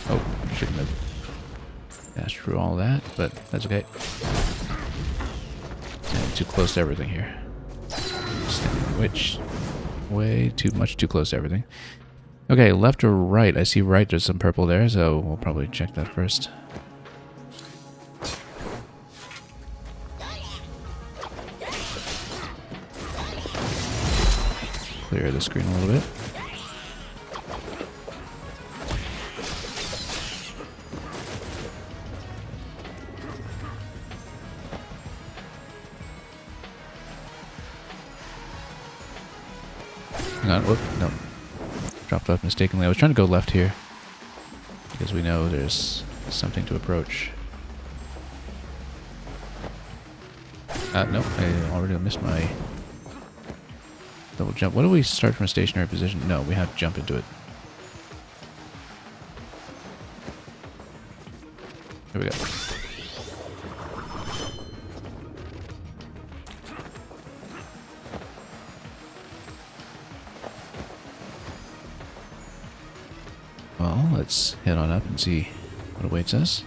Oh, shouldn't have dashed through all that, but that's okay. I'm too close to everything here. Which way? Too close to everything. Okay, left or right? I see right, there's some purple there, so we'll probably check that first. Clear the screen a little bit. Hang on, whoop, no. Dropped off mistakenly. I was trying to go left here, because we know there's something to approach. No, I already missed my Double jump. What do we start from a stationary position? No, we have to jump into it. Here we go. Well, let's head on up and see what awaits us.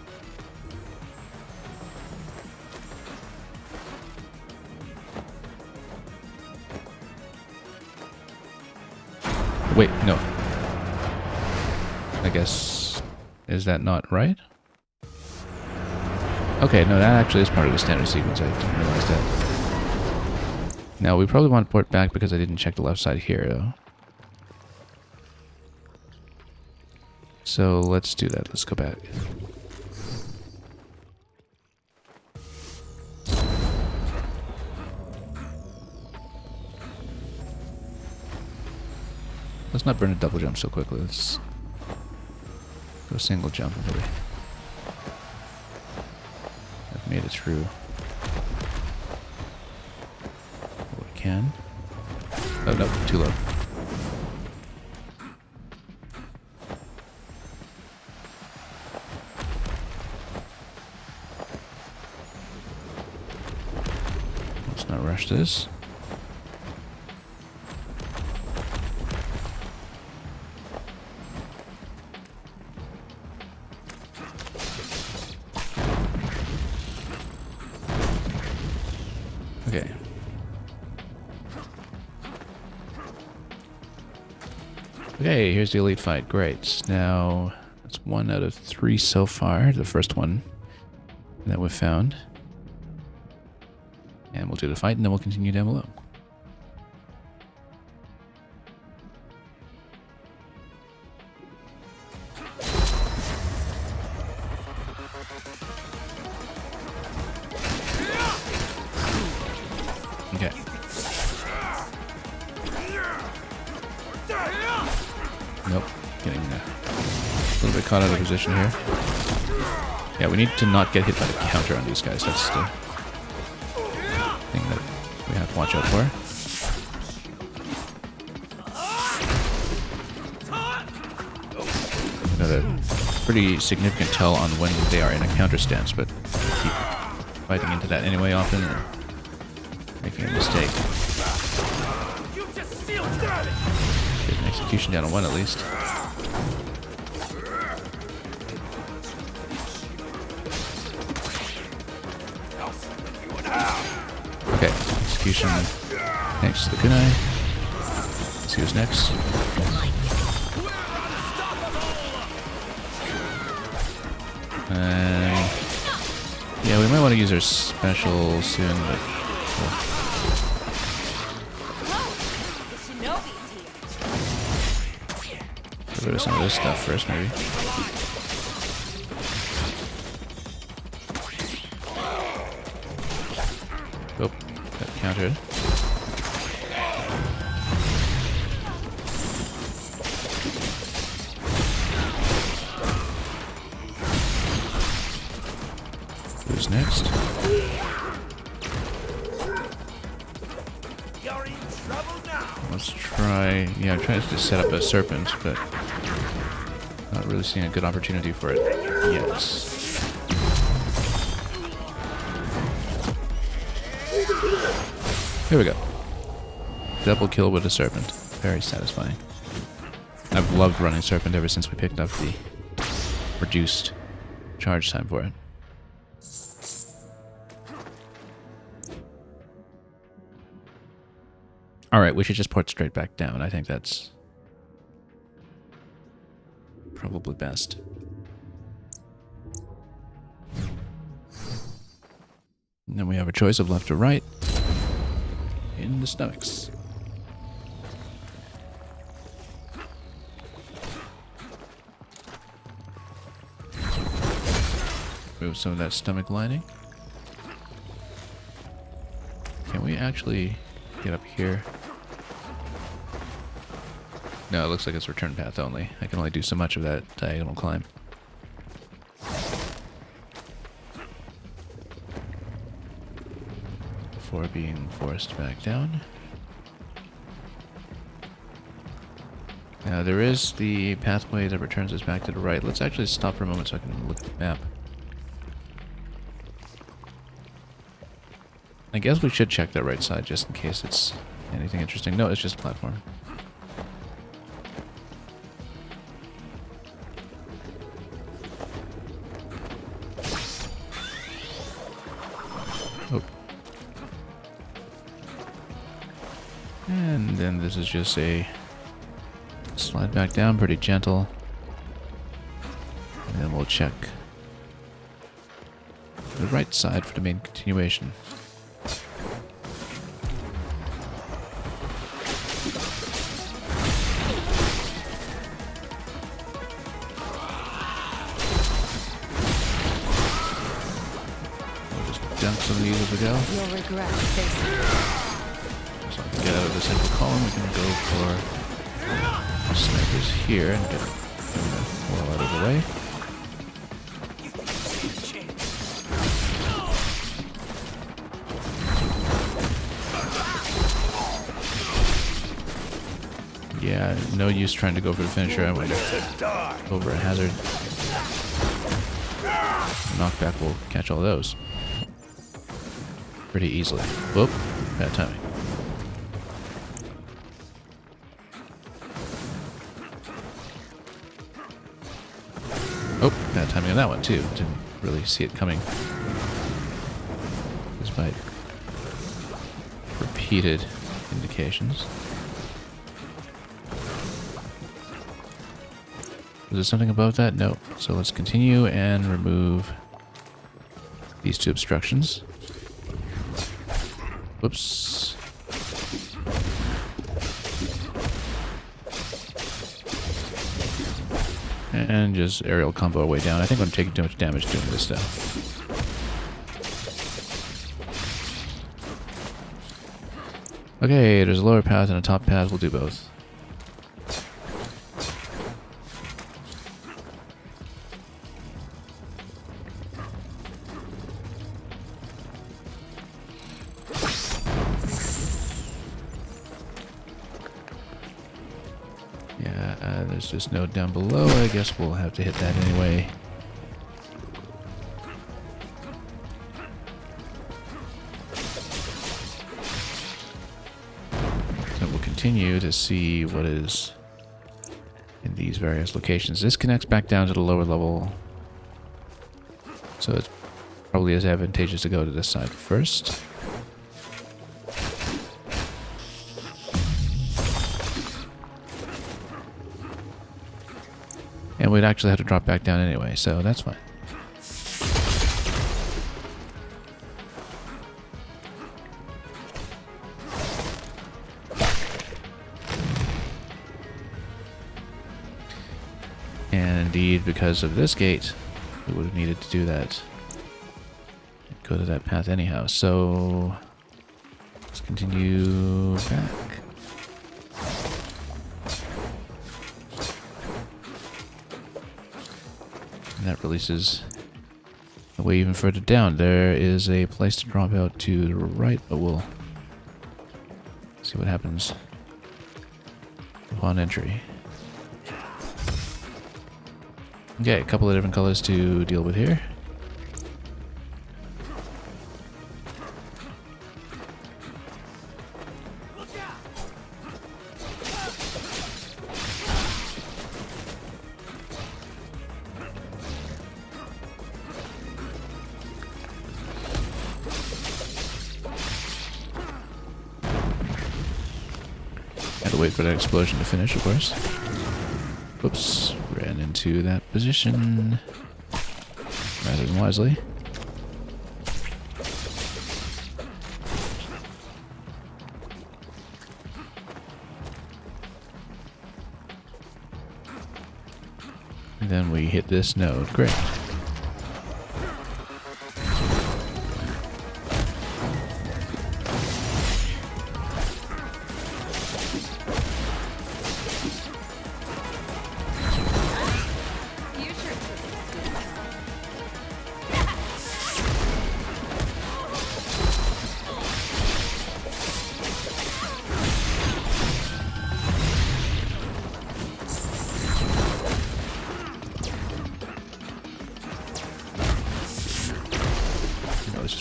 Wait, no. I guess... Is that not right? Okay, no, that actually is part of the standard sequence. I didn't realize that. Now, we probably want to port back because I didn't check the left side here, though. So, let's do that. Let's go back. Let's not burn a double jump so quickly. Let's go single jump until I've made it through what we can. Oh no, too low. Let's not rush this. Okay. Okay, here's the elite fight. Great. Now, that's 1 out of 3 so far. The first one that we've found. And we'll do the fight, and then we'll continue down below. Okay. Nope. Getting a little bit caught out of position here. Yeah, we need to not get hit by the counter on these guys. That's the thing that we have to watch out for. Got a pretty significant tell on when they are in a counter stance, but keep fighting into that anyway often. Making a mistake. Get an execution down on 1 at least. Okay, execution next to the kunai. Let's see who's next. Yeah, we might want to use our special soon, but... Get rid of some of this stuff first, maybe. Oh, got countered. Who's next? Let's try... Yeah, I'm trying to set up a serpent, but... Not really seeing a good opportunity for it yet. Here we go. Double kill with a serpent. Very satisfying. I've loved running serpent ever since we picked up the reduced charge time for it. Alright, we should just port straight back down. I think that's probably best. And then we have a choice of left or right in the stomachs. Remove some of that stomach lining. Can we actually get up here? No, it looks like it's return path only. I can only do so much of that diagonal climb. Before being forced back down. Now there is the pathway that returns us back to the right. Let's actually stop for a moment so I can look at the map. I guess we should check that right side just in case it's anything interesting. No, it's just a platform. Oh. And then this is just a slide back down, pretty gentle. And then we'll check the right side for the main continuation. We'll just dunk some of these as we go. You'll regret facing it. So I can get out of the central column. We can go for snipers here and get them well out of the way. Yeah, no use trying to go for the finisher. I went over a hazard. Knockback will catch all those pretty easily. Whoop, bad timing. Oh, bad timing on that one too. Didn't really see it coming. Despite repeated indications. Was there something above that? No. So let's continue and remove these two obstructions. Whoops. And just aerial combo our way down. I think I'm taking too much damage doing this stuff. Okay, there's a lower path and a top path. We'll do both. There's this node down below. I guess we'll have to hit that anyway. So we'll continue to see what is in these various locations. This connects back down to the lower level. So it's probably as advantageous to go to this side first. And we'd actually have to drop back down anyway, so that's fine. And indeed, because of this gate, we would have needed to do that. Go to that path anyhow, so let's continue back. That releases the way even further down. There is a place to drop out to the right, but we'll see what happens upon entry. Okay, a couple of different colors to deal with here. Wait for that explosion to finish, of course. Whoops, ran into that position rather than wisely. And then we hit this node. Great.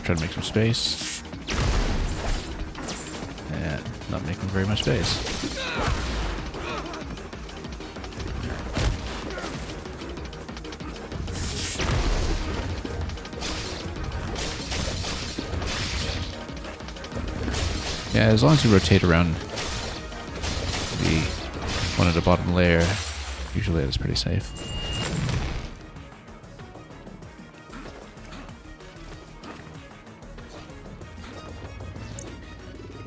try to make some space. And not making very much space. Yeah, as long as you rotate around the one at the bottom layer, usually that's pretty safe.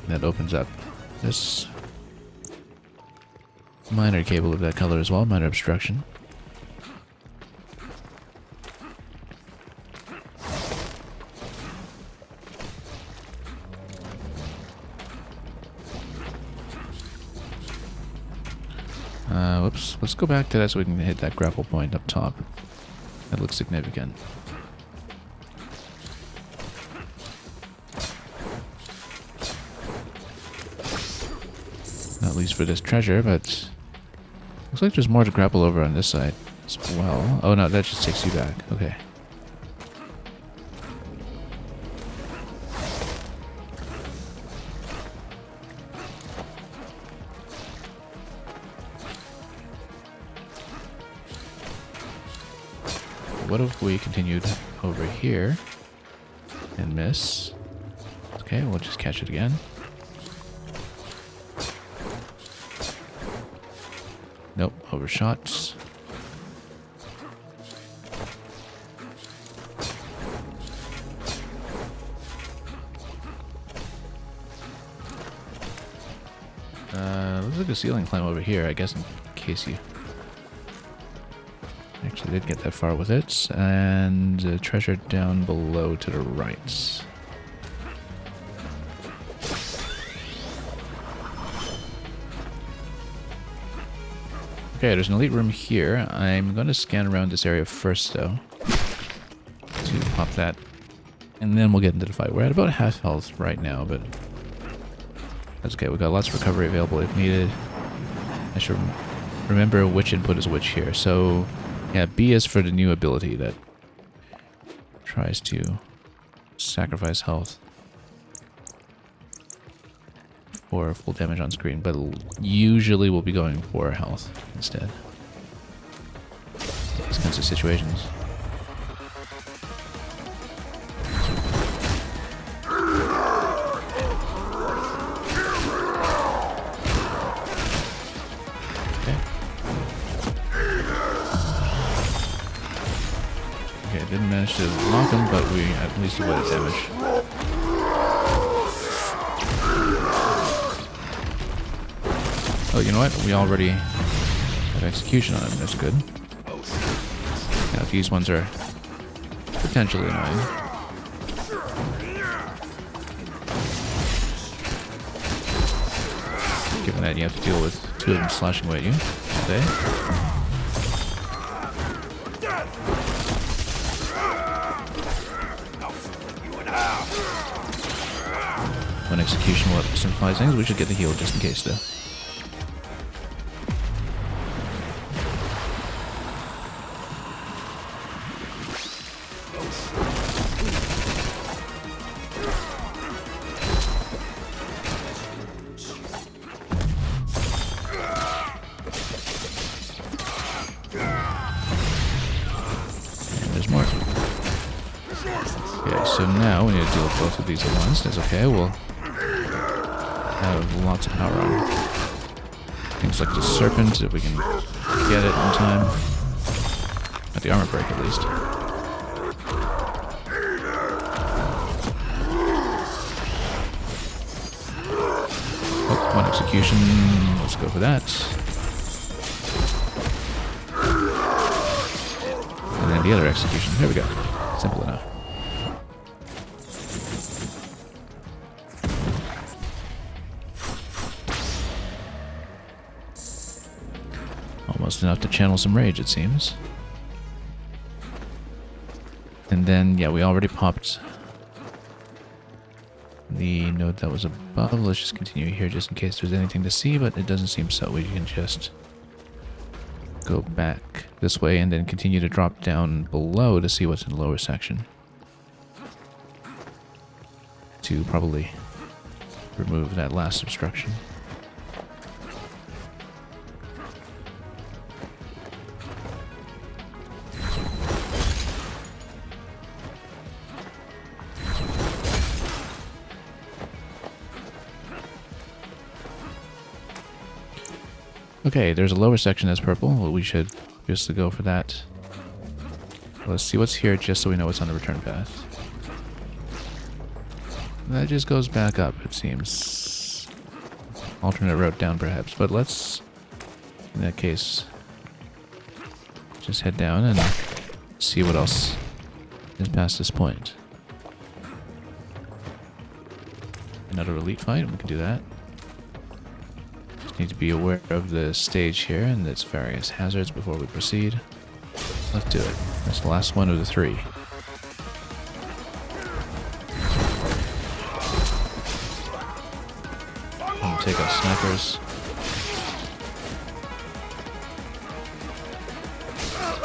That opens up this minor cable of that color as well, minor obstruction. Whoops. Let's go back to that so we can hit that grapple point up top. That looks significant. Not least for this treasure, but looks like there's more to grapple over on this side as well. Oh no, that just takes you back. Okay. What if we continued over here and miss? Okay, we'll just catch it again. Nope, overshot. Looks like a ceiling climb over here, I guess, in case you actually did get that far with it. And treasure down below to the right. Okay, there's an elite room here. I'm going to scan around this area first, though, to pop that, and then we'll get into the fight. We're at about half health right now, but that's okay. We've got lots of recovery available if needed. I should remember which input is which here. So, yeah, B is for the new ability that tries to sacrifice health for full damage on screen, but usually we'll be going for health instead. These kinds of situations. Okay, didn't manage to lock him, but we at least avoided damage. Oh, you know what? We already have execution on him. That's good. Now, these ones are potentially annoying. Given that you have to deal with two of them slashing away at you all day. One execution will simplify things. We should get the heal just in case, though. So now we need to deal with both of these at once. That's okay. We'll have lots of power on things like the serpent, if we can get it in time. At the armor break, at least. Oh, one execution. Let's go for that. And then the other execution. There we go. Simple enough. Almost enough to channel some rage, it seems. And then, yeah, we already popped the node that was above. Let's just continue here just in case there's anything to see, but it doesn't seem so. We can just go back this way and then continue to drop down below to see what's in the lower section. to probably remove that last obstruction. Okay, there's a lower section that's purple. Well, we should obviously go for that. Let's see what's here just so we know what's on the return path. That just goes back up, it seems. Alternate route down, perhaps. But let's, in that case, just head down and see what else is past this point. Another elite fight, we can do that. Just need to be aware of the stage here and its various hazards before we proceed. Let's do it. That's the last one of the 3. I'm gonna take out snipers.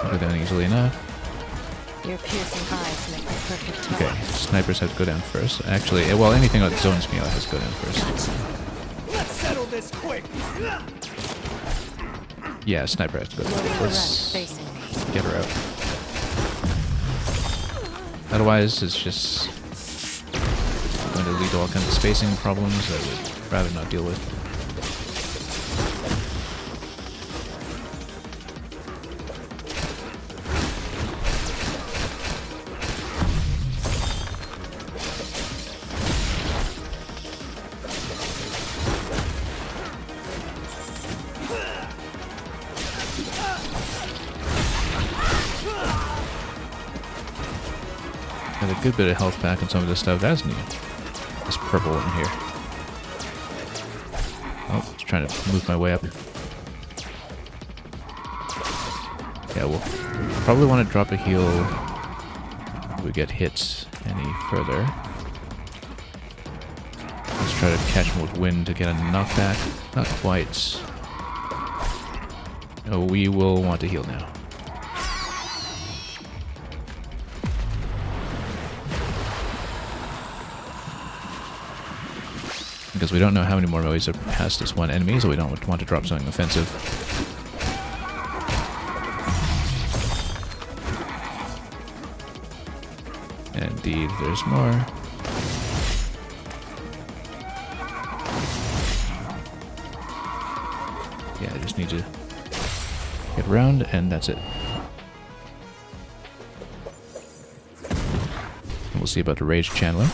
Go down easily enough. Your piercing eyes make the perfect target. Okay, snipers have to go down first. Actually, well, anything that zones me out has to go down first. Let's settle this quick. Yeah, sniper has to go down Lower first. threat facing me. Get her out. Otherwise, it's just going to lead to all kinds of spacing problems that I would rather not deal with. Got a good bit of health back on some of this stuff. That's new. This purple one here. Oh, just trying to move my way up. Yeah, we'll probably want to drop a heal if we get hit any further. Let's try to catch him with wind to get a knockback. Not quite. No, we will want to heal now. Because we don't know how many more waves are past this one enemy, so we don't want to drop something offensive. And indeed, there's more. Yeah, I just need to get around, and that's it. And we'll see about the Rage Channeler.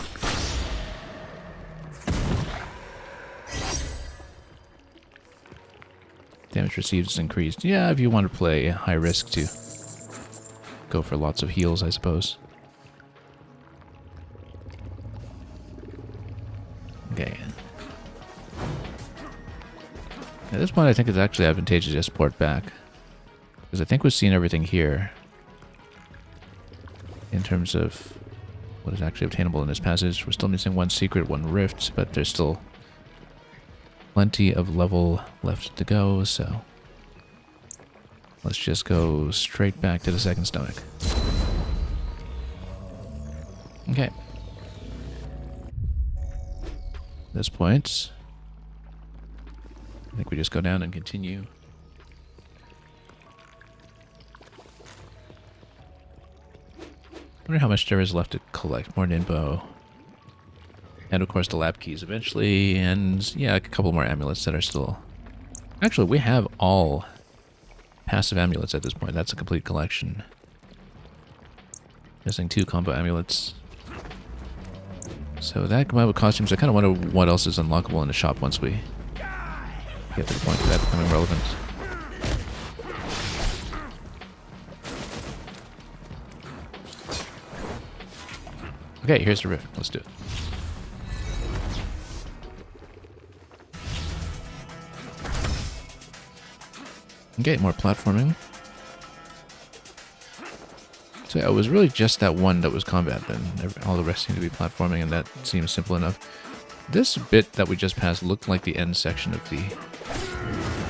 Damage received is increased. Yeah, if you want to play high risk to go for lots of heals, I suppose. Okay. At this point, I think it's actually advantageous to port back. Because I think we've seen everything here. In terms of what is actually obtainable in this passage. We're still missing one secret, one rift, but there's still plenty of level left to go, so let's just go straight back to the second stomach. Okay. At this point, I think we just go down and continue. I wonder how much there is left to collect. More Ninbo. And of course the lab keys eventually, and yeah, a couple more amulets that are still... Actually, we have all passive amulets at this point. That's a complete collection. Missing 2 combo amulets. So that combined with costumes, I kind of wonder what else is unlockable in the shop once we get to the point of that becoming relevant. Okay, here's the rift. Let's do it. Okay, more platforming. So yeah, it was really just that one that was combat, then all the rest seemed to be platforming, and that seems simple enough. This bit that we just passed looked like the end section of the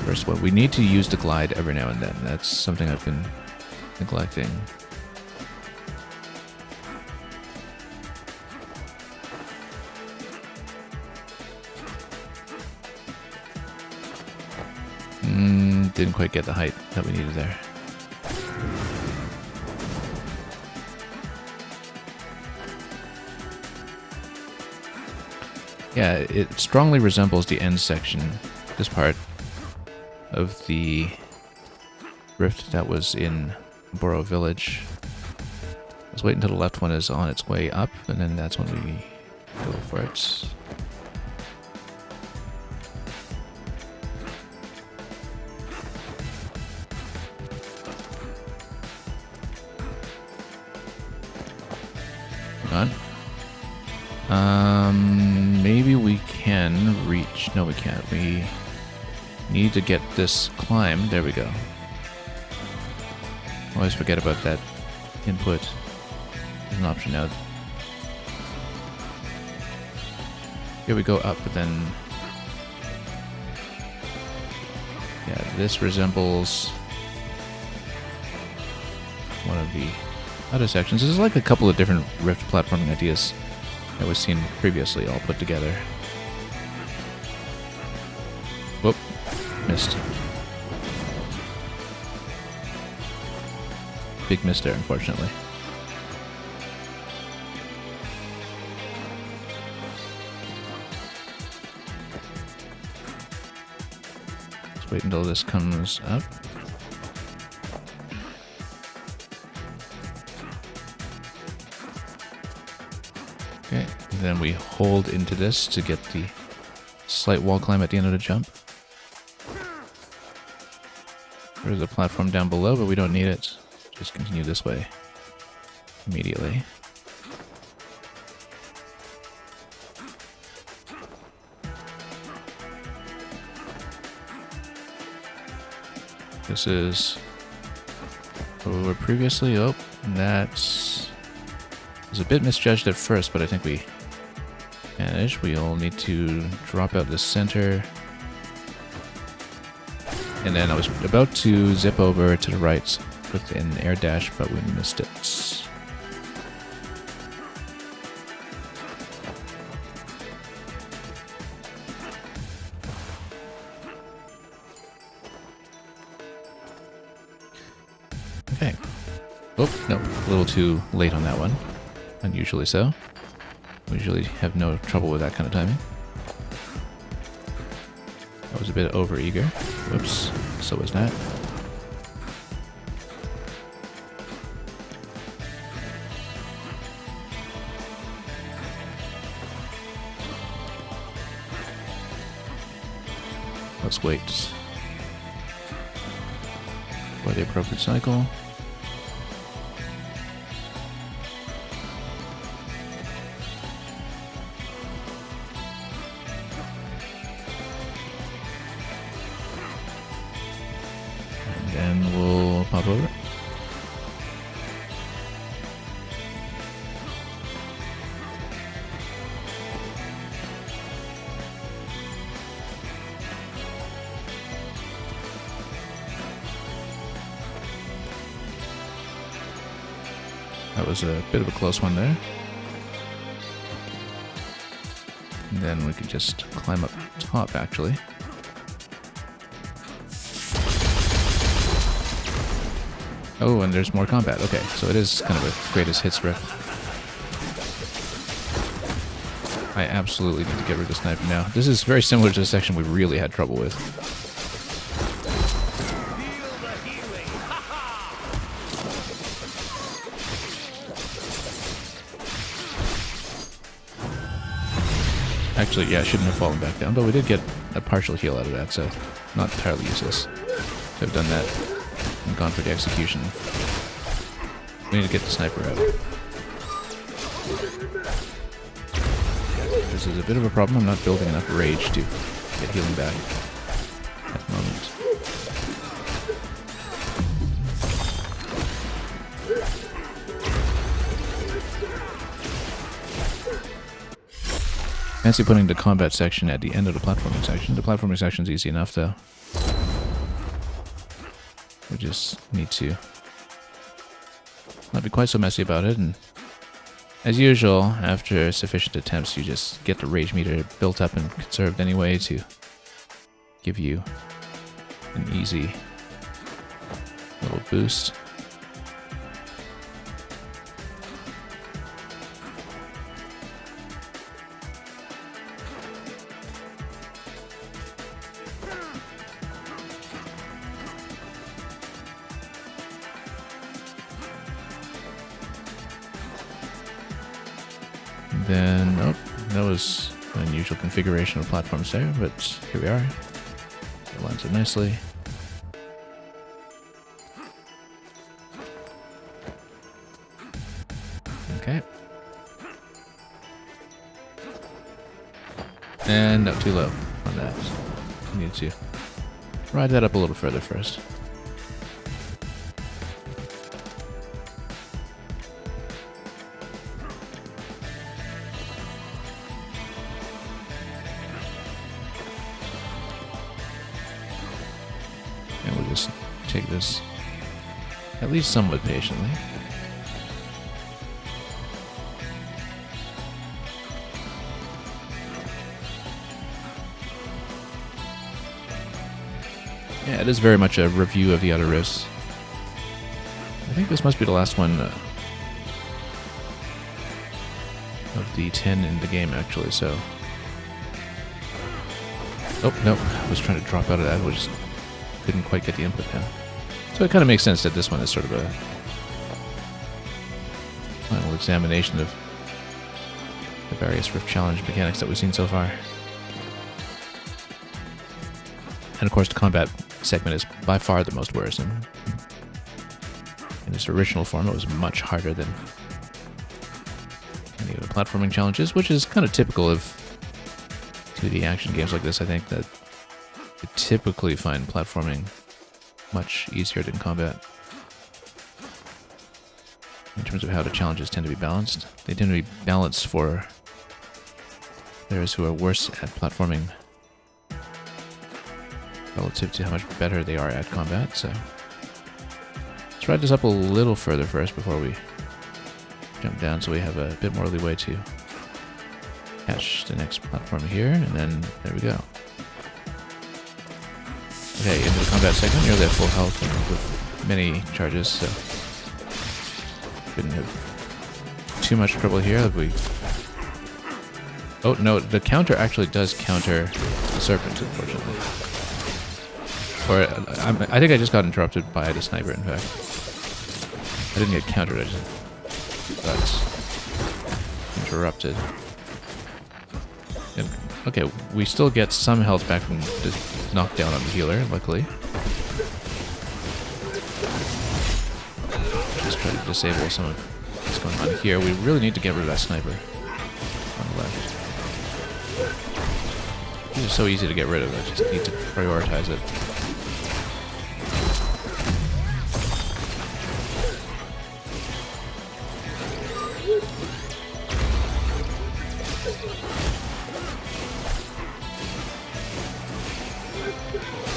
first one. We need to use the glide every now and then. That's something I've been neglecting. Didn't quite get the height that we needed there. Yeah, it strongly resembles the end section, this part of the rift that was in Borough Village. Let's wait until the left one is on its way up, and then that's when we go for it. Hang on. Maybe we can reach... No, we can't. We need to get this climb. There we go. Always forget about that input. There's an option now. Here we go up, but then... Yeah, this resembles one of the other sections. This is like a couple of different Rift platforming ideas that was seen previously all put together. Whoop. Missed. Big miss there, unfortunately. Let's wait until this comes up. Okay, and then we hold into this to get the slight wall climb at the end of the jump. There's a platform down below, but we don't need it. Just continue this way immediately. This is where we were previously. Oh, that's... was a bit misjudged at first, but I think we managed. We'll need to drop out the center. And then I was about to zip over to the right with an air dash, but we missed it. Okay. Oh, no, a little too late on that one. Unusually so. We usually have no trouble with that kind of timing. I was a bit over-eager. Whoops. So was that. Let's wait for the appropriate cycle. And then we'll pop over. That was a bit of a close one there. And then we can just climb up top, actually. Oh, and there's more combat. Okay, so it is kind of a greatest hits rift. I absolutely need to get rid of the sniper now. This is very similar to the section we really had trouble with. Actually, yeah, I shouldn't have fallen back down, but we did get a partial heal out of that, so not entirely useless to have done that and gone for the execution. We need to get the sniper out. This is a bit of a problem. I'm not building enough rage to get healing back at the moment. Fancy putting the combat section at the end of the platforming section. The platforming section is easy enough, though. We just need to not be quite so messy about it, and as usual, after sufficient attempts, you just get the rage meter built up and conserved anyway to give you an easy little boost. Then, nope, that was an unusual configuration of platforms there, but here we are. It lines up nicely. Okay. And not too low on that. Need to ride that up a little further first. And we'll just take this at least somewhat patiently. Yeah, it is very much a review of the Outer Rifts. I think this must be the last one of the 10 in the game, actually, so... Oh, no, I was trying to drop out of that, we just couldn't quite get the input down. So it kind of makes sense that this one is sort of a final examination of the various Rift Challenge mechanics that we've seen so far. And of course, the combat segment is by far the most worrisome. In its original form, it was much harder than any of the platforming challenges, which is kind of typical of 2D action games like this. I think that you typically find platforming much easier than combat. In terms of how the challenges tend to be balanced, they tend to be balanced for players who are worse at platforming relative to how much better they are at combat, so let's ride this up a little further first before we jump down so we have a bit more leeway to catch the next platform here, and then there we go. Okay, into the combat segment, nearly at full health and with many charges, so shouldn't have too much trouble here. We... Oh no, the counter actually does counter the serpent, unfortunately. Or, I think I just got interrupted by the sniper, in fact. I didn't get countered, I just got interrupted. And, okay, we still get some health back from the knockdown on the healer, luckily. Just try to disable some of what's going on here. We really need to get rid of that sniper on the left. These are so easy to get rid of, I just need to prioritize it.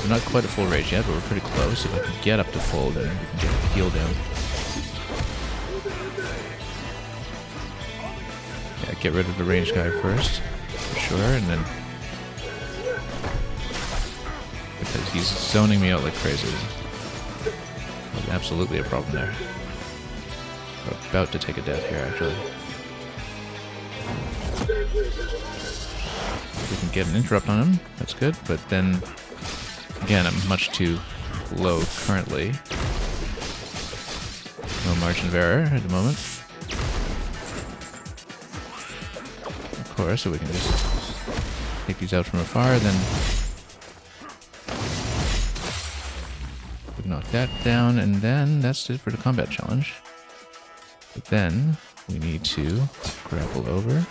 We're not quite at full rage yet, but we're pretty close. If I can get up to full, then we can get the heal down. Yeah, get rid of the ranged guy first, for sure, and then... because he's zoning me out like crazy. There's absolutely a problem there. We're about to take a death here, actually. We can get an interrupt on him, that's good, but then... again, I'm much too low currently. No margin of error at the moment. Of course, so we can just take these out from afar, then we knock that down, and then that's it for the combat challenge. But then we need to grapple over.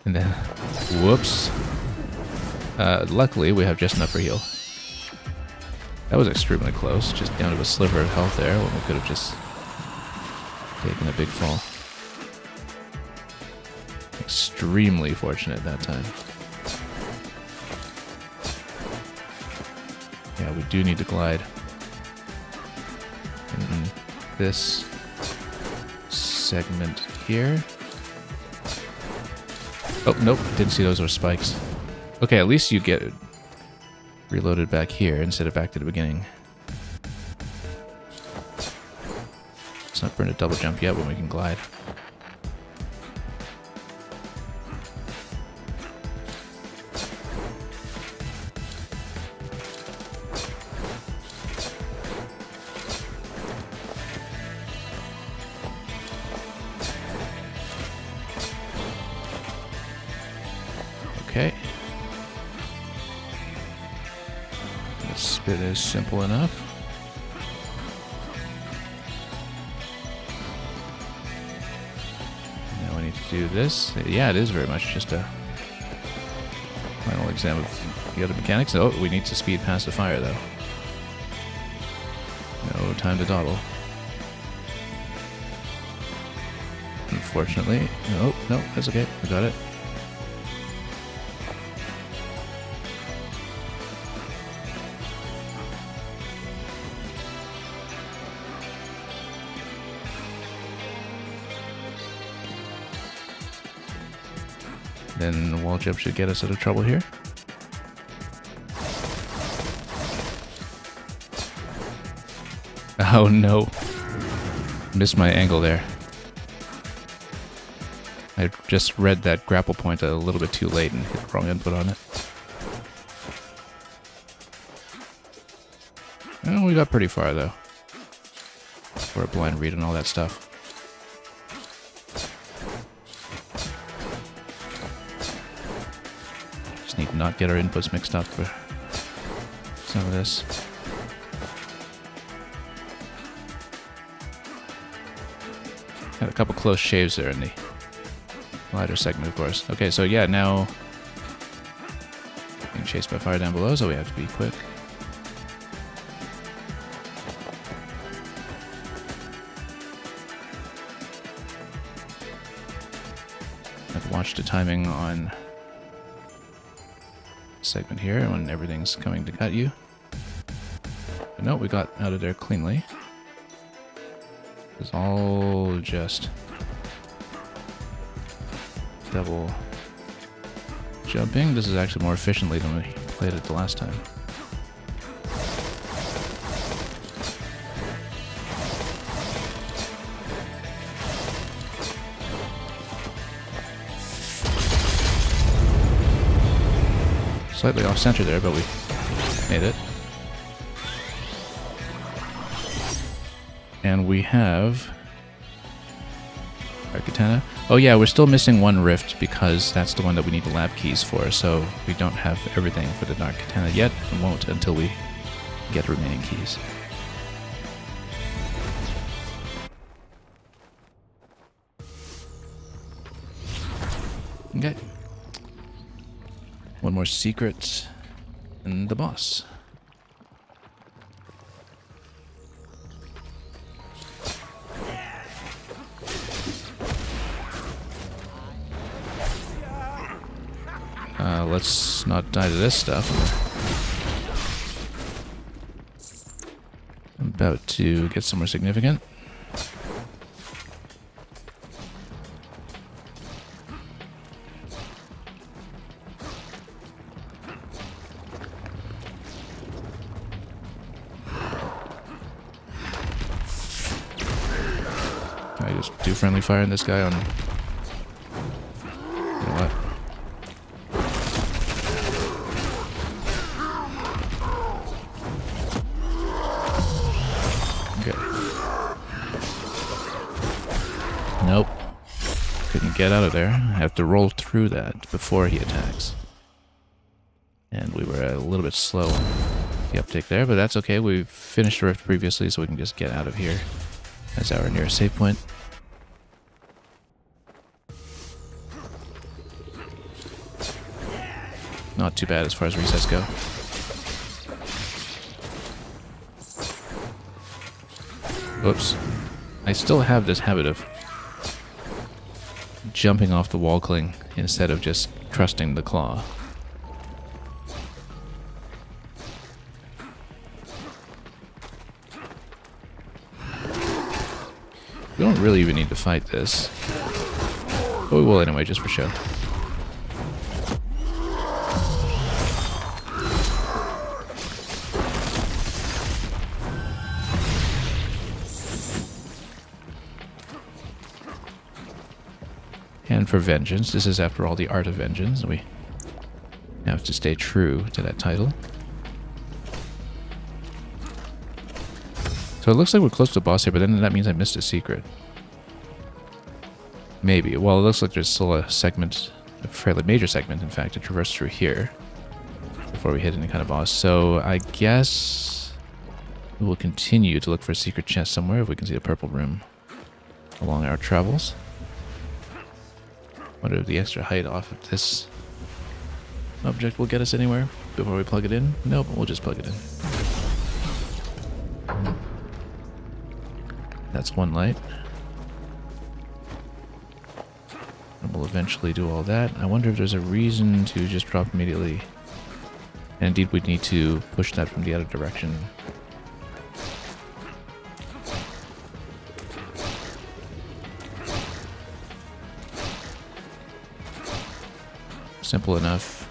And then, whoops. Luckily, we have just enough for heal. That was extremely close, just down to a sliver of health there, when we could have just taken a big fall. Extremely fortunate that time. Yeah, we do need to glide. In this segment here. Oh, nope, didn't see those were spikes. Okay, at least you get reloaded back here instead of back to the beginning. Let's not burn a double jump yet when we can glide. Okay. This bit is simple enough. Now we need to do this. Yeah, it is very much just a final exam of the other mechanics. Oh, we need to speed past the fire, though. No time to dawdle. Unfortunately. Oh, no, that's okay. We got it. Then the wall jump should get us out of trouble here. Oh no. Missed my angle there. I just read that grapple point a little bit too late and hit the wrong input on it. Oh, we got pretty far though. For a blind read and all that stuff. Need to not get our inputs mixed up for some of this. Had a couple close shaves there in the lighter segment, of course. Okay, so yeah, now being chased by fire down below, so we have to be quick. Have to watch the timing on segment here when everything's coming to cut you. But no, we got out of there cleanly. It's all just double jumping. This is actually more efficiently than we played it the last time. Slightly off center there, but we made it. And we have our katana. Oh yeah, we're still missing one rift because that's the one that we need the lab keys for, so we don't have everything for the dark katana yet, and won't until we get the remaining keys. Okay. One more secret and the boss. Let's not die to this stuff. I'm about to get somewhere significant. I just do friendly fire on this guy on... You know what? Okay. Nope. Couldn't get out of there. I have to roll through that before he attacks. And we were a little bit slow on the uptake there, but that's okay. We've finished the rift previously, so we can just get out of here. That's our nearest save point. Not too bad as far as resets go. Oops. I still have this habit of jumping off the wall cling instead of just trusting the claw. We don't really even need to fight this. But we will anyway, just for show. determined for vengeance. This is, after all, the art of vengeance. We have to stay true to that title. So it looks like we're close to the boss here, but then that means I missed a secret. Maybe. Well, it looks like there's still a segment, a fairly major segment, in fact, to traverse through here before we hit any kind of boss. So I guess we will continue to look for a secret chest somewhere if we can see a purple room along our travels. Wonder if the extra height off of this object will get us anywhere before we plug it in. Nope, we'll just plug it in. That's one light. And we'll eventually do all that. I wonder if there's a reason to just drop immediately. And indeed, we'd need to push that from the other direction. Simple enough.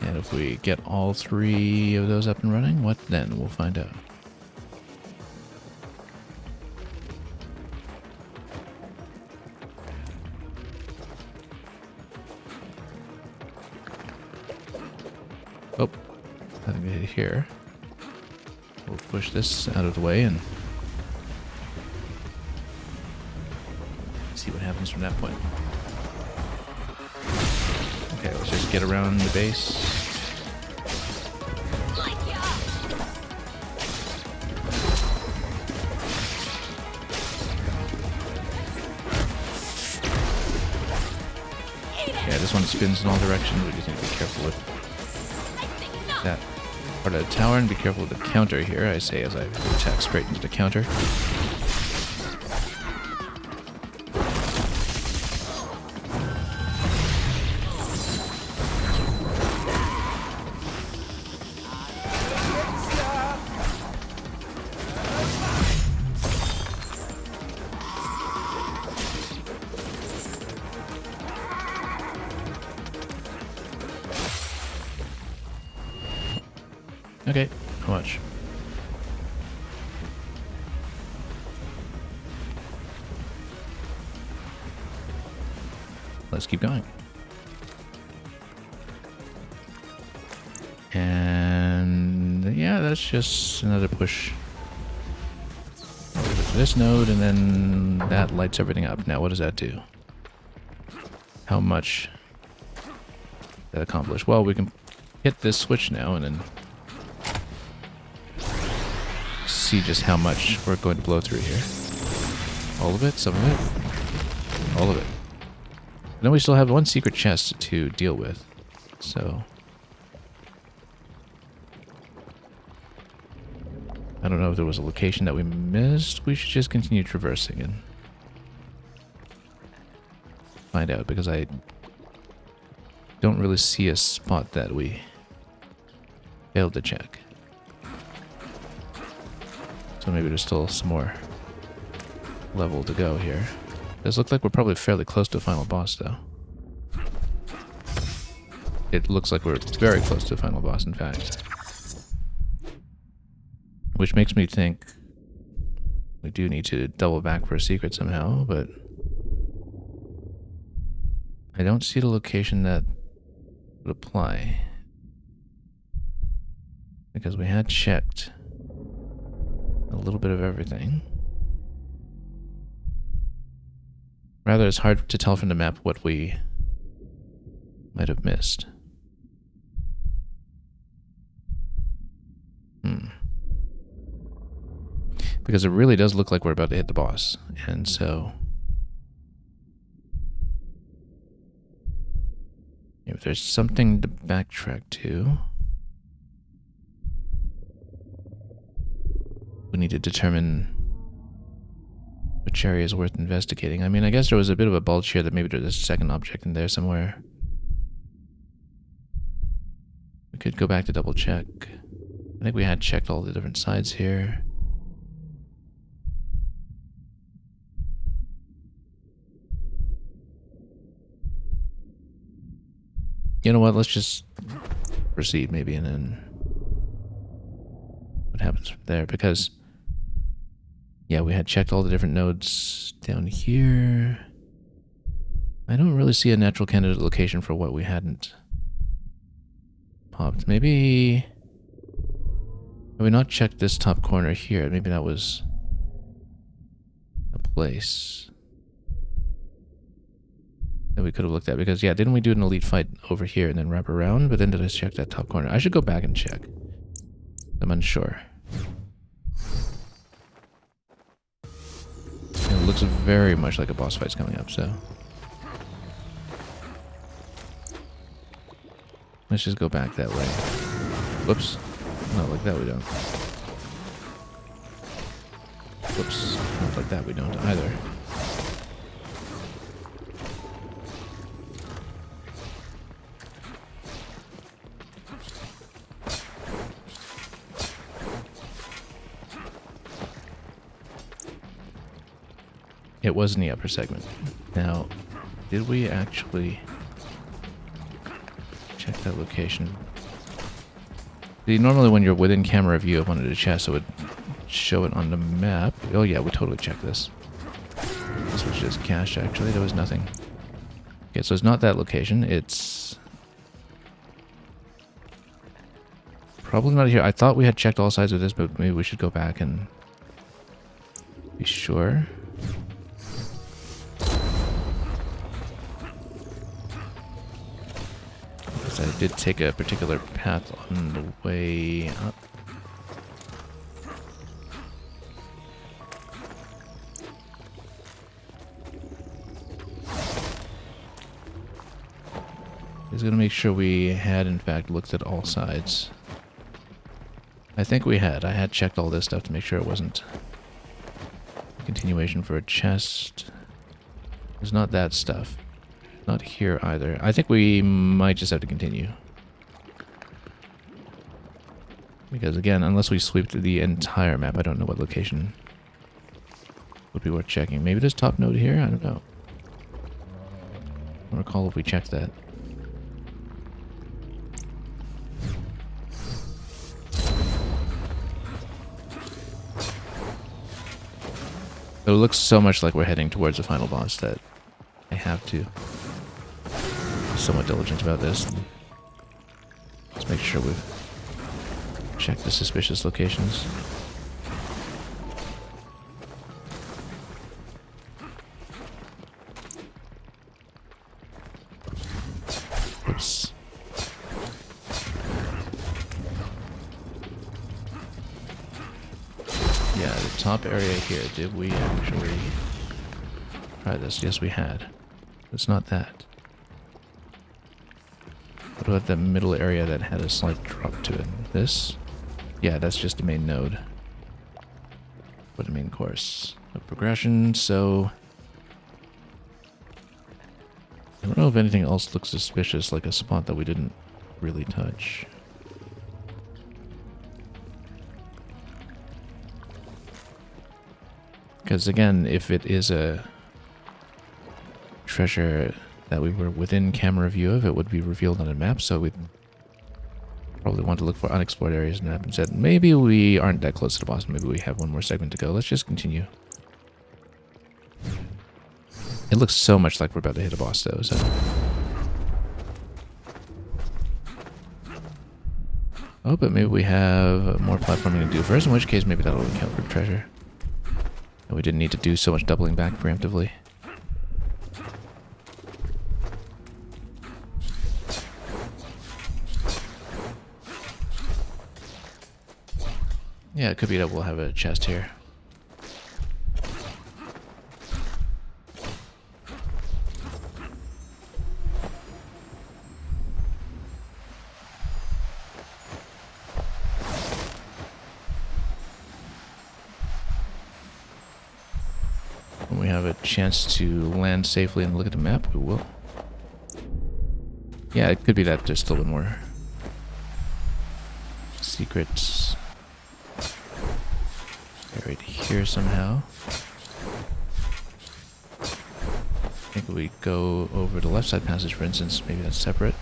And if we get all 3 of those up and running, what then? We'll find out. Oh, I think we hit here. We'll push this out of the way and see what happens from that point. Okay, let's just get around the base. Yeah, this one spins in all directions. We just need to be careful with that part of the tower and be careful with the counter here, I say as I attack straight into the counter. Okay, how much? Let's keep going. And yeah, that's just another push over to this node, and then that lights everything up. Now, what does that do? How much does that accomplish? Well, we can hit this switch now, and then see just how much we're going to blow through here. All of it? Some of it? All of it. And then we still have one secret chest to deal with. So I don't know if there was a location that we missed. We should just continue traversing and find out, because I don't really see a spot that we failed to check. So maybe there's still some more level to go here. Does look like we're probably fairly close to a final boss, though. It looks like we're very close to a final boss, in fact. Which makes me think we do need to double back for a secret somehow, but I don't see the location that would apply. Because we had checked a little bit of everything. Rather, it's hard to tell from the map what we might have missed. Because it really does look like we're about to hit the boss, and so if there's something to backtrack to, we need to determine which area is worth investigating. I mean, I guess there was a bit of a bulge here that maybe there's a second object in there somewhere. We could go back to double check. I think we had checked all the different sides here. You know what? Let's just proceed maybe, and then what happens from there? Because yeah, we had checked all the different nodes down here. I don't really see a natural candidate location for what we hadn't popped. Maybe have we not checked this top corner here? Maybe that was a place that we could have looked at, because yeah, didn't we do an elite fight over here and then wrap around? But then did I check that top corner? I should go back and check. I'm unsure. It looks very much like a boss fight's coming up, so let's just go back that way. Whoops. Not like that we don't. Whoops. Not like that we don't either. It was in the upper segment. Now, did we actually check that location? See, normally when you're within camera view of one of the chests, it would show it on the map. Oh yeah, we totally checked this. This was just cache, actually. There was nothing. Okay, so it's not that location. It's probably not here. I thought we had checked all sides of this, but maybe we should go back and be sure. I did take a particular path on the way up. Just gonna make sure we had in fact looked at all sides. I think we had. I had checked all this stuff to make sure it wasn't a continuation for a chest. It's not that stuff. Not here either. I think we might just have to continue. Because again, unless we sweep through the entire map, I don't know what location would be worth checking. Maybe this top node here? I don't know. I don't recall if we checked that. It looks so much like we're heading towards the final boss that I have to be somewhat diligent about this. Let's make sure we've checked the suspicious locations. Oops. Yeah, the top area here, did we actually try this? Yes, we had. It's not that. What about the middle area that had a slight drop to it? This? Yeah, that's just the main node. For the main course of progression, so I don't know if anything else looks suspicious, like a spot that we didn't really touch. Because again, if it is a treasure that we were within camera view of, it would be revealed on a map, so we'd probably want to look for unexplored areas in the map instead. Maybe we aren't that close to the boss, maybe we have one more segment to go. Let's just continue. It looks so much like we're about to hit a boss though, so... Oh, but maybe we have more platforming to do first, in which case maybe that'll account for treasure. And we didn't need to do so much doubling back preemptively. Yeah, it could be that we'll have a chest here. When we have a chance to land safely and look at the map, we will. Yeah, it could be that there's still more secrets buried here somehow. I think we go over the left side passage, for instance. Maybe that's separate.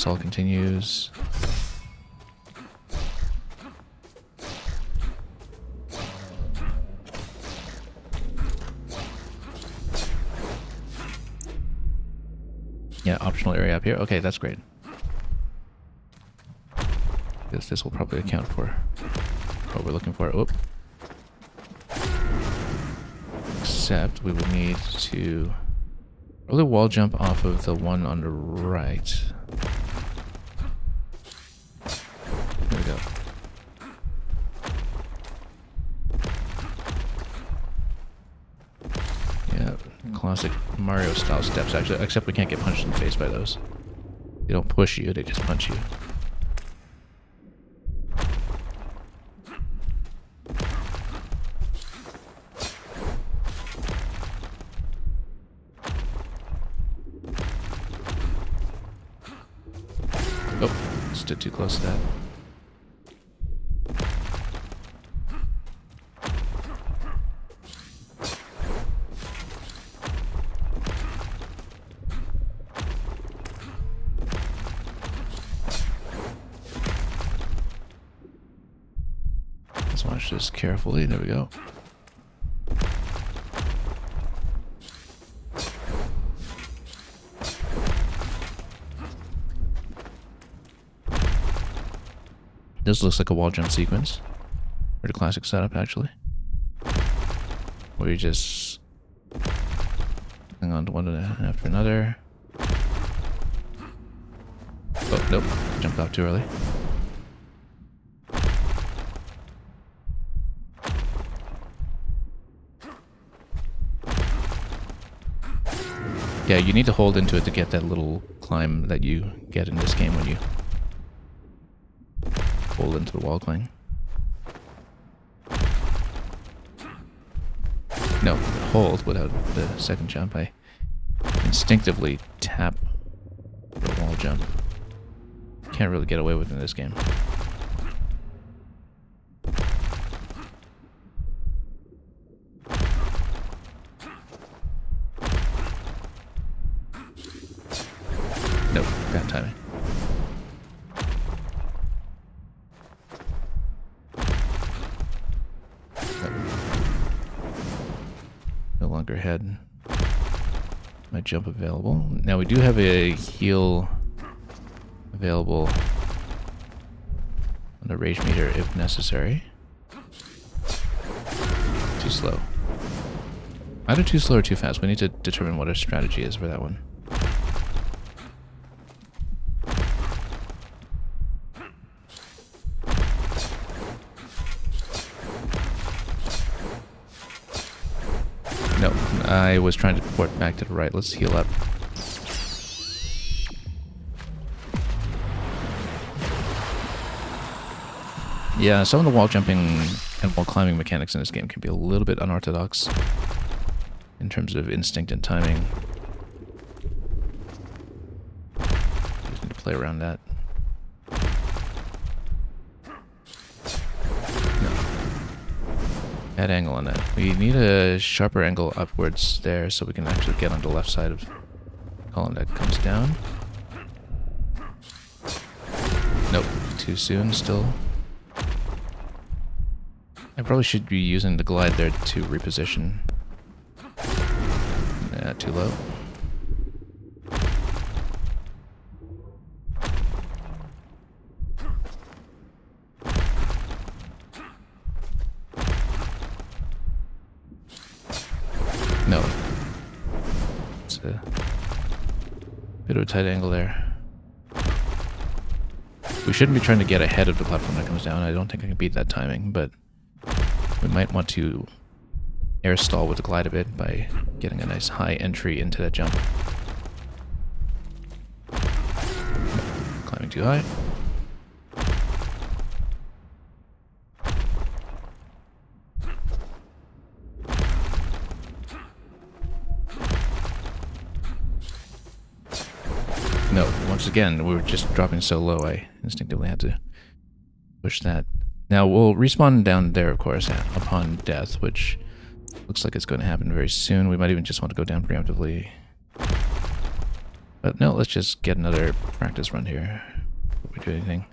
assault continues. Yeah, optional area up here. Okay, that's great. This will probably account for what we're looking for. Oh. Except we would need to probably wall jump off of the one on the right. There we go. Yeah, classic Mario style steps actually, except we can't get punched in the face by those. They don't push you, they just punch you. Oh, stood too close to that. Let's watch this carefully. There we go. This looks like a wall jump sequence. Pretty classic setup, actually. Where you just hang on to one after another. Oh, nope. Jumped off too early. Yeah, you need to hold into it to get that little climb that you get in this game when you hold into the wall climb. No, hold without the second jump. I instinctively tap the wall jump. Can't really get away with it in this game. Nope, bad timing. No longer had my jump available. Now we do have a heal available on the rage meter if necessary. Too slow. Either too slow or too fast. We need to determine what our strategy is for that one. No, I was trying to port back to the right. Let's heal up. Yeah, some of the wall jumping and wall climbing mechanics in this game can be a little bit unorthodox in terms of instinct and timing. Just need to play around that. Bad angle on that. We need a sharper angle upwards there so we can actually get on the left side of the column that comes down. Nope, too soon still. I probably should be using the glide there to reposition. Nah, too low. No. It's a bit of a tight angle there. We shouldn't be trying to get ahead of the platform that comes down. I don't think I can beat that timing, but we might want to air stall with the glide a bit by getting a nice high entry into that jump. No, climbing too high. No, once again, we were just dropping so low, I instinctively had to push that. Now, we'll respawn down there, of course, upon death, which looks like it's going to happen very soon. We might even just want to go down preemptively. But no, let's just get another practice run here before we do anything.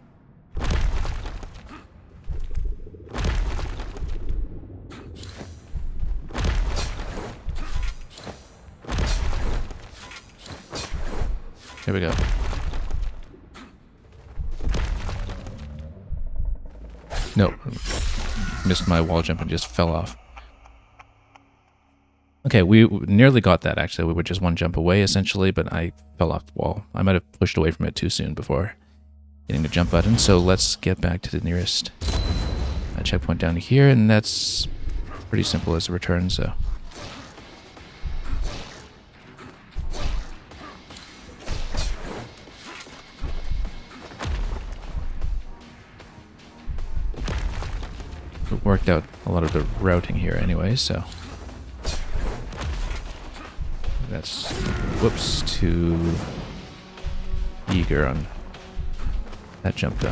Here we go. No, missed my wall jump and just fell off. Okay, we nearly got that, actually. We were just one jump away, essentially, but I fell off the wall. I might have pushed away from it too soon before hitting the jump button, so let's get back to the nearest checkpoint down here, and that's pretty simple as a return, so... It worked out a lot of the routing here anyway, so... That's, whoops, too eager on that jump though.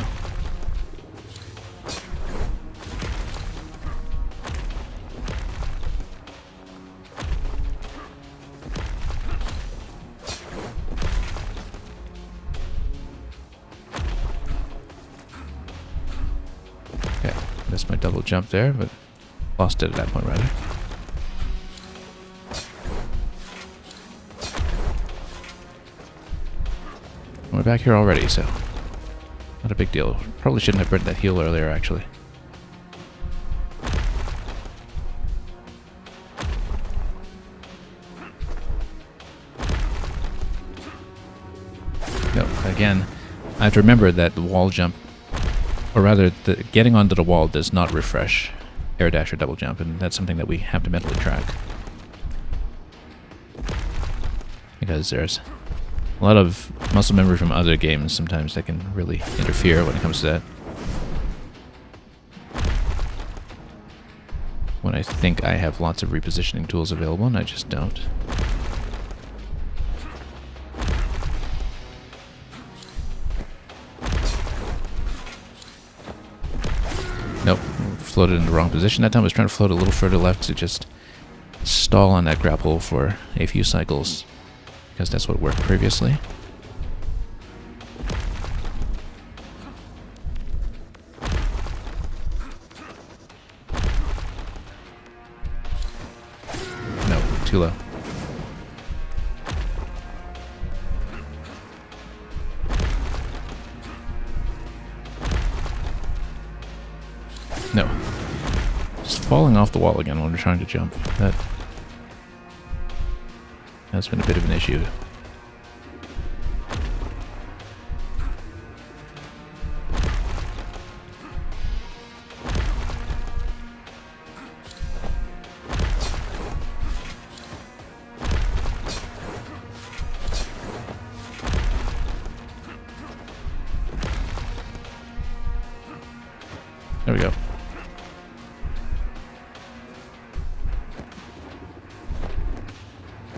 Okay, missed my double jump there, but lost it at that point rather. We're back here already, so not a big deal. Probably shouldn't have burnt that heal earlier, actually. No, again, I have to remember that the wall jump, or rather, the getting onto the wall does not refresh air dash or double jump, and that's something that we have to mentally track. Because there's a lot of muscle memory from other games sometimes that can really interfere when it comes to that. When I think I have lots of repositioning tools available, and I just don't. Nope, floated in the wrong position. That time I was trying to float a little further left to just stall on that grapple for a few cycles, because that's what worked previously. No, too low. No. Just falling off the wall again when we're trying to jump. That's been a bit of an issue. There we go.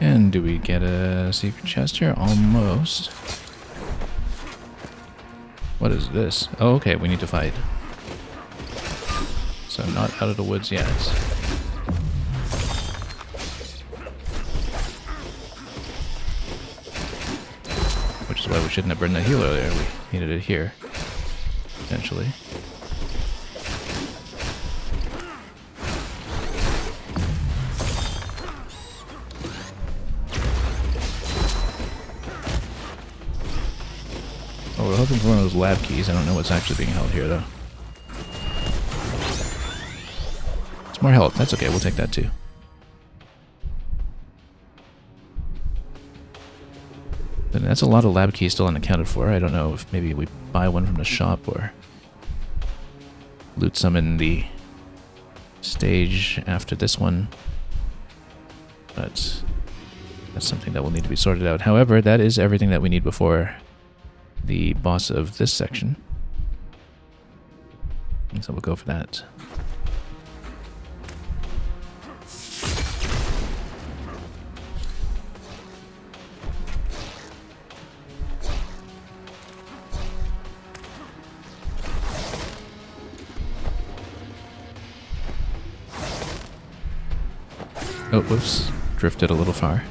And do we get a secret chest here? Almost. What is this? Oh, okay, we need to fight. So not out of the woods yet. Which is why we shouldn't have burned that heal earlier. We needed it here, potentially. Oh, we're hoping for one of those lab keys. I don't know what's actually being held here, though. It's more health. That's okay. We'll take that, too. But that's a lot of lab keys still unaccounted for. I don't know if maybe we buy one from the shop or loot some in the stage after this one. But that's something that will need to be sorted out. However, that is everything that we need before the boss of this section. So we'll go for that. Oh, whoops. Drifted a little far.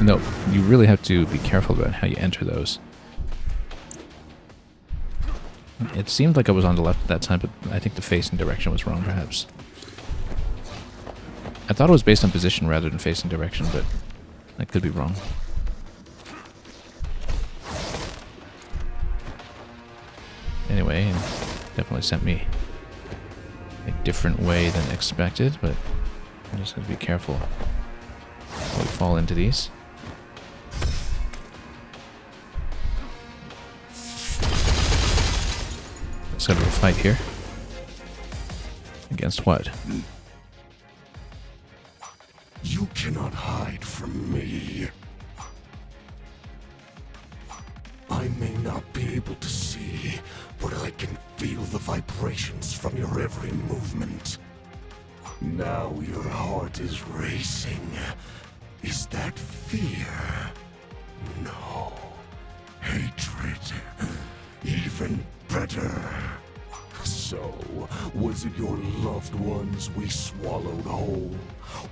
No, you really have to be careful about how you enter those. It seemed like I was on the left at that time, but I think the facing direction was wrong, perhaps. I thought it was based on position rather than facing direction, but I could be wrong. Anyway, it definitely sent me a different way than expected, but I just have to be careful while we fall into these. Let's have a fight here. Against what? You cannot hide from me. I may not be able to see, but I can feel the vibrations from your every movement. Now your heart is racing. Is that fear? No. Hatred. Even better. So, was it your loved ones we swallowed whole?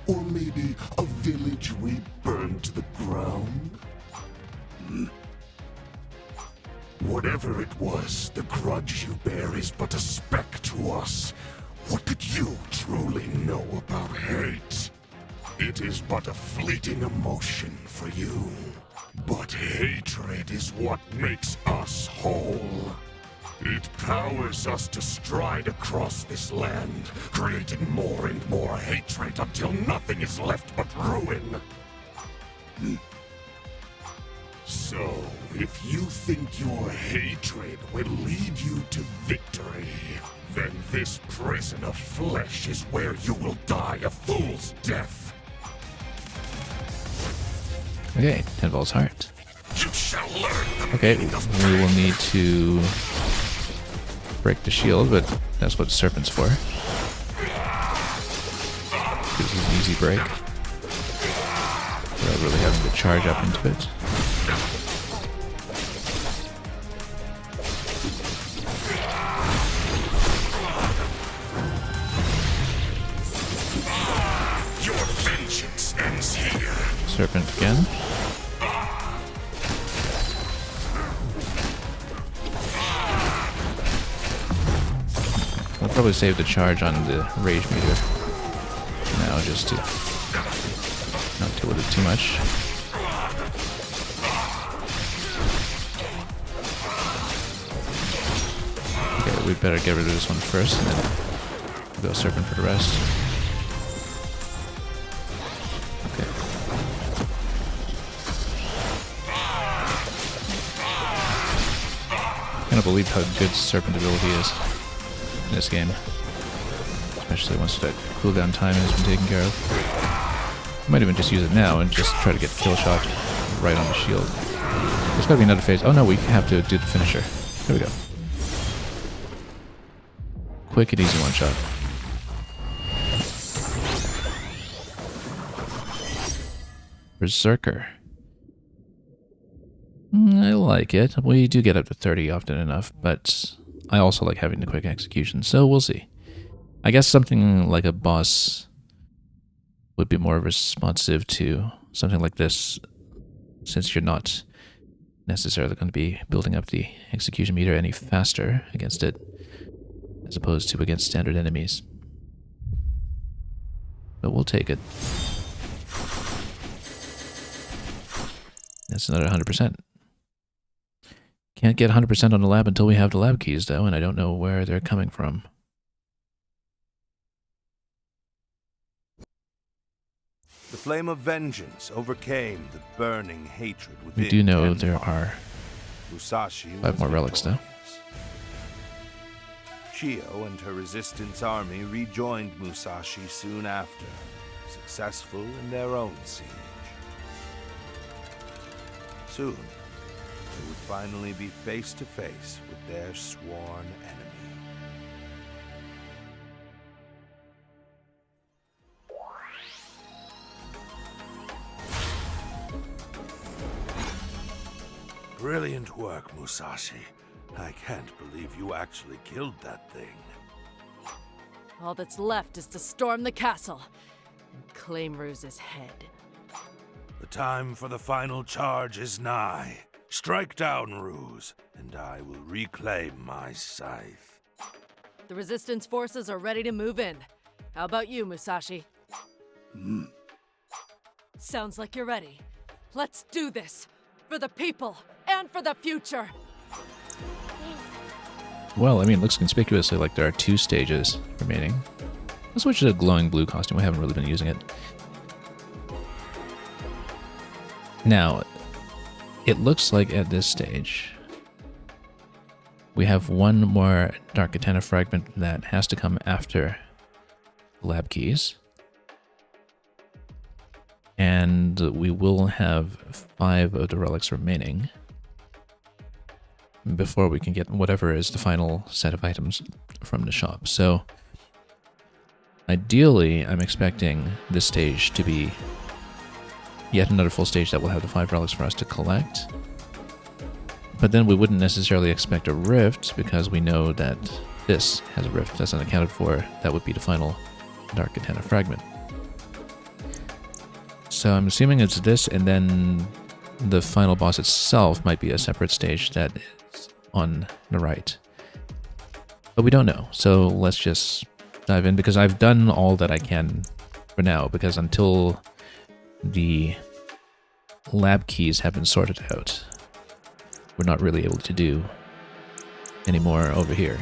Or maybe a village we burned to the ground? Whatever it was, the grudge you bear is but a speck to us. What did you truly know about hate? It is but a fleeting emotion for you. But hatred is what makes us whole. It powers us to stride across this land, creating more and more hatred until nothing is left but ruin. So, if you think your hatred will lead you to victory, then this prison of flesh is where you will die a fool's death. Okay, 10 volts heart. You shall learn the Okay, meaning of we will need to break the shield, but that's what Serpent's for. Gives us an easy break without really having to charge up into it. your vengeance ends here. Serpent again. I'll probably save the charge on the rage meter now just to not deal with it too much. Okay, we better get rid of this one first and then go Serpent for the rest. Okay. I can't believe how good Serpent ability is in this game. Especially once that cooldown time has been taken care of. I might even just use it now and just try to get the kill shot right on the shield. There's gotta be another phase. Oh no, we have to do the finisher. There we go. Quick and easy one shot. Berserker. I like it. We do get up to 30 often enough, but I also like having the quick execution, so we'll see. I guess something like a boss would be more responsive to something like this, since you're not necessarily going to be building up the execution meter any faster against it, as opposed to against standard enemies. But we'll take it. That's another 100%. Can't get 100% on the lab until we have the lab keys, though, and I don't know where they're coming from. The flame of vengeance overcame the burning hatred within. We do know Tenma. there are Musashi 5 more was relics, though. victorious. Chiyo and her resistance army rejoined Musashi soon after, successful in their own siege. Soon, they would finally be face to face with their sworn enemy. Brilliant work, Musashi. I can't believe you actually killed that thing. All that's left is to storm the castle and claim Ruse's head. The time for the final charge is nigh. Strike down, Ruse, and I will reclaim my scythe. The Resistance forces are ready to move in. How about you, Musashi? Sounds like you're ready. Let's do this! For the people, and for the future! Well, I mean, it looks conspicuously like there are 2 stages remaining. Let's switch to a glowing blue costume. We haven't really been using it. Now, it looks like at this stage, we have one more Dark Katana fragment that has to come after lab keys. And we will have 5 of the relics remaining before we can get whatever is the final set of items from the shop. So, ideally, I'm expecting this stage to be yet another full stage that will have the 5 relics for us to collect. But then we wouldn't necessarily expect a rift, because we know that this has a rift that's unaccounted for. That would be the final Dark Katana fragment. So I'm assuming it's this, and then the final boss itself might be a separate stage that is on the right. But we don't know, so let's just dive in, because I've done all that I can for now, because until the lab keys have been sorted out, we're not really able to do any more over here.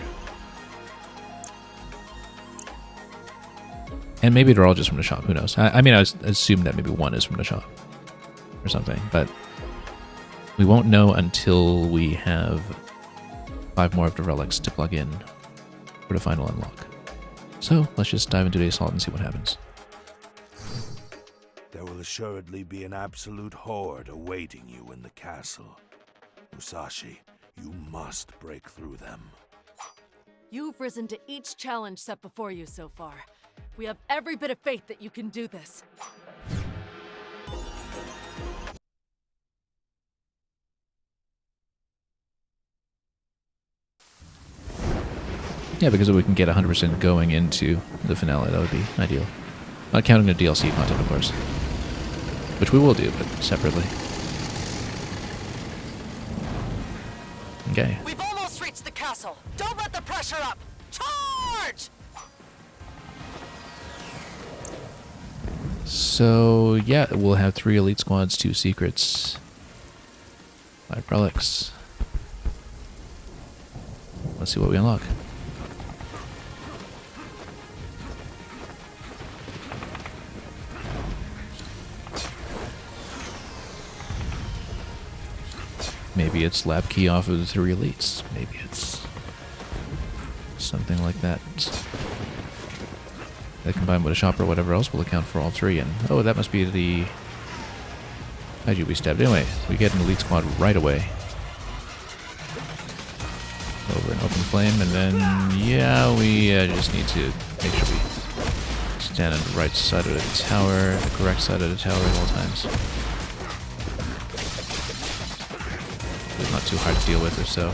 And maybe they're all just from the shop, who knows? I mean, I assume that maybe one is from the shop or something, but we won't know until we have 5 more of the relics to plug in for the final unlock. So let's just dive into the assault and see what happens. There will assuredly be an absolute horde awaiting you in the castle. Musashi, you must break through them. You've risen to each challenge set before you so far. We have every bit of faith that you can do this. Yeah, because if we can get 100% going into the finale, that would be ideal. Not counting the DLC content, of course. Which we will do, but separately. Okay. We've almost reached the castle. Don't let the pressure up. Charge! So, yeah, we'll have 3 elite squads, 2 secrets, 5 relics. Let's see what we unlock. Maybe it's lab key off of the 3 elites. Maybe it's something like that. That combined with a shop or whatever else will account for all 3. And oh, that must be the kaiju we stabbed. Anyway, we get an elite squad right away. Over an open flame, and then yeah, we just need to make sure we stand on the right side of the tower, the correct side of the tower at all times. It's not too hard to deal with, if so.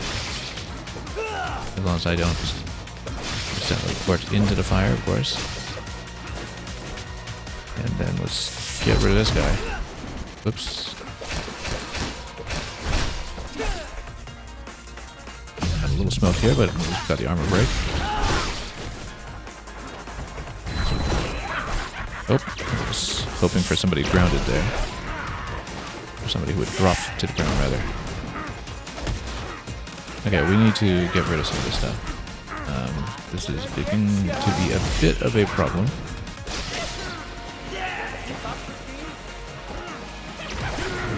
As long as I don't accidentally port into the fire, of course. And then let's get rid of this guy. Whoops. Got a little smoke here, but we've got the armor break. Oh, I was hoping for somebody grounded there. Or somebody who would drop to the ground, rather. Okay, we need to get rid of some of this stuff. This is beginning to be a bit of a problem.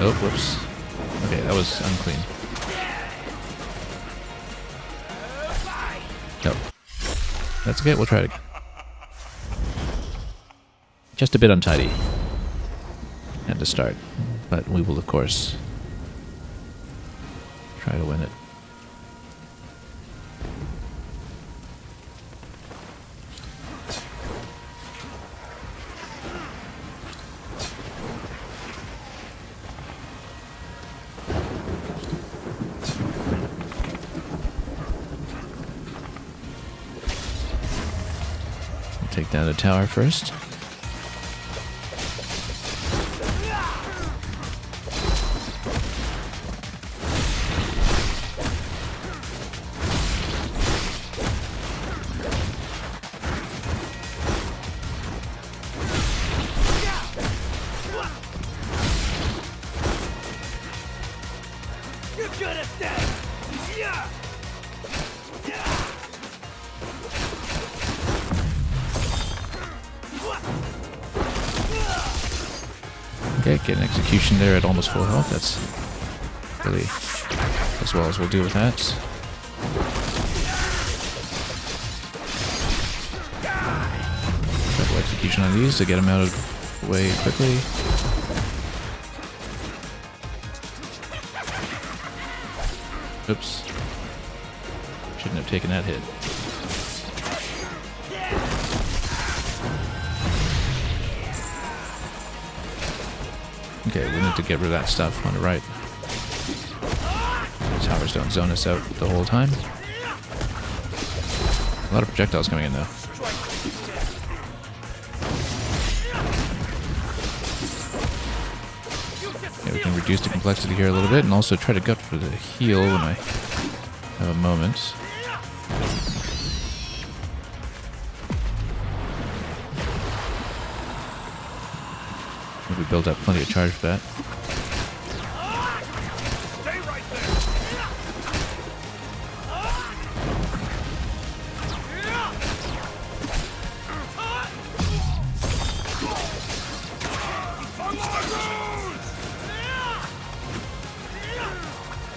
Oh, whoops. Okay, that was unclean. Nope. That's okay, we'll try it again. Just a bit untidy at the start, but we will, of course, try to win it. Take down the tower first. Okay, get an execution there at almost full health. That's really as well as we'll do with that. Double execution on these to get them out of the way quickly. Oops. Shouldn't have taken that hit. Okay, we need to get rid of that stuff on the right. The towers don't zone us out the whole time. A lot of projectiles coming in though. Okay, we can reduce the complexity here a little bit and also try to go for the heal when I have a moment. We built up plenty of charge for that.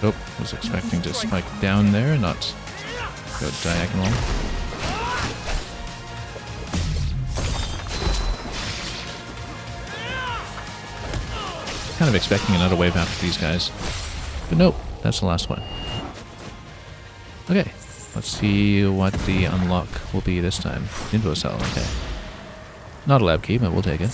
Nope, was expecting to spike down there, not go diagonal. Kind of expecting another wave after these guys. But nope, that's the last one. Okay, let's see what the unlock will be this time. Info cell, okay. Not a lab key, but we'll take it.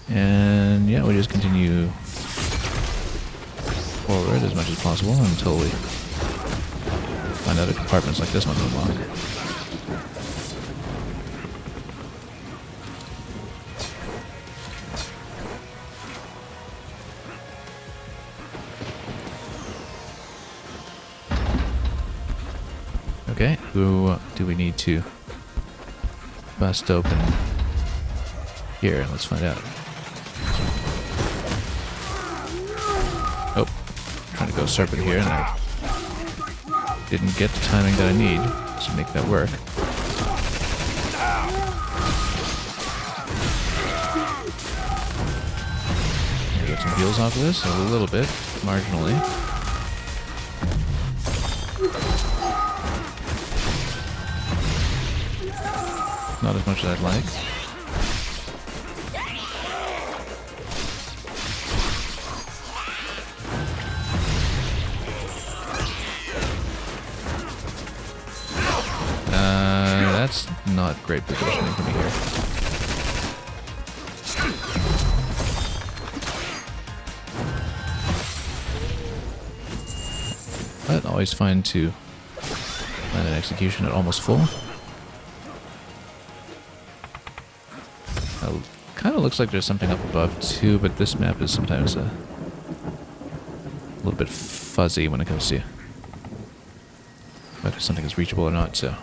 And yeah, we just continue forward as much as possible until we find other compartments like this one to unlock. Okay, who do we need to bust open here? Let's find out. Oh, trying to go serpent here, and I didn't get the timing that I need to make that work. Get some heals off of this, a little bit, marginally. Not as much as I'd like. That's not great positioning for me here. But always fine to land an execution at almost full. Kind of looks like there's something up above too, but this map is sometimes a little bit fuzzy when it comes to whether something is reachable or not, so.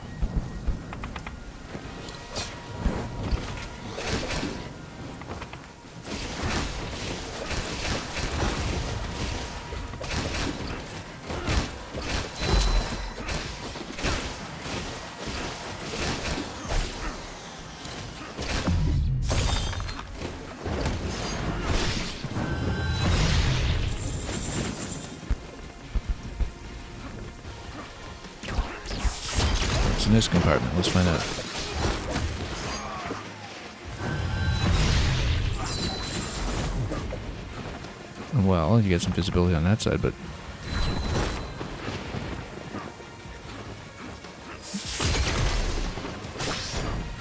In this compartment, let's find out. Well, you get some visibility on that side, but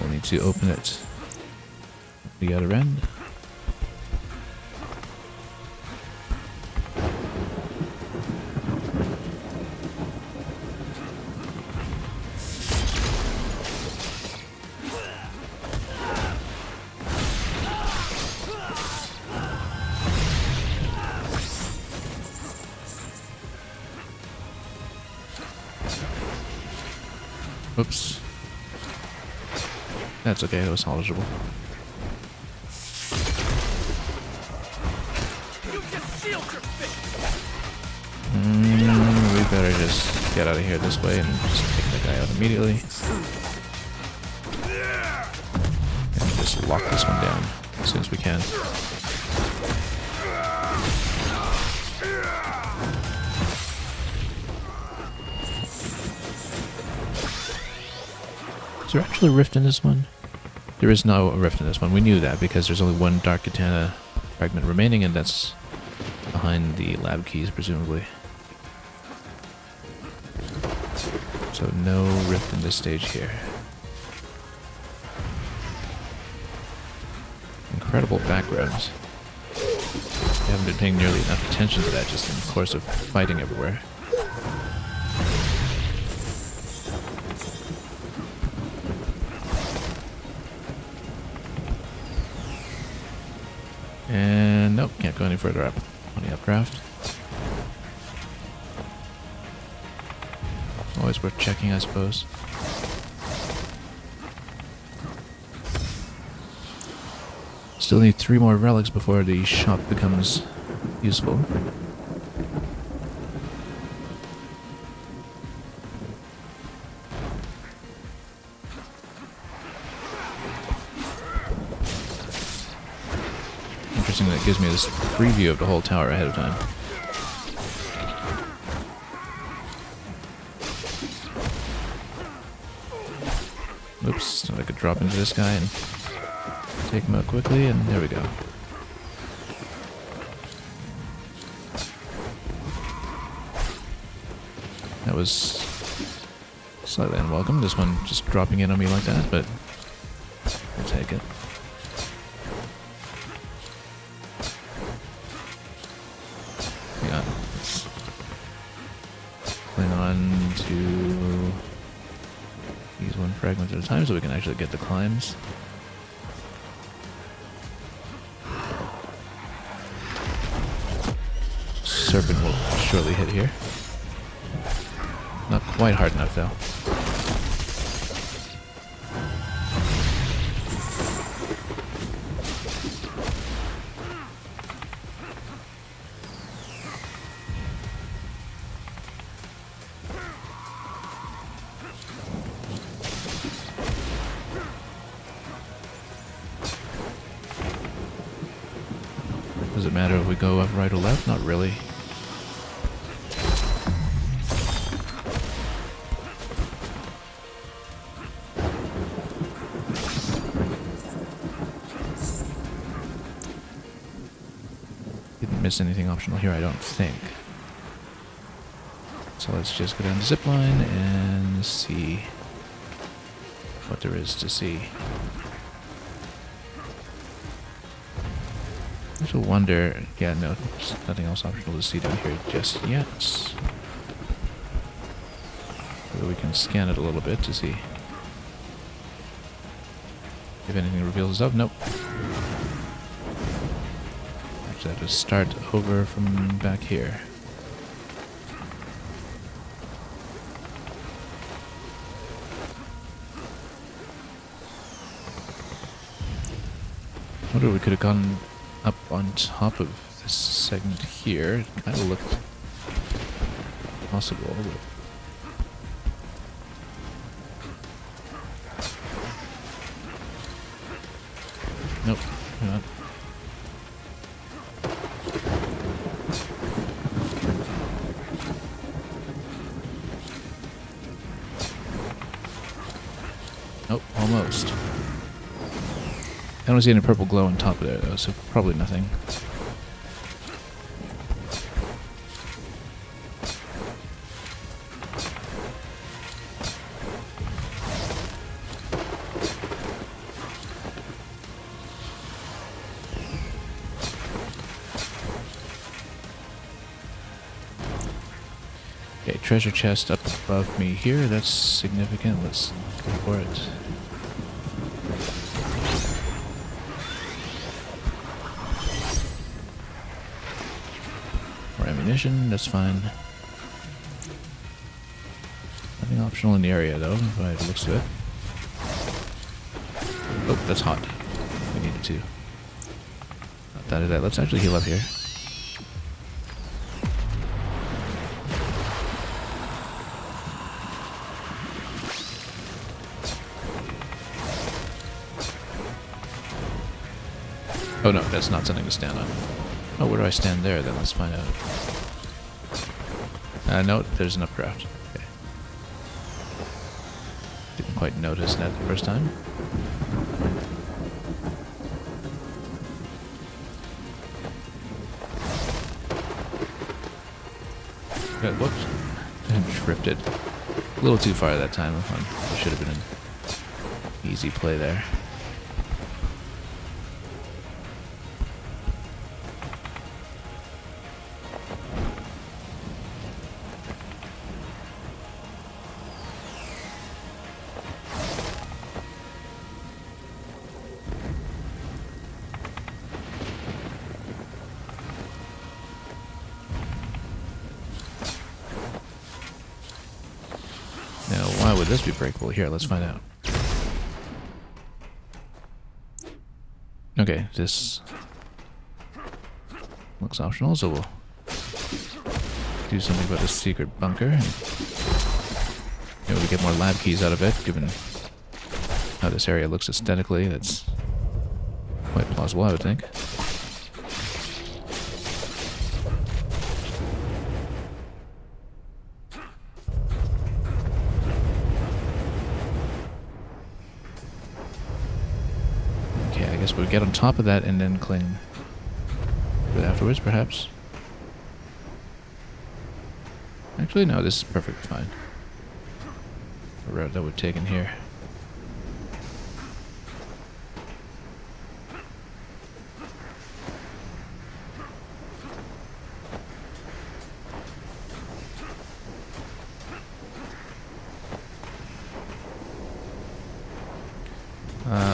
we'll need to open it the other end. Oops. That's okay, that was salvageable. We better just get out of here this way and just take that guy out immediately. And just lock this one down as soon as we can. Is there actually a rift in this one? There is no rift in this one. We knew that because there's only one Dark Katana fragment remaining, and that's behind the lab keys, presumably. So no rift in this stage here. Incredible backgrounds. I haven't been paying nearly enough attention to that just in the course of fighting everywhere. And nope, can't go any further up on the updraft. Always worth checking, I suppose. Still need 3 more relics before the shop becomes useful. Interesting that it gives me this preview of the whole tower ahead of time. Oops, thought I could drop into this guy and take him out quickly, and there we go. That was slightly unwelcome, this one just dropping in on me like that, but we'll take it. Hang on. Let's cling on to these one fragment at a time so we can actually get the climbs. Serpent will surely hit here. Not quite hard enough though. Does it matter if we go up right or left? Not really. Didn't miss anything optional here, I don't think. So let's just go down the zip line and see what there is to see. I just wonder, yeah, no, there's nothing else optional to see down here just yet. Whether we can scan it a little bit to see if anything reveals itself. Nope. Actually, I have to start over from back here. I wonder if we could have gone up on top of this segment here. It kind of looked possible, but nope, not. Nope, almost. I don't see any purple glow on top of there though, so probably nothing. Okay, treasure chest up above me here, that's significant. Let's go for it. Ammunition, that's fine. Nothing optional in the area though, by the looks of it. Oh, that's hot. We needed to. Not that. Let's actually heal up here. Oh no, that's not something to stand on. Oh, where do I stand there then? Let's find out. No, there's an updraft. Okay. Didn't quite notice that the first time. Whoops. Drifted. A little too far that time. It should have been an easy play there. Now, why would this be breakable? Here, let's find out. Okay, this looks optional, so we'll do something about this secret bunker. Maybe we get more lab keys out of it, given how this area looks aesthetically. That's quite plausible, I would think. I guess we'll get on top of that and then cling to it afterwards, perhaps. Actually, no, this is perfectly fine. The route that we've taken here.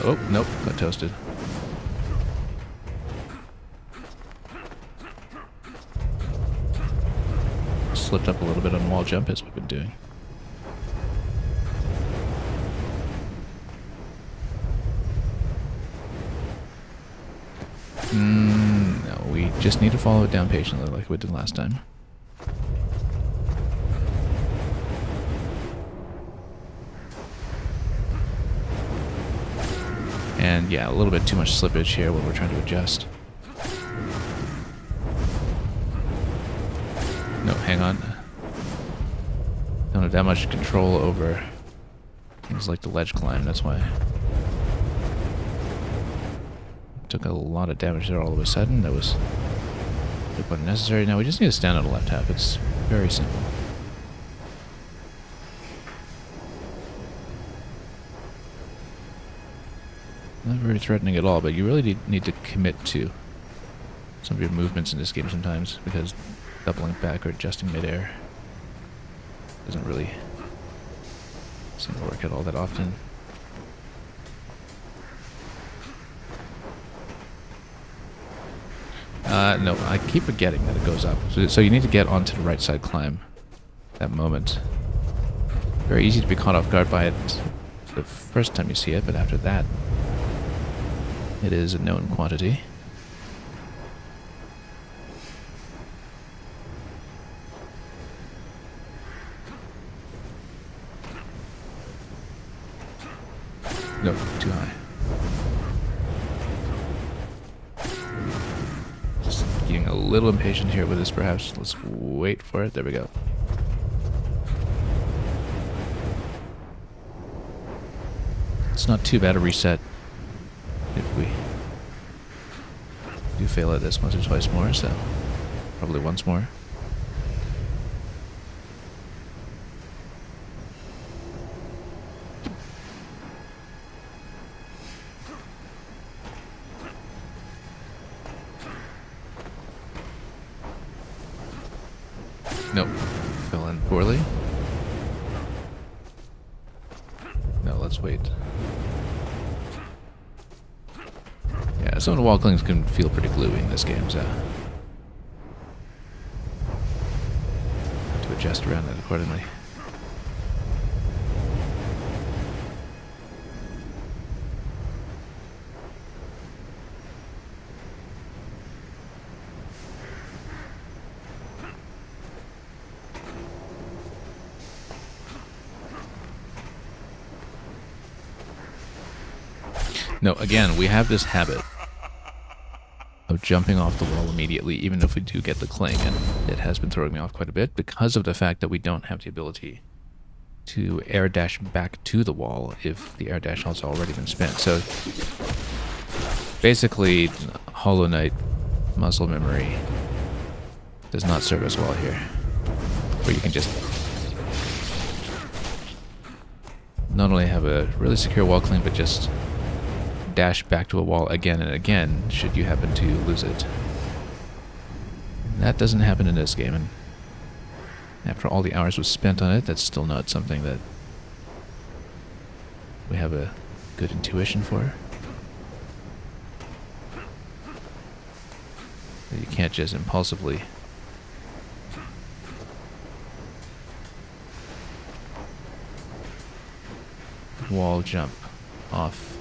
Oh, nope, got toasted. Slipped up a little bit on wall jump as we've been doing. No, we just need to follow it down patiently like we did last time. And yeah, a little bit too much slippage here when we're trying to adjust. No, hang on. Don't have that much control over things like the ledge climb, that's why. Took a lot of damage there all of a sudden. That was unnecessary. Now we just need to stand on the left half. It's very simple. Not very threatening at all, but you really need to commit to some of your movements in this game sometimes, because doubling back or adjusting midair doesn't really seem to work at all that often. No, I keep forgetting that it goes up. So you need to get onto the right side climb that moment. Very easy to be caught off guard by it the first time you see it, but after that, it is a known quantity. No, too high. Just getting a little impatient here with this, perhaps. Let's wait for it. There we go. It's not too bad a reset if we do fail at this once or twice more, so probably once more. Nope. Fell in poorly. No, let's wait. Yeah, some of the wall clings can feel pretty gluey in this game, so have to adjust around it accordingly. No, again, we have this habit no jumping off the wall immediately, even if we do get the cling, and it has been throwing me off quite a bit because of the fact that we don't have the ability to air dash back to the wall if the air dash has already been spent. So basically, Hollow Knight muscle memory does not serve us well here, where you can just not only have a really secure wall cling, but just dash back to a wall again and again should you happen to lose it. That doesn't happen in this game, and after all the hours was spent on it, that's still not something that we have a good intuition for. You can't just impulsively wall jump off.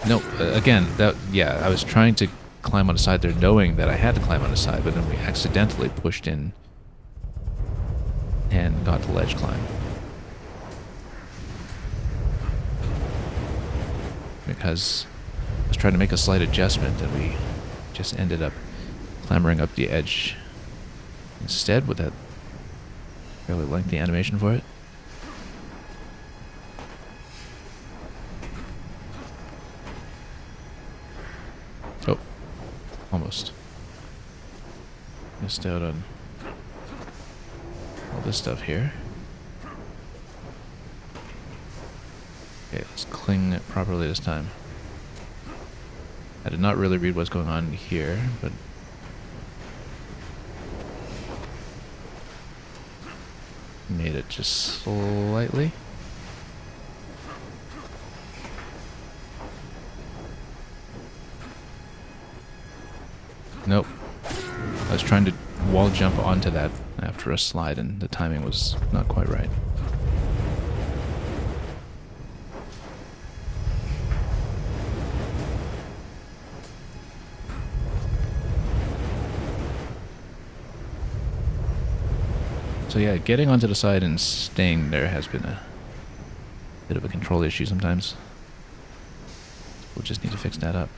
No, again, yeah, I was trying to climb on the side there knowing that I had to climb on the side, but then we accidentally pushed in and got the ledge climb. Because I was trying to make a slight adjustment and we just ended up clambering up the edge instead with that fairly lengthy animation for it. Oh, almost. Missed out on all this stuff here. Okay, let's cling it properly this time. I did not really read what's going on here, but made it just slightly. Nope. I was trying to wall jump onto that after a slide and the timing was not quite right. So yeah, getting onto the side and staying there has been a bit of a control issue sometimes. We'll just need to fix that up.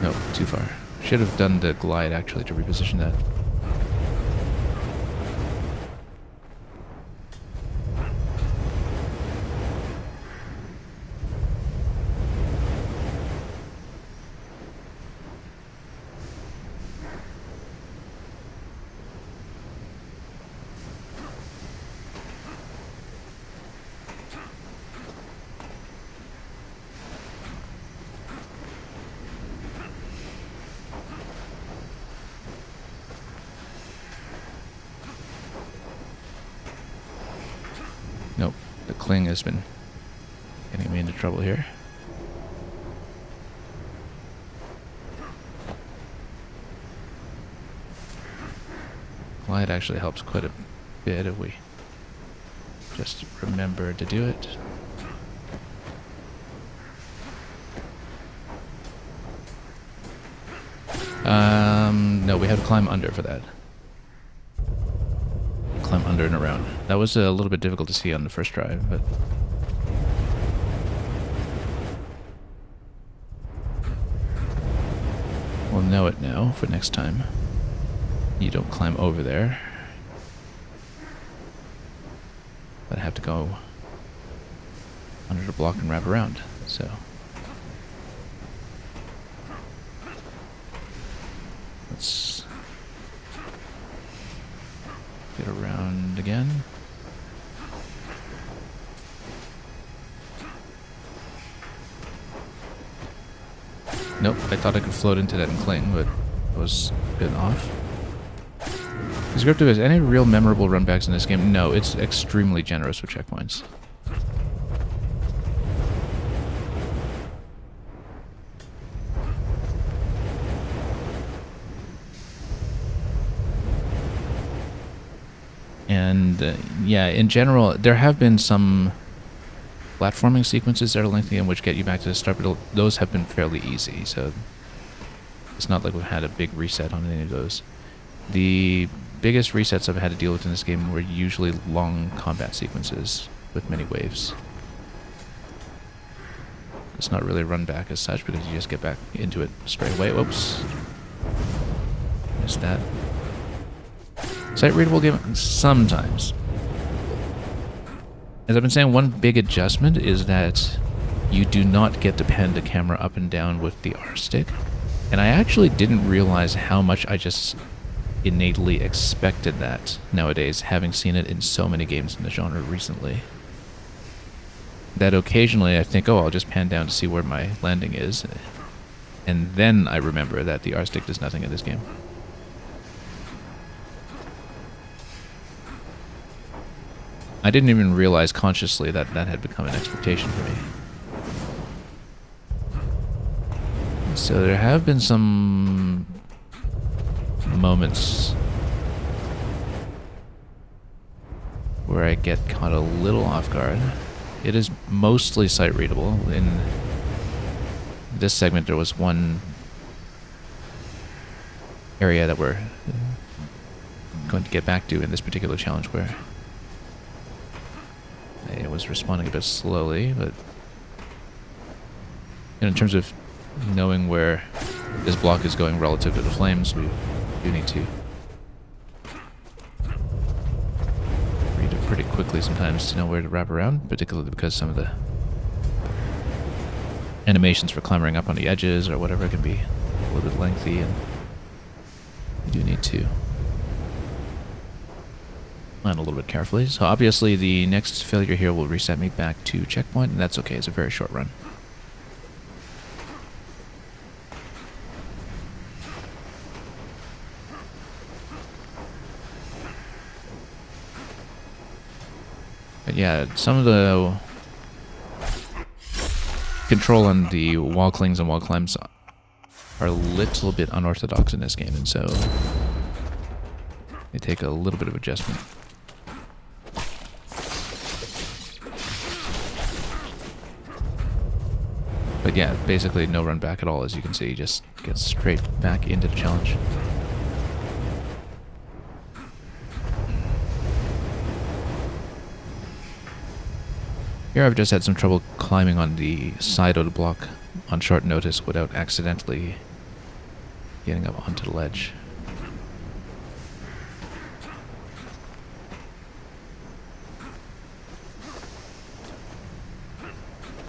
No, too far. Should have done the glide actually to reposition that. Nope, the cling has been getting me into trouble here. Glide actually helps quite a bit if we just remember to do it. No, we have to climb under for that. Climb under and around. That was a little bit difficult to see on the first try, but we'll know it now for next time. You don't climb over there, but I have to go under the block and wrap around, so let's get around again. Nope, I thought I could float into that and cling, but I was a bit off. Descriptive has any real memorable runbacks in this game? No, it's extremely generous with checkpoints. And yeah, in general, there have been some platforming sequences that are lengthy and which get you back to the start, but those have been fairly easy, so it's not like we've had a big reset on any of those. The biggest resets I've had to deal with in this game were usually long combat sequences with many waves. It's not really a run back as such because you just get back into it straight away. Whoops. Missed that. Sight readable game sometimes. As I've been saying, one big adjustment is that you do not get to pan the camera up and down with the R stick. And I actually didn't realize how much I just innately expected that nowadays, having seen it in so many games in the genre recently. That occasionally I think, oh, I'll just pan down to see where my landing is. And then I remember that the R stick does nothing in this game. I didn't even realize consciously that that had become an expectation for me. So there have been some moments where I get caught a little off guard. It is mostly sight readable. In this segment there was one area that we're going to get back to in this particular challenge where I was responding a bit slowly, but in terms of knowing where this block is going relative to the flames, we do need to read it pretty quickly sometimes to know where to wrap around, particularly because some of the animations for clambering up on the edges or whatever can be a little bit lengthy, and you do need to plan a little bit carefully. So obviously the next failure here will reset me back to checkpoint, and that's okay, it's a very short run. But yeah, some of the control on the wall clings and wall climbs are a little bit unorthodox in this game, and so they take a little bit of adjustment. But yeah, basically no run back at all, as you can see, just get straight back into the challenge. Here I've just had some trouble climbing on the side of the block on short notice without accidentally getting up onto the ledge.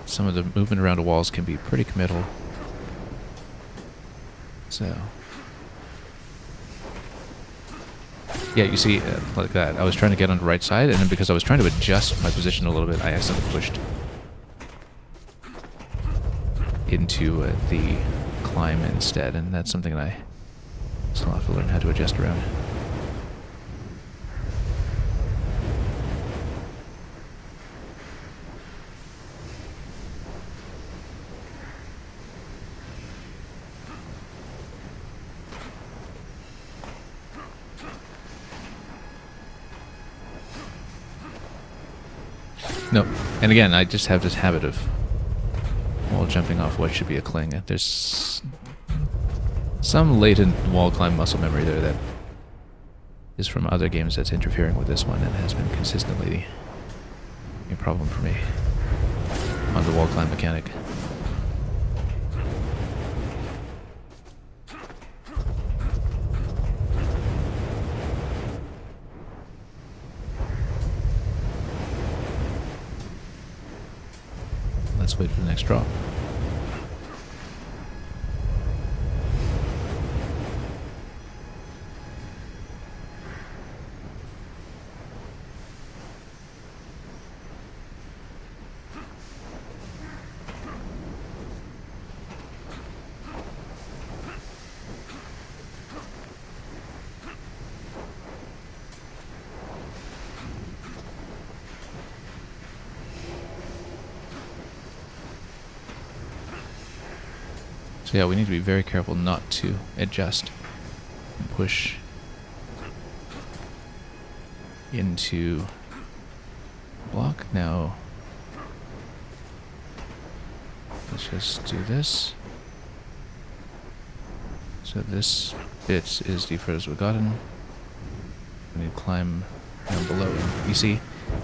Some of the movement around the walls can be pretty committal. So yeah, you see, like that. I was trying to get on the right side, and then because I was trying to adjust my position a little bit, I accidentally pushed into the climb instead, and that's something that I still have to learn how to adjust around. No, and again, I just have this habit of wall jumping off what should be a cling. There's some latent wall climb muscle memory there that is from other games that's interfering with this one and has been consistently a problem for me on the wall climb mechanic. Let's wait for the next drop. So yeah, we need to be very careful not to adjust and push into block. Now, let's just do this. So this bit is the furthest we've gotten. We need to climb down below. And you see,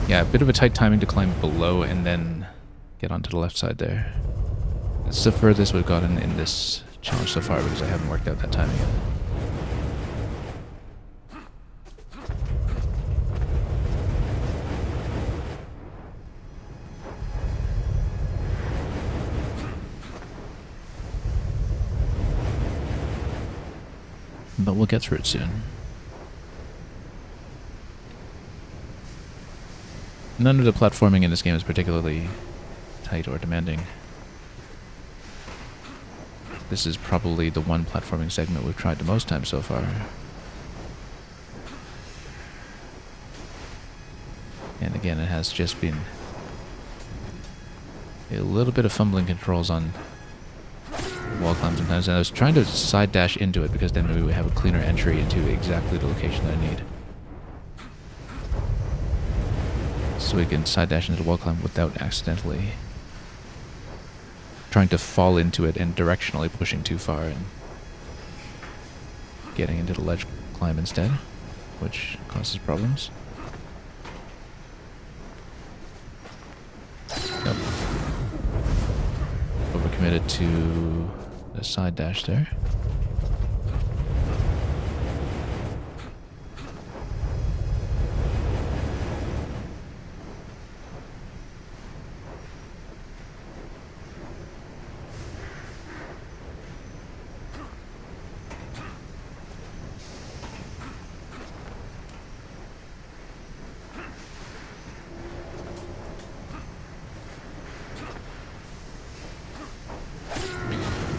yeah, a bit of a tight timing to climb below and then get onto the left side there. It's the furthest we've gotten in this challenge so far because I haven't worked out that timing yet. But we'll get through it soon. None of the platforming in this game is particularly tight or demanding. This is probably the one platforming segment we've tried the most time so far. And again, it has just been a little bit of fumbling controls on wall climb sometimes, and I was trying to side dash into it because then maybe we have a cleaner entry into exactly the location that I need. So we can side dash into the wall climb without accidentally trying to fall into it and directionally pushing too far and getting into the ledge climb instead, which causes problems. Nope. Overcommitted to the side dash there.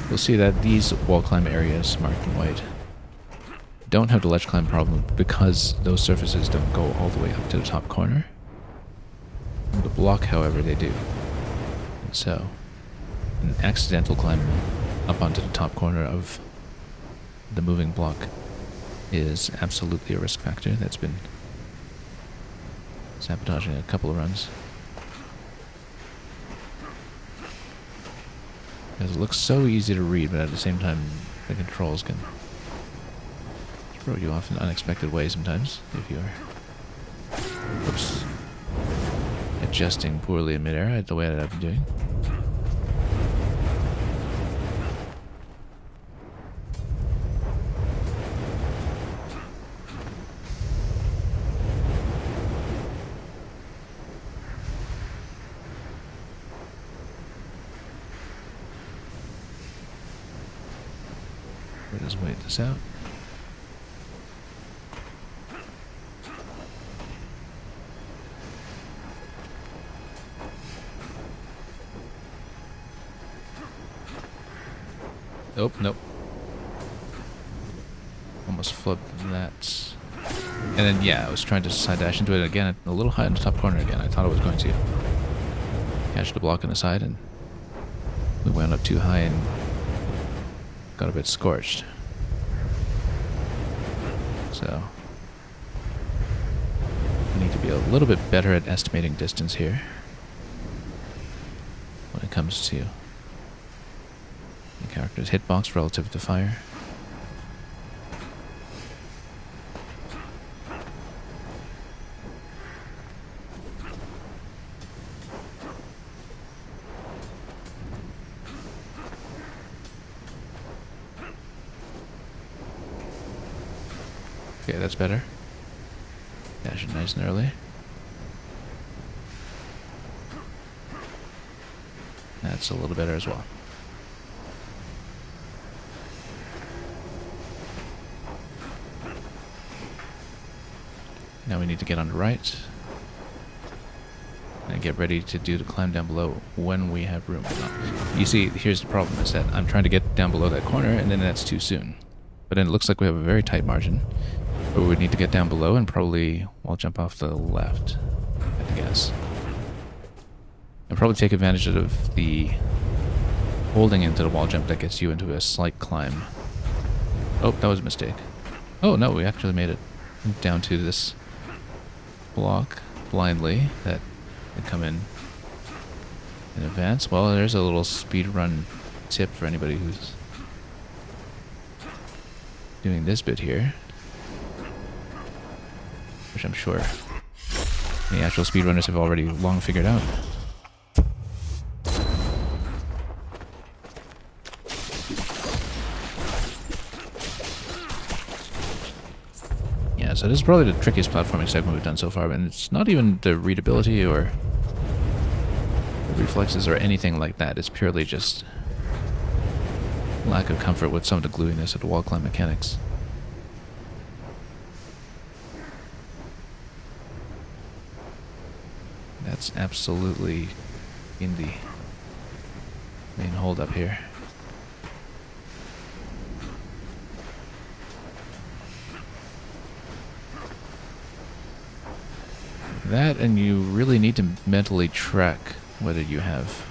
You'll see that these wall climb areas marked in white don't have the ledge climb problem because those surfaces don't go all the way up to the top corner. The block, however, they do. And so, an accidental climb up onto the top corner of the moving block is absolutely a risk factor that's been sabotaging a couple of runs. Because it looks so easy to read, but at the same time, the controls can throw you off in unexpected ways sometimes if you're adjusting poorly in midair, the way that I've been doing. We'll just wait this out. Oh, nope. Almost flipped that. And then, yeah, I was trying to side dash into it again, a little high in the top corner again. I thought I was going to catch the block on the side, and we wound up too high and got a bit scorched. So, we need to be a little bit better at estimating distance here when it comes to the character's hitbox relative to fire. Okay, that's better. Dash it nice and early. That's a little better as well. Now we need to get on the right and get ready to do the climb down below when we have room. You see, here's the problem, is that I'm trying to get down below that corner and then that's too soon. But then it looks like we have a very tight margin. But we would need to get down below and probably wall jump off the left, I guess. And probably take advantage of the holding into the wall jump that gets you into a slight climb. Oh, that was a mistake. Oh no, we actually made it down to this block blindly that would come in advance. Well, there's a little speed run tip for anybody who's doing this bit here. which I'm sure the actual speedrunners have already long figured out. Yeah, so this is probably the trickiest platforming segment we've done so far, and it's not even the readability or the reflexes or anything like that. It's purely just lack of comfort with some of the gluiness of the wall climb mechanics. That's absolutely in the main hold up here. That, and you really need to mentally track whether you have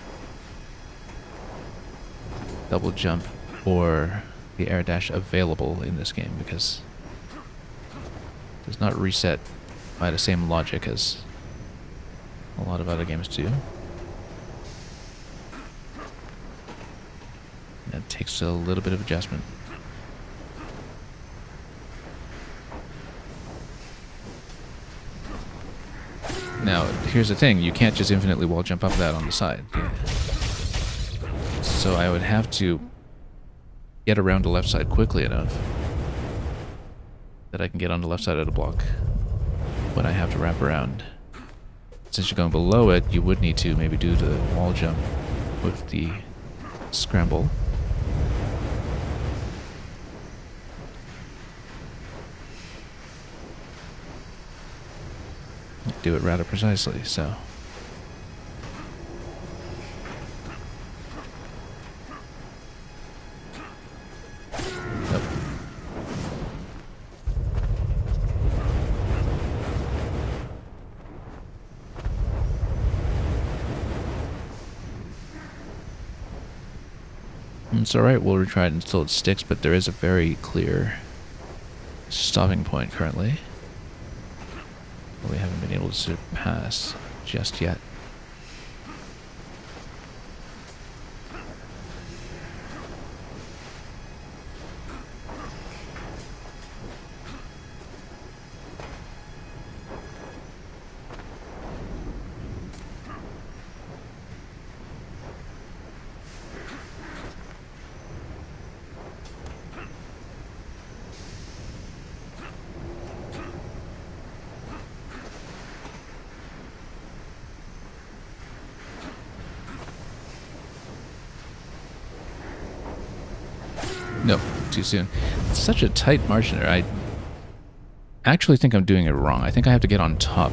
double jump or the air dash available in this game, because it does not reset by the same logic as a lot of other games do. That takes a little bit of adjustment. Now, here's the thing, you can't just infinitely wall jump up that on the side. So I would have to get around the left side quickly enough that I can get on the left side of the block when I have to wrap around. Since you're going below it, you would need to maybe do the wall jump with the scramble. Do it rather precisely, so. Nope. It's alright, we'll retry it until it sticks, but there is a very clear stopping point currently. We haven't been able to surpass just yet. Nope, too soon. It's such a tight margin there. I actually think I'm doing it wrong. I think I have to get on top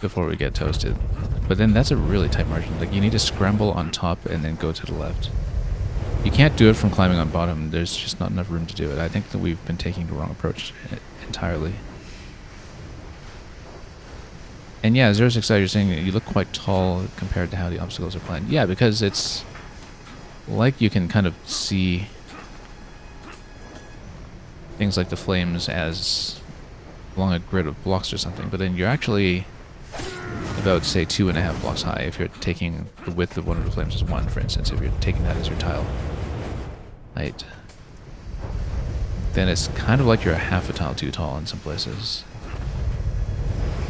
before we get toasted. But then that's a really tight margin. Like, you need to scramble on top and then go to the left. You can't do it from climbing on bottom. There's just not enough room to do it. I think that we've been taking the wrong approach entirely. And yeah, 06, you're saying that you look quite tall compared to how the obstacles are planned. Yeah, because it's like you can kind of see things like the flames as along a grid of blocks or something, but then you're actually about, say, 2.5 blocks high if you're taking the width of one of the flames as 1, for instance, if you're taking that as your tile height. Then it's kind of like you're a half a tile too tall in some places.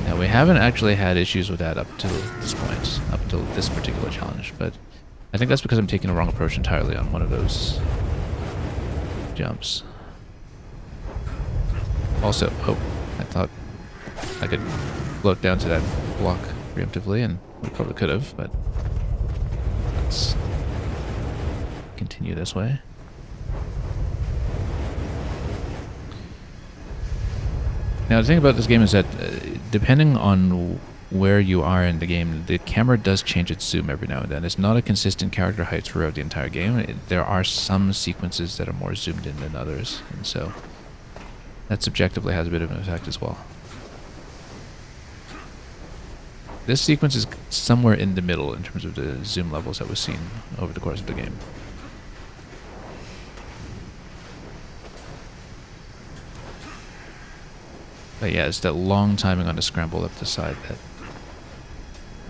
Now, we haven't actually had issues with that up to this point, up until this particular challenge, but I think that's because I'm taking the wrong approach entirely on one of those jumps. Also, oh, I thought I could float down to that block preemptively, and we probably could have, but let's continue this way. Now, the thing about this game is that depending on where you are in the game, the camera does change its zoom every now and then. It's not a consistent character height throughout the entire game. There are some sequences that are more zoomed in than others, and so that subjectively has a bit of an effect as well. This sequence is somewhere in the middle in terms of the zoom levels that we've seen over the course of the game. But yeah, it's that long timing on the scramble up the side that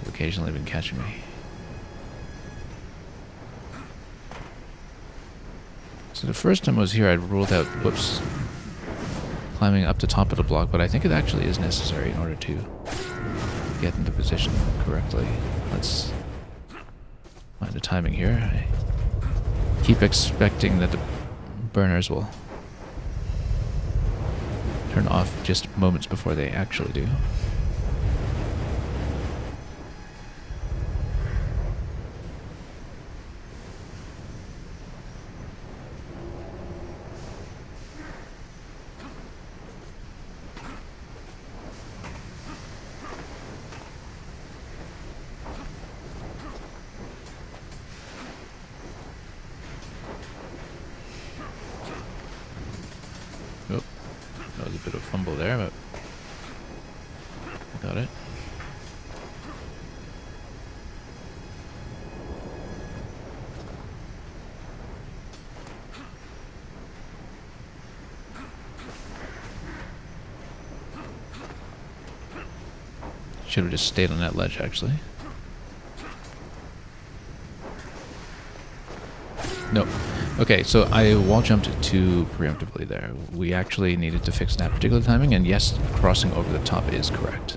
has occasionally been catching me. So the first time I was here, I'd ruled out, whoops, climbing up the top of the block, but I think it actually is necessary in order to get into position correctly. Let's find the timing here. I keep expecting that the burners will turn off just moments before they actually do. Oh, that was a bit of a fumble there, but got it. Should have just stayed on that ledge, actually. Nope. Okay, so I wall jumped too preemptively there. We actually needed to fix that particular timing, and yes, crossing over the top is correct.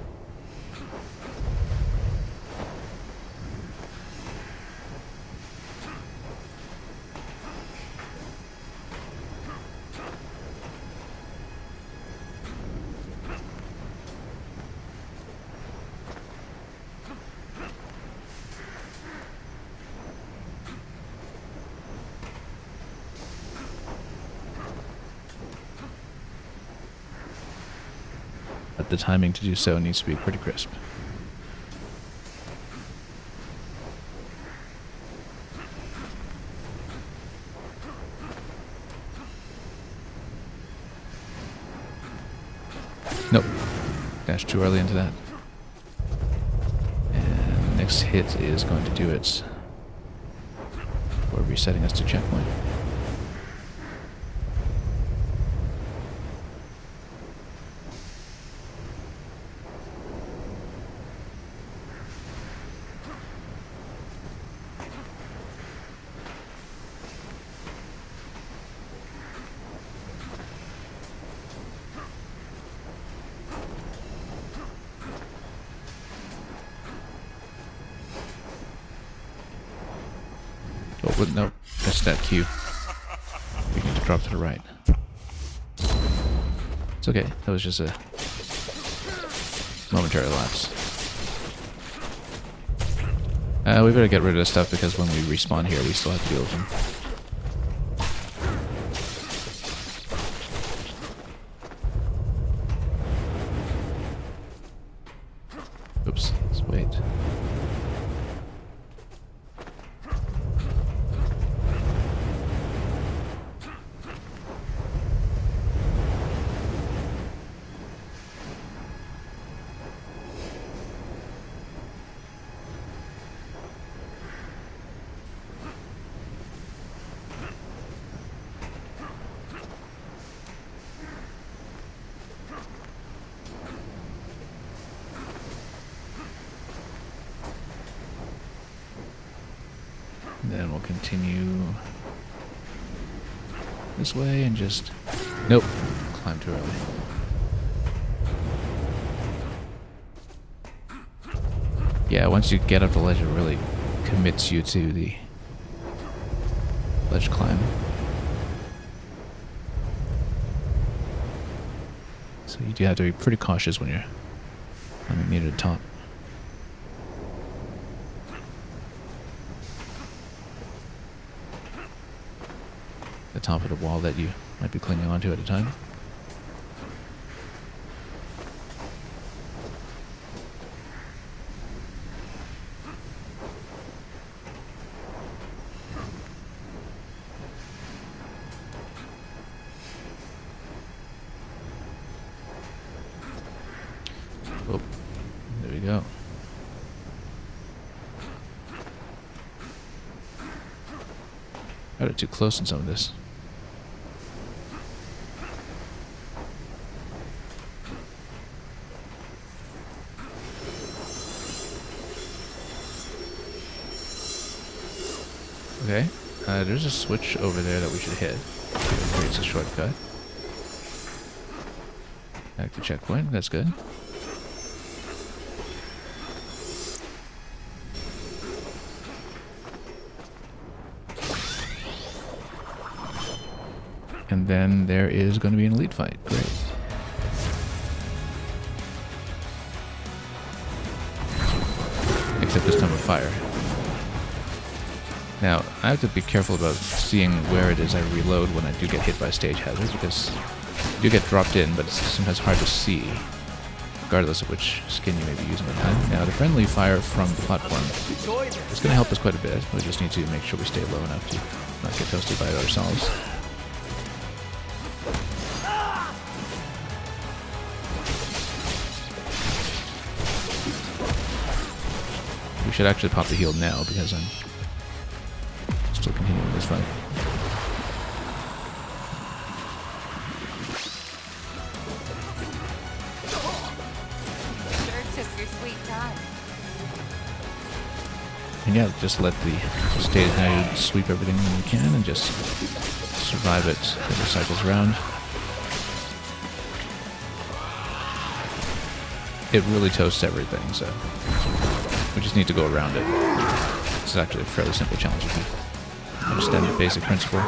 But the timing to do so needs to be pretty crisp. Nope. Dashed too early into that. And next hit is going to do it. Or resetting us to checkpoint. Oh, but no, that's that cue. We need to drop to the right. It's okay, that was just a momentary lapse. We better get rid of this stuff because when we respawn here, we still have to deal with them. Oops, let's wait. Then we'll continue this way and just... Nope. Climb too early. Yeah, once you get up the ledge, it really commits you to the ledge climb. So you do have to be pretty cautious when you're climbing near the top. The top of the wall that you might be clinging onto at a time. Oh, there we go. Got it too close in some of this. Okay, there's a switch over there that we should hit. It creates a shortcut. Back to checkpoint. That's good. And then there is going to be an elite fight. Great. Except this time with fire. Now, I have to be careful about seeing where it is I reload when I do get hit by stage hazards, because you do get dropped in, but it's sometimes hard to see, regardless of which skin you may be using at the time. Now, the friendly fire from the platform is going to help us quite a bit. We just need to make sure we stay low enough to not get toasted by it ourselves. We should actually pop the heal now, because I'm still continuing this fight. Sure took your sweet time. And yeah, just let the stage hazard sweep everything you can and just survive it as it cycles around. It really toasts everything, so we just need to go around it. It's actually a fairly simple challenge if you understand the basic principle.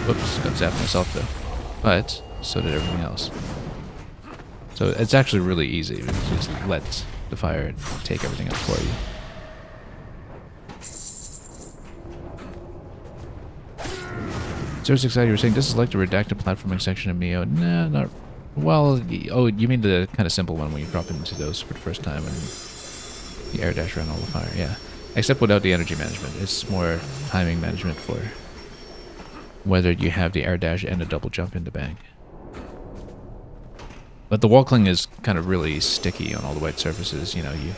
Whoops, got zapped myself though. But so did everything else. So it's actually really easy. You just let the fire take everything out for you. Excited, you were saying this is like the redacted platforming section of Mio. Nah, not. Well, oh, you mean the kind of simple one when you drop into those for the first time and the air dash around all the fire, yeah. Except without the energy management. It's more timing management for whether you have the air dash and a double jump into bank. But the wall cling is kind of really sticky on all the white surfaces. You know, you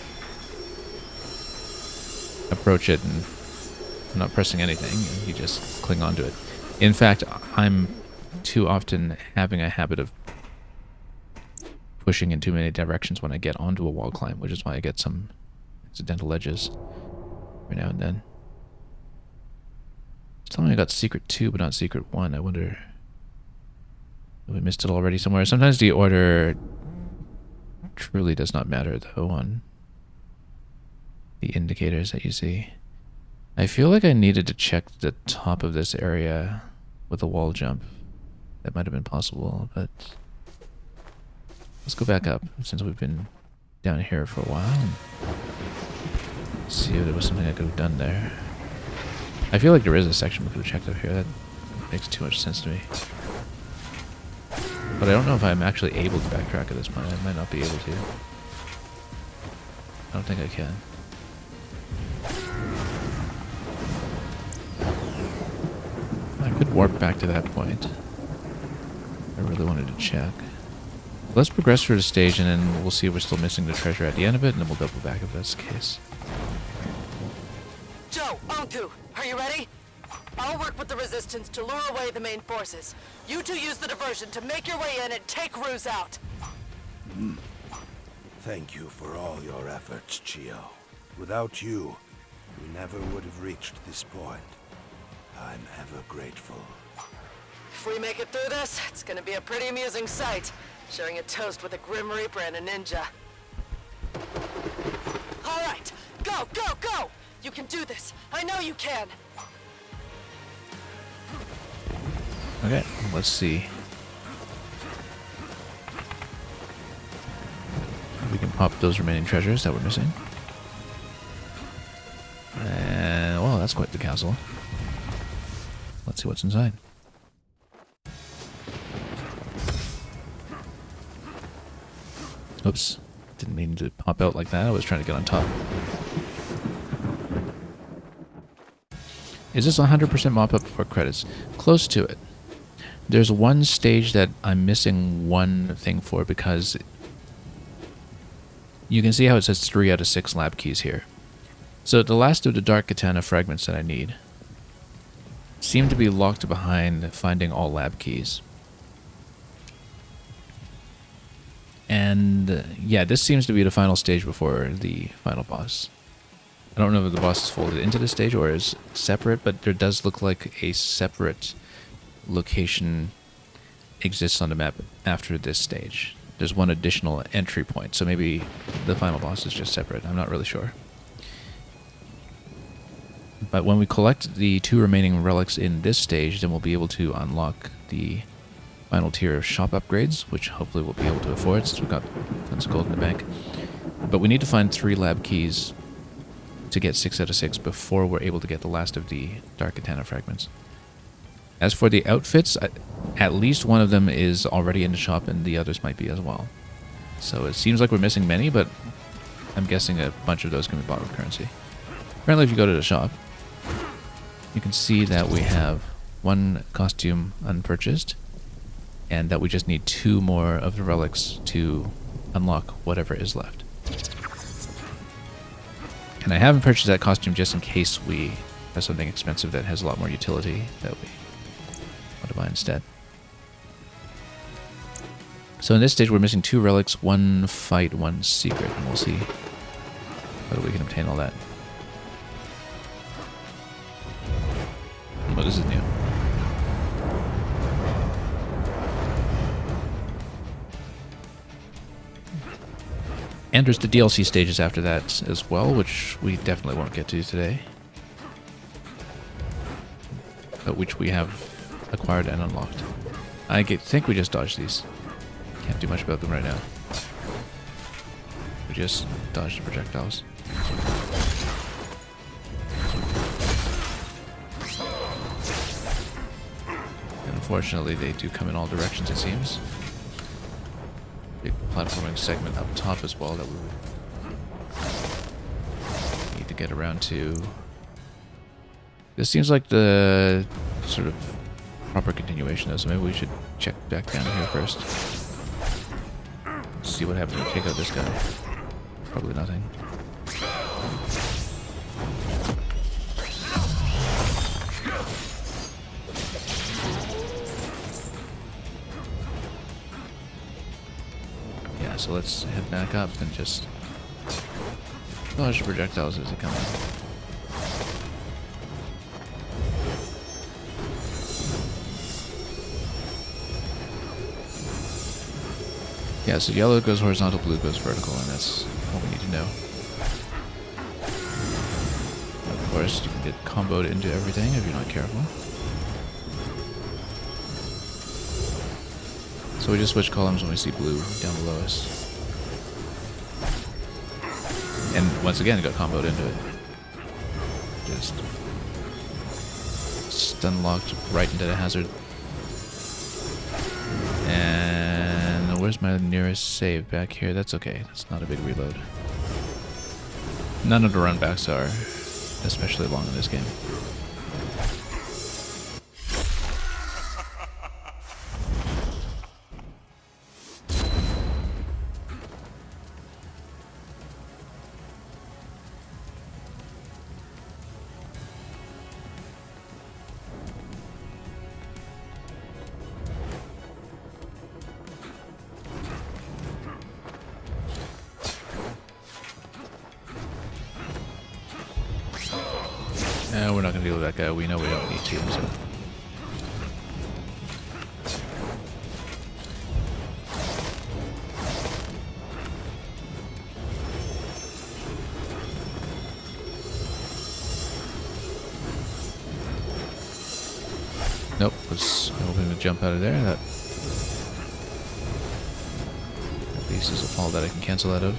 approach it and not pressing anything, and you just cling onto it. In fact, I'm too often having a habit of pushing in too many directions when I get onto a wall climb, which is why I get some accidental edges every now and then. It's telling me I got secret 2 but not secret 1. I wonder if we missed it already somewhere. Sometimes the order truly does not matter though on the indicators that you see. I feel like I needed to check the top of this area with a wall jump. That might have been possible, but let's go back up since we've been down here for a while and see if there was something I could have done there. I feel like there is a section we could have checked up here. That makes too much sense to me. But I don't know if I'm actually able to backtrack at this point. I might not be able to. I don't think I can. I could warp back to that point. I really wanted to check. Let's progress through the stage and then we'll see if we're still missing the treasure at the end of it, and then we'll double back if that's the case. Joe, Anku, are you ready? I'll work with the resistance to lure away the main forces. You two use the diversion to make your way in and take Ruse out. Thank you for all your efforts, Chio. Without you, we never would have reached this point. I'm ever grateful. If we make it through this, it's gonna be a pretty amusing sight. Sharing a toast with a Grim Reaper and a ninja. All right, go, go, go! You can do this. I know you can. Okay, let's see. We can pop those remaining treasures that we're missing. And, well, that's quite the castle. Let's see what's inside. Oops. Didn't mean to pop out like that. I was trying to get on top. Is this 100% mop up for credits? Close to it. There's one stage that I'm missing one thing for because you can see how it says 3 out of 6 lab keys here. So the last of the Dark Katana fragments that I need seem to be locked behind finding all lab keys. And yeah, this seems to be the final stage before the final boss. I don't know if the boss is folded into the stage or is separate, but there does look like a separate location exists on the map after this stage. There's one additional entry point, so maybe the final boss is just separate. I'm not really sure. But when we collect the 2 remaining relics in this stage, then we'll be able to unlock the final tier of shop upgrades, which hopefully we'll be able to afford since we've got tons of gold in the bank. But we need to find 3 lab keys to get 6 out of 6 before we're able to get the last of the Dark Katana fragments. As for the outfits, at least one of them is already in the shop and the others might be as well. So it seems like we're missing many, but I'm guessing a bunch of those can be bought with currency. Apparently if you go to the shop, you can see that we have 1 costume unpurchased, and that we just need 2 more of the relics to unlock whatever is left. And I haven't purchased that costume just in case we have something expensive that has a lot more utility that we want to buy instead. So in this stage we're missing 2 relics, 1 fight, 1 secret, and we'll see whether we can obtain all that. Oh, this is new. And there's the DLC stages after that as well, which we definitely won't get to today. But which we have acquired and unlocked. I think we just dodged these. Can't do much about them right now. We just dodged the projectiles. Unfortunately, they do come in all directions, it seems. Big platforming segment up top as well that we would need to get around to. This seems like the sort of proper continuation though, so maybe we should check back down here first. See what happens when we take out this guy. Probably nothing. So let's head back up and just dodge the projectiles as they come in. Yeah, so yellow goes horizontal, blue goes vertical, and that's what we need to know. Of course, you can get comboed into everything if you're not careful. So we just switch columns when we see blue down below us. And once again, it got comboed into it. Just stun locked right into the hazard. And where's my nearest save? Back here? That's okay. That's not a big reload. None of the runbacks are especially long in this game. We're not going to deal with that guy. We know we don't need to, so. Nope, was hoping to jump out of there. That at least is a fall that I can cancel out of.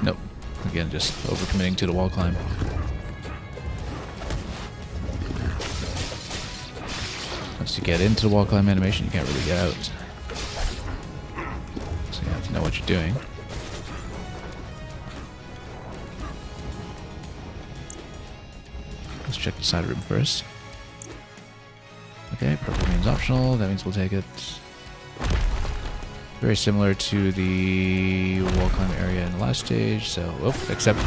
Nope. Again, just overcommitting to the wall climb. Once you get into the wall climb animation, you can't really get out. So you have to know what you're doing. Let's check the side room first. Okay, purple means optional. That means we'll take it. Very similar to the wall climb area in the last stage, so, except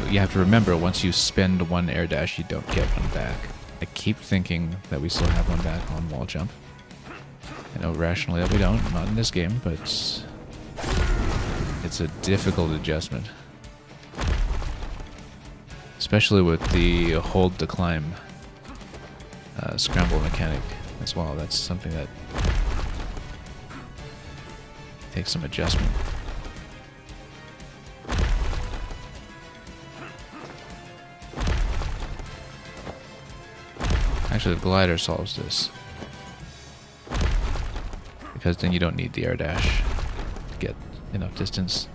you have to remember, once you spend 1 air dash, you don't get 1 back. I keep thinking that we still have 1 back on wall jump. I know rationally that we don't, not in this game, but it's a difficult adjustment. Especially with the hold to climb scramble mechanic as well. That's something that takes some adjustment. Actually, the glider solves this. Because then you don't need the air dash to get enough distance.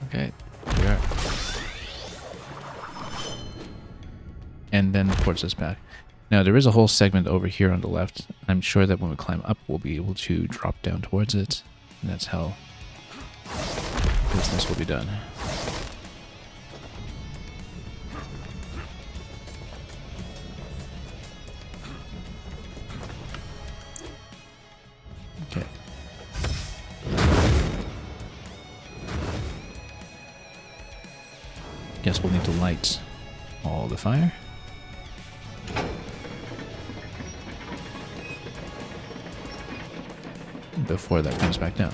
Okay, there we are. And then ports us back. Now there is a whole segment over here on the left. I'm sure that when we climb up, we'll be able to drop down towards it. And that's how business will be done. Okay. Guess we'll need to light all the fire. Before that comes back down.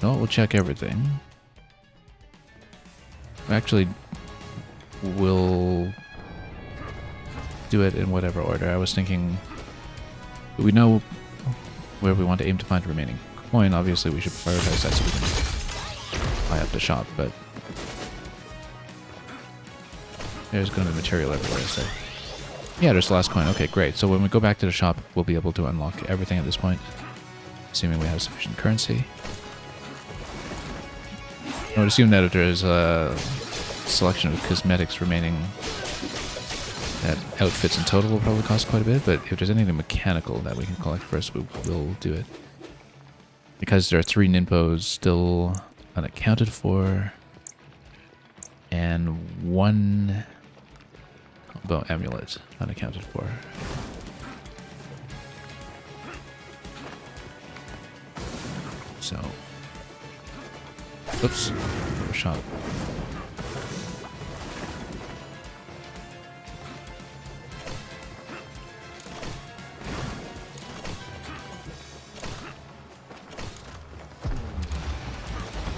No, we'll check everything. Actually, we'll do it in whatever order. I was thinking, we know where we want to aim to find the remaining coin. Obviously, we should prioritize that so we can buy up the shop, but there's going to be material everywhere, so... Yeah, there's the last coin. Okay, great. So when we go back to the shop, we'll be able to unlock everything at this point, assuming we have sufficient currency. I would assume that if there is a selection of cosmetics remaining, that outfits in total will probably cost quite a bit, but if there's anything mechanical that we can collect first, we will do it. Because there are 3 ninpos still unaccounted for, and 1... Bow amulet unaccounted for. So, oops, shot.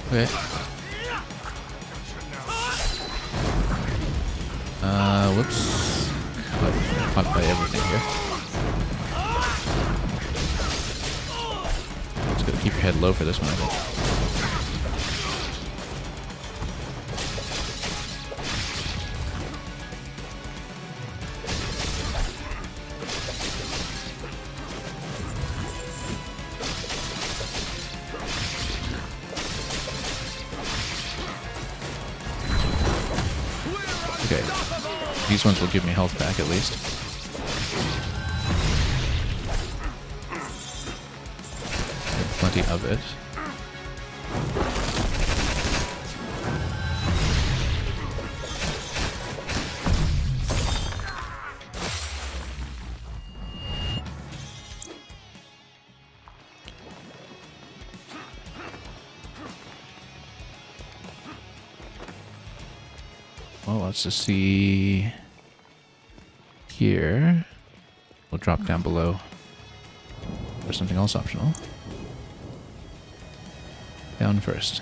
Okay. Whoops. Caught by everything here. Just gotta keep your head low for this one, I think. These ones will give me health back at least. Plenty of it. Well, let's just see here. We'll drop down below for something else optional. Down first.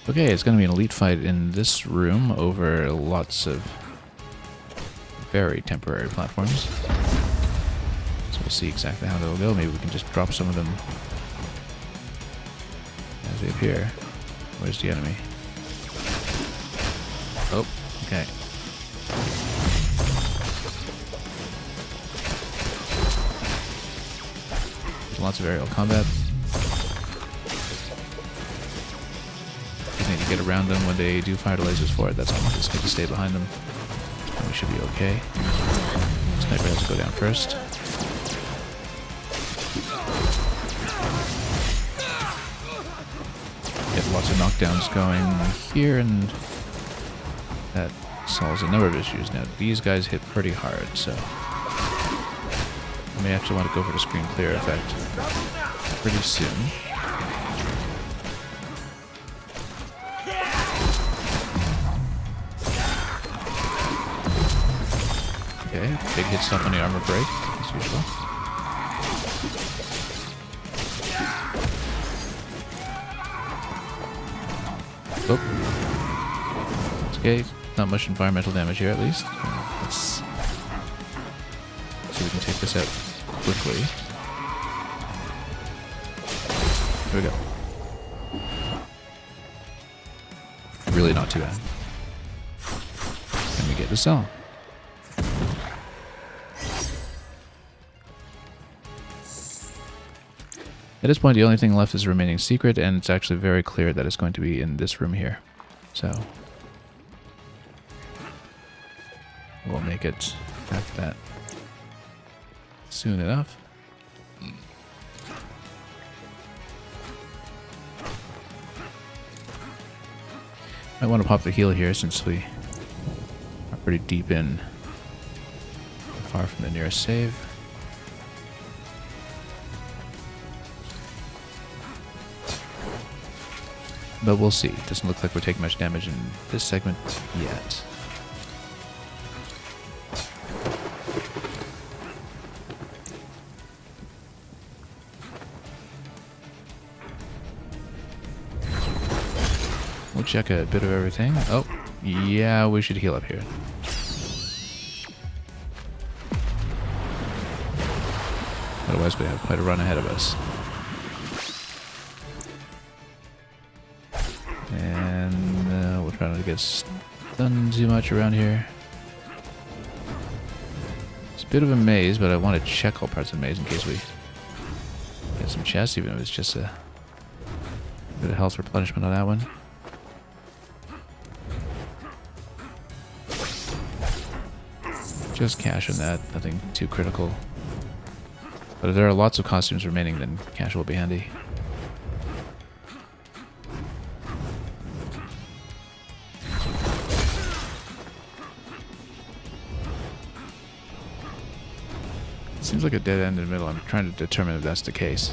Okay, it's going to be an elite fight in this room over lots of very temporary platforms. So we'll see exactly how they'll go. Maybe we can just drop some of them as they appear. Where's the enemy? Oh, okay. There's lots of aerial combat. Just need to get around them when they do fire the lasers for it. That's all. Just need to stay behind them. And we should be okay. Sniper has to go down first. Get lots of knockdowns going here, and that solves a number of issues. Now, these guys hit pretty hard, so I may actually want to go for the screen clear effect pretty soon. Okay, big hit stop on the armor break, as usual. Oh. Okay, not much environmental damage here at least. Let's see if we can take this out quickly. Here we go. Really not too bad. And we get the cell. At this point, the only thing left is the remaining secret, and it's actually very clear that it's going to be in this room here. So we'll make it after that soon enough. I want to pop the heal here since we are pretty deep in, far from the nearest save. But we'll see. It doesn't look like we're taking much damage in this segment yet. We'll check a bit of everything. Oh, yeah, we should heal up here. Otherwise we have quite a run ahead of us. And we'll try not to get stunned too much around here. It's a bit of a maze, but I want to check all parts of the maze in case we get some chests, even if it's just a bit of health replenishment on that one. Just cash on that, nothing too critical. But if there are lots of costumes remaining, then cash will be handy. Seems like a dead end in the middle. I'm trying to determine if that's the case.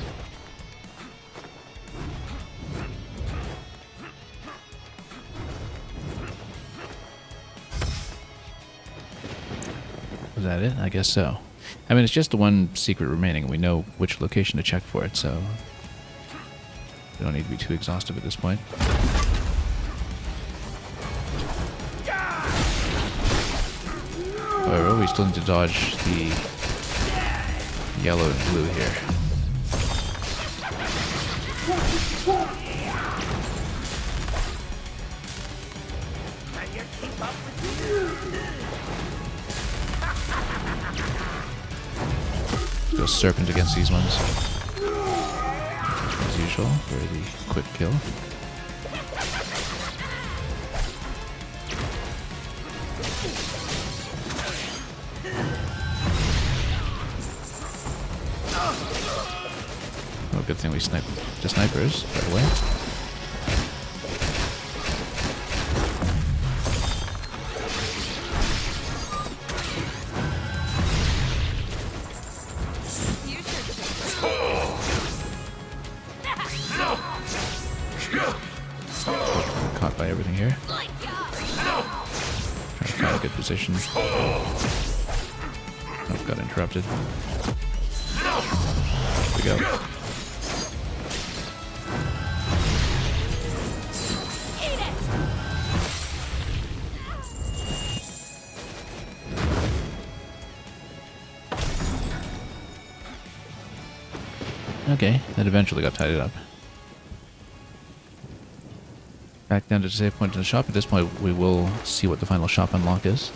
Was that it? I guess so. I mean, it's just the one secret remaining. We know which location to check for it, so we don't need to be too exhaustive at this point. However, we still need to dodge the yellow and blue here. Go serpent against these ones. As usual, for the quick kill. Oh, good thing we sniped the snipers right away. Caught by everything here. Trying to find a good position. Oh, got interrupted. Here we go. Okay, that eventually got tidied up. Back down to the save point in the shop. At this point, we will see what the final shop unlock is.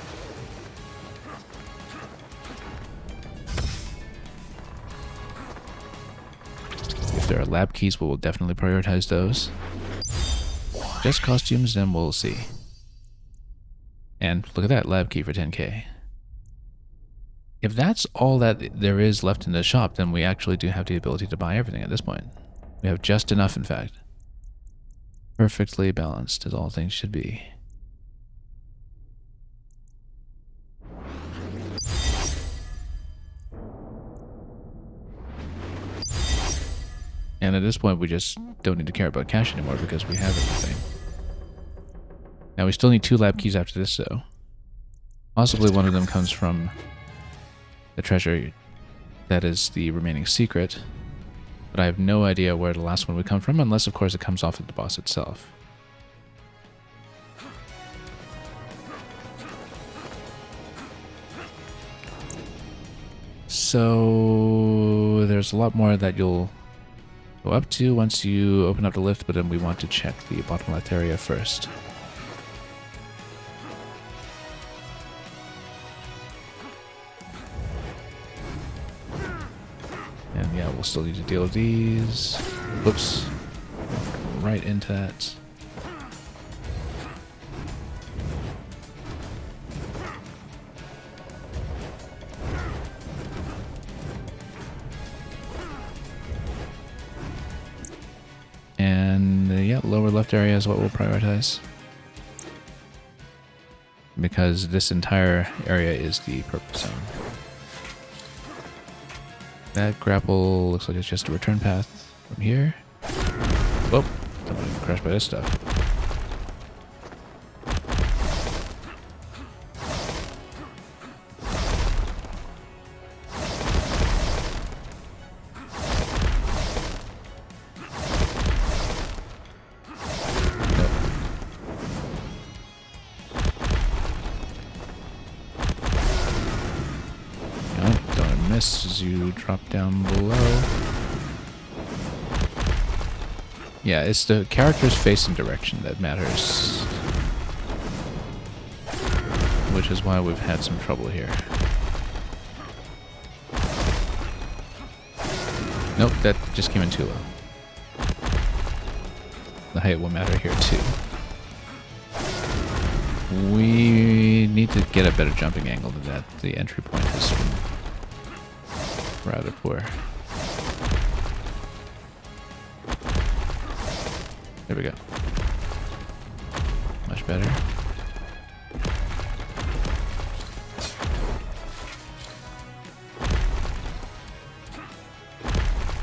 If there are lab keys, we will definitely prioritize those. Just costumes, then we'll see. And look at that, lab key for 10k. If that's all that there is left in the shop, then we actually do have the ability to buy everything at this point. We have just enough, in fact. Perfectly balanced, as all things should be. And at this point, we just don't need to care about cash anymore because we have everything. Now, we still need 2 lab keys after this, though. Possibly one of them comes from the treasure that is the remaining secret. But I have no idea where the last one would come from, unless, of course, it comes off of the boss itself. So there's a lot more that you'll go up to once you open up the lift, but then we want to check the bottom left area first. And yeah, we'll still need to deal with these. Whoops. Right into that. And yeah, lower left area is what we'll prioritize. Because this entire area is the purple zone. That grapple looks like it's just a return path from here. Whoa, don't want to crash by this stuff. As you drop down below. Yeah, it's the character's facing direction that matters. Which is why we've had some trouble here. Nope, that just came in too low. The height will matter here too. We need to get a better jumping angle than that. The entry point has been rather poor. There we go. Much better.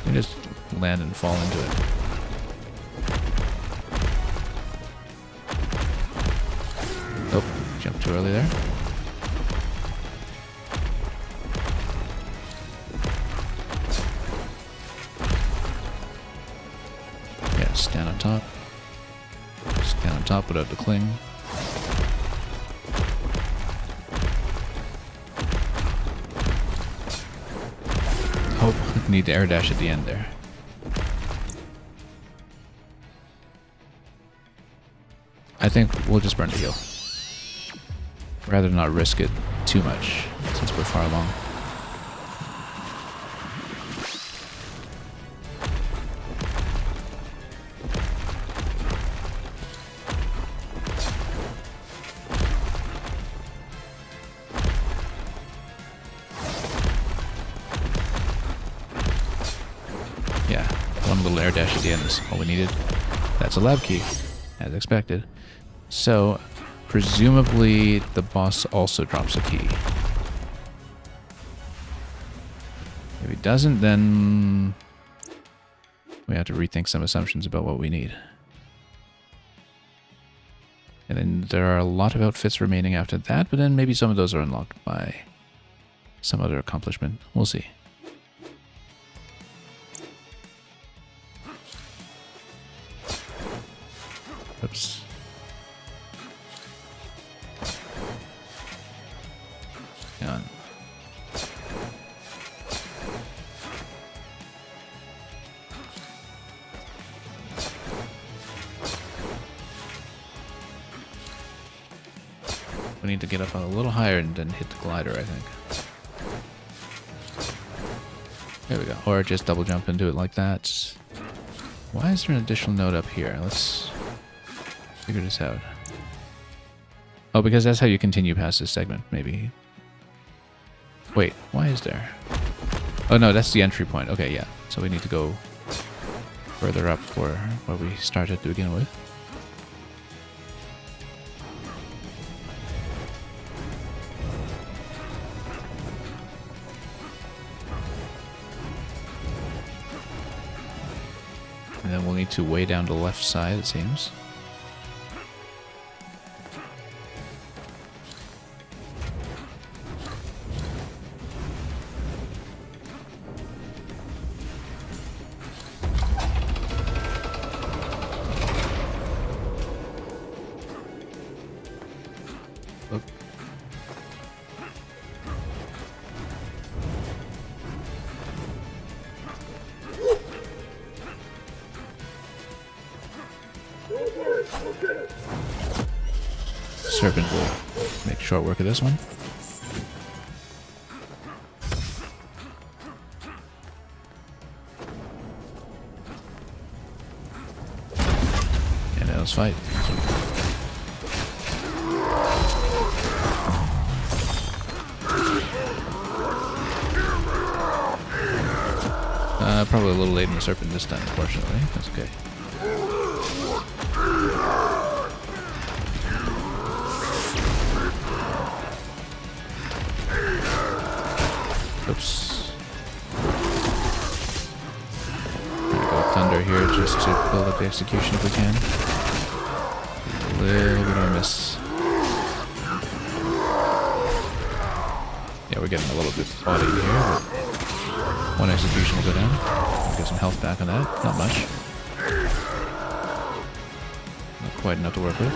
You just land and fall into it. Oh, jumped too early there. Stand on top. Stand on top without the cling. Hope need to air dash at the end there. I think we'll just burn the heal. Rather not risk it too much since we're far along. One little air dash at the end is all we needed. That's a lab key, as expected. So, presumably the boss also drops a key. If he doesn't, then we have to rethink some assumptions about what we need. And then there are a lot of outfits remaining after that, but then maybe some of those are unlocked by some other accomplishment. We'll see. Oops. Hang on. We need to get up a little higher and then hit the glider, I think. There we go. Or just double jump into it like that. Why is there an additional node up here? Let's figure this out. Oh, because that's how you continue past this segment, maybe. Wait, why is there? Oh no, that's the entry point. Okay, yeah. So we need to go further up for where we started to begin with. And then we'll need to way down to the left side, it seems. Oop. Serpent will make short work of this one. And now let's fight. Probably a little late in the serpent this time, unfortunately. That's okay. Oops. Gonna go thunder here just to build up the execution if we can. A little bit of a miss. Yeah, we're getting a little bit body here. One execution will go down. We'll get some health back on that. Not much. Not quite enough to work with.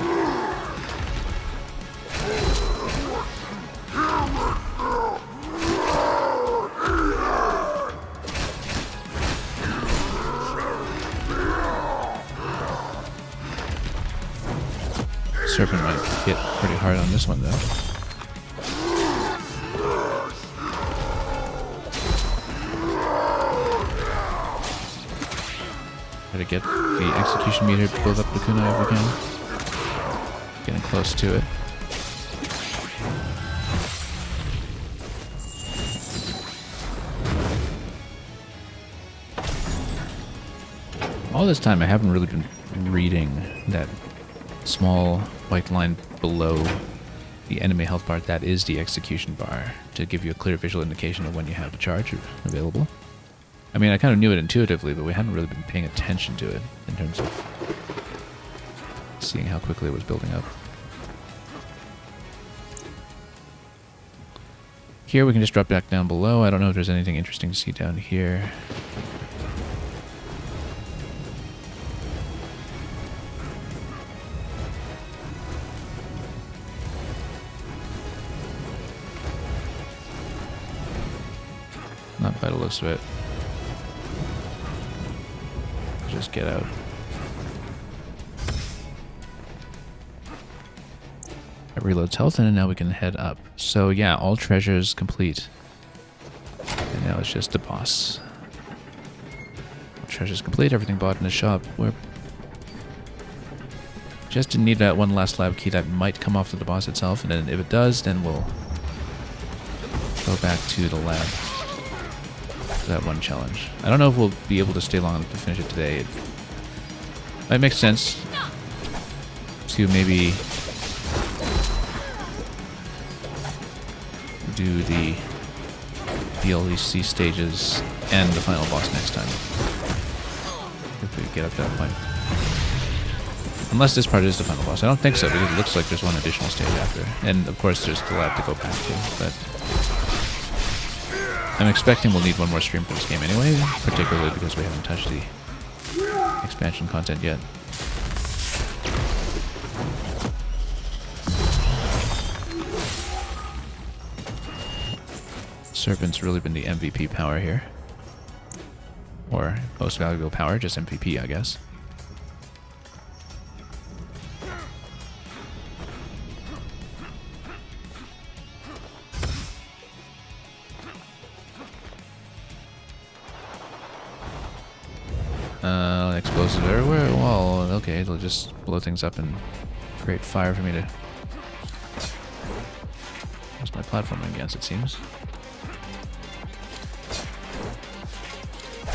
Serpent might hit pretty hard on this one though. Try to get the execution meter to build up the kunai if we can. Getting close to it. All this time I haven't really been reading that small white line below the enemy health bar. That is the execution bar, to give you a clear visual indication of when you have a charge available. I mean, I kind of knew it intuitively, but we hadn't really been paying attention to it in terms of seeing how quickly it was building up. Here we can just drop back down below. I don't know if there's anything interesting to see down here. Not by the looks of it. Just get out. It reloads health, and now we can head up. So yeah, all treasures complete. And now it's just the boss. All treasures complete, everything bought in the shop. We're just need that one last lab key that might come off to the boss itself, and then if it does, then we'll go back to the lab. That one challenge. I don't know if we'll be able to stay long enough to finish it today. It might make sense to maybe do the DLC stages and the final boss next time, if we get up to that point. Unless this part is the final boss. I don't think so, because it looks like there's one additional stage after. And of course there's the lab to go back to, but I'm expecting we'll need one more stream for this game anyway, particularly because we haven't touched the expansion content yet. Serpent's really been the MVP power here. Or most valuable power, just MVP, I guess. Explosives everywhere? Well, okay, it'll just blow things up and create fire for me to... What's my platform against, it seems.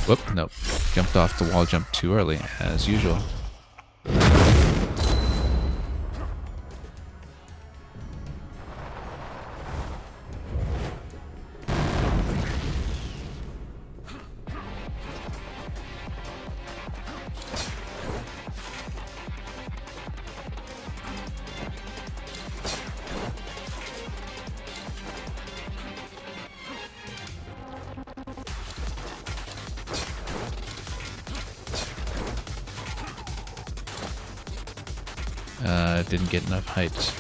Whoop, nope. Jumped off the wall jump too early, as usual. Didn't get enough height.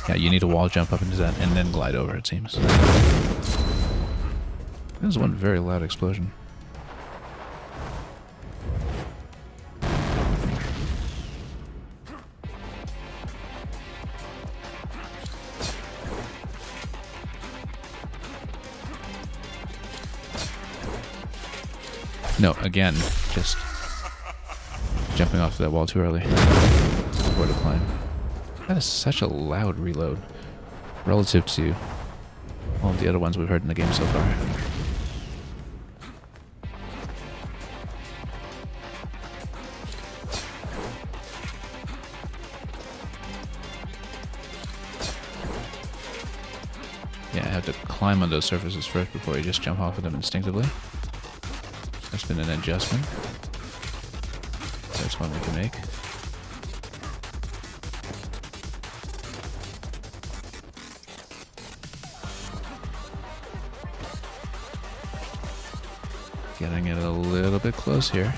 Yeah, you need to wall jump up into that and then glide over, it seems. That was one very loud explosion. No, again, just jumping off that wall too early before to climb. That is such a loud reload relative to all the other ones we've heard in the game so far. Yeah, I have to climb on those surfaces first before you just jump off of them instinctively. That's been an adjustment. That's one we can make. Getting it a little bit close here.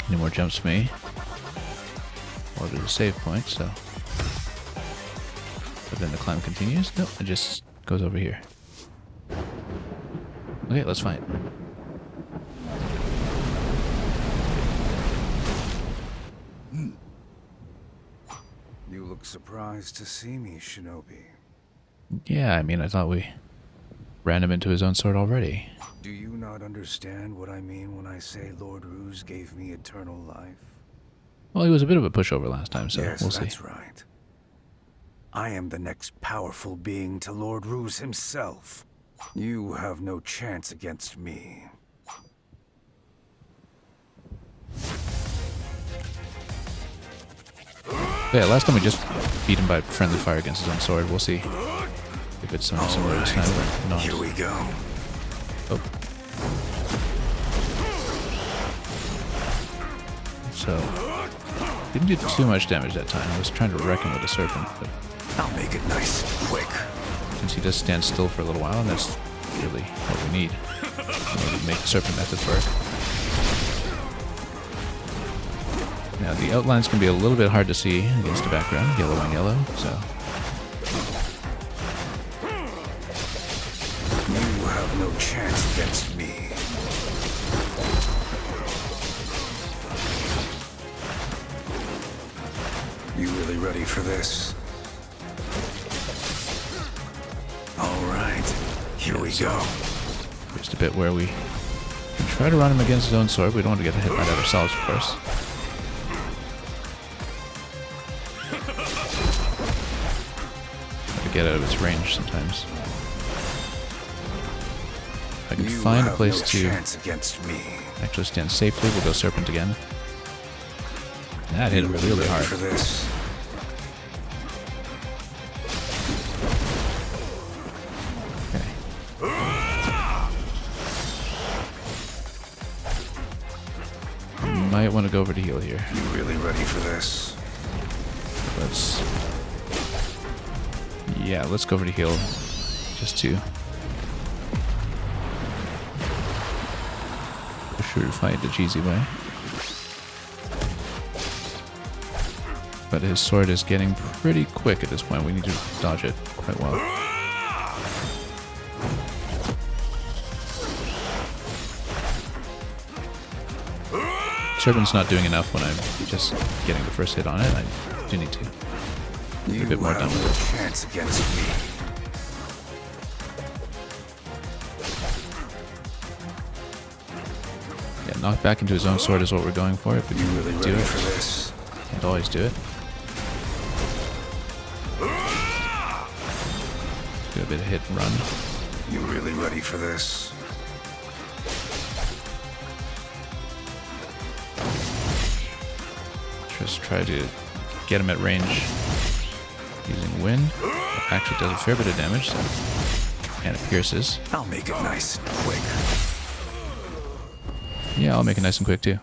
Any more jumps for me? Well, there's a save point, so. But then the climb continues? Nope, it just goes over here. Okay, let's fight. You look surprised to see me, Shinobi. Yeah, I mean, I thought we ran him into his own sword already. Do you not understand what I mean when I say Lord Ruse gave me eternal life? Well, he was a bit of a pushover last time, so yes, we'll see. That's right. I am the next powerful being to Lord Ruse himself. You have no chance against me. Yeah, last time we just beat him by friendly fire against his own sword. We'll see if it's something similar this time or not. Here we go. Oh. So, didn't do too much damage that time. I was trying to wreck him with a serpent, but I'll make it nice and quick. since he does stand still for a little while, and that's really what we need. We need to make the serpent method work. Now the outlines can be a little bit hard to see against the background, yellow on yellow, so. You have no chance against me. You really ready for this? Alright, here we go. Just a bit where we can try to run him against his own sword. We don't want to get hit by that ourselves, of course. Have to get out of its range sometimes. If I can find a place to actually stand safely, we'll go serpent again. That hit him really hard. For this. Might want to go over to heal here. You really ready for this? Yeah, let's go over to heal. Just to push through to fight the cheesy way. But his sword is getting pretty quick at this point. We need to dodge it quite well. Serpent's not doing enough when I'm just getting the first hit on it. I do need to get a bit more done with it. Chance against me. Yeah, knock back into his own sword is what we're going for. If we can Really do ready it, for this? can't always do it. Do a bit of hit and run. You really ready for this? Just try to get him at range using wind. Actually does a fair bit of damage, so. And it pierces. I'll make it nice and quick. Yeah, I'll make it nice and quick too.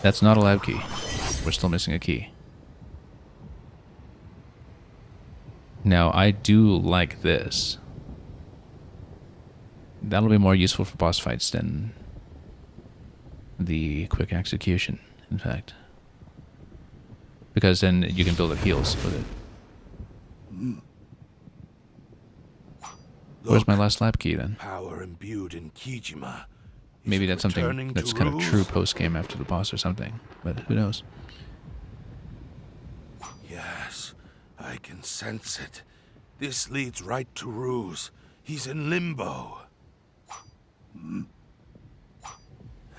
That's not a lab key. We're still missing a key. Now, I do like this. That'll be more useful for boss fights than the quick execution, in fact. Because then you can build up heals with it. Where's my last lab key then? Power imbued in Kijima. Maybe Is it that's something returning that's to kind of Ruse? true post-game after the boss or something. But who knows? Yes, I can sense it. This leads right to Ruse. He's in limbo.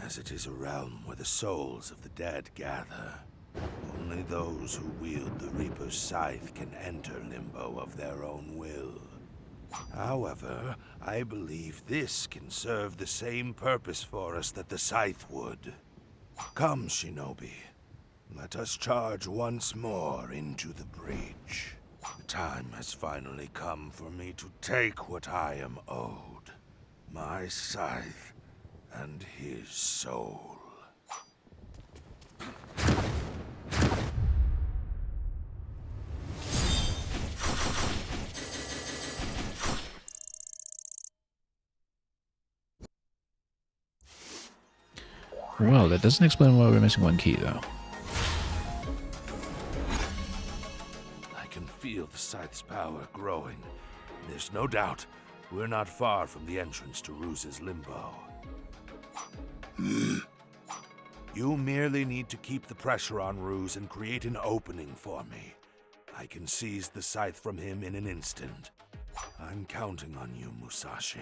As it is a realm where the souls of the dead gather, only those who wield the Reaper's scythe can enter limbo of their own will. However, I believe this can serve the same purpose for us that the scythe would. Come, Shinobi. Let us charge once more into the breach. The time has finally come for me to take what I am owed. My scythe and his soul. Well, that doesn't explain why we're missing one key, though. I can feel the scythe's power growing. There's no doubt we're not far from the entrance to Ruse's limbo. You merely need to keep the pressure on Ruse and create an opening for me. I can seize the scythe from him in an instant. I'm counting on you, Musashi.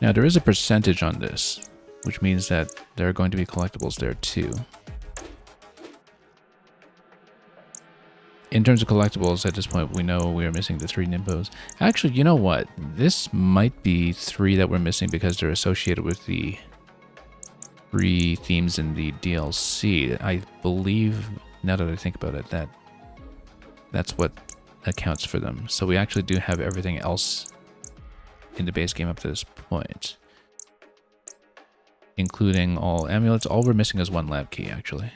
Now, there is a percentage on this, which means that there are going to be collectibles there too. In terms of collectibles, at this point, we know we are missing the 3 Nimbos. Actually, you know what? This might be 3 that we're missing because they're associated with the 3 themes in the DLC. I believe, now that I think about it, that's what accounts for them. So we actually do have everything else in the base game up to this point, including all amulets. All we're missing is 1 lab key, actually.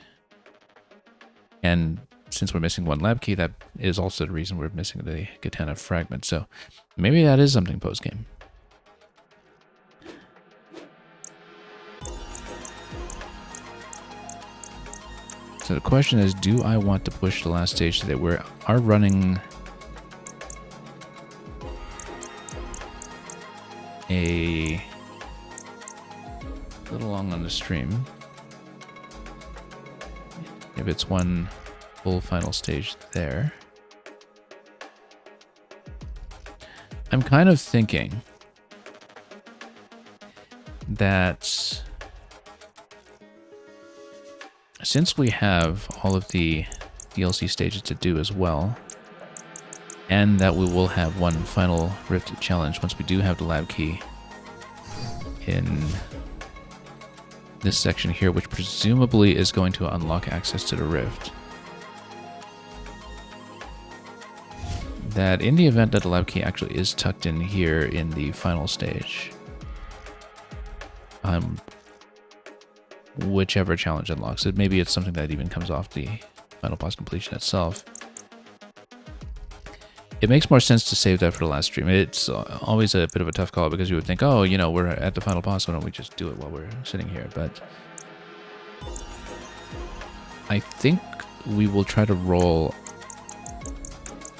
And since we're missing 1 lab key, that is also the reason we're missing the katana fragment. So maybe that is something post-game. So the question is, do I want to push the last stage that we are running a little long on the stream? If it's 1 full final stage there. I'm kind of thinking that since we have all of the DLC stages to do as well, and that we will have 1 final Rift challenge once we do have the lab key in this section here, which presumably is going to unlock access to the Rift, that in the event that the lab key actually is tucked in here in the final stage, whichever challenge unlocks it, maybe it's something that even comes off the final boss completion itself, it makes more sense to save that for the last stream. It's always a bit of a tough call because you would think, oh, you know, we're at the final boss, why don't we just do it while we're sitting here? But I think we will try to roll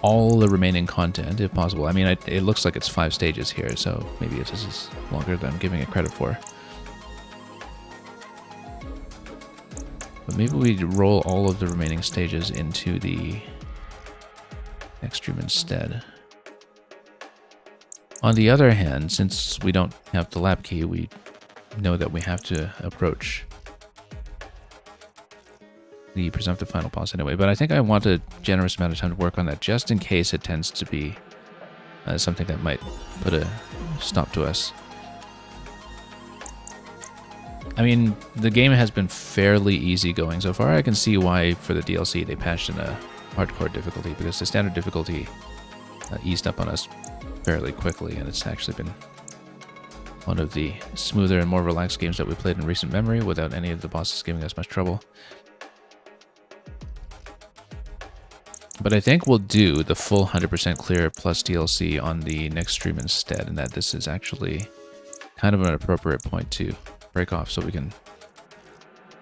all the remaining content if possible. I mean, it looks like it's 5 stages here, so maybe it is longer than I'm giving it credit for. But maybe we roll all of the remaining stages into the next stream instead. On the other hand, since we don't have the lab key, we know that we have to approach the presumptive final boss anyway. But I think I want a generous amount of time to work on that, just in case it tends to be something that might put a stop to us. I mean, the game has been fairly easy going so far. I can see why for the DLC they patched in a hardcore difficulty, because the standard difficulty eased up on us fairly quickly, and it's actually been one of the smoother and more relaxed games that we played in recent memory without any of the bosses giving us much trouble. But I think we'll do the full 100% clear plus DLC on the next stream instead, and that this is actually kind of an appropriate point to break off so we can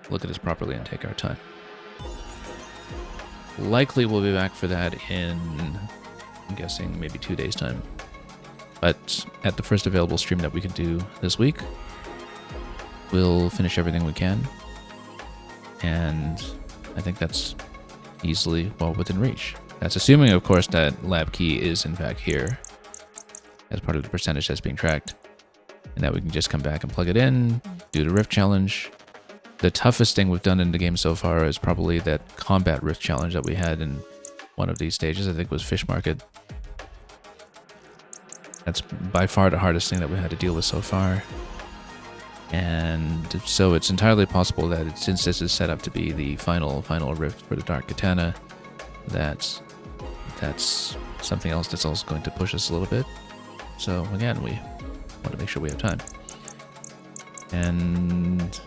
look at this properly and take our time. Likely we'll be back for that in, I'm guessing, maybe 2 days' time. But at the first available stream that we can do this week, we'll finish everything we can. And I think that's easily well within reach. That's assuming, of course, that lab key is in fact here as part of the percentage that's being tracked. And that we can just come back and plug it in, do the rift challenge. The toughest thing we've done in the game so far is probably that combat rift challenge that we had in one of these stages. I think it was Fish Market. That's by far the hardest thing that we had to deal with so far. And so it's entirely possible that since this is set up to be the final rift for the Dark Katana, that's something else that's also going to push us a little bit. So again, we want to make sure we have time. And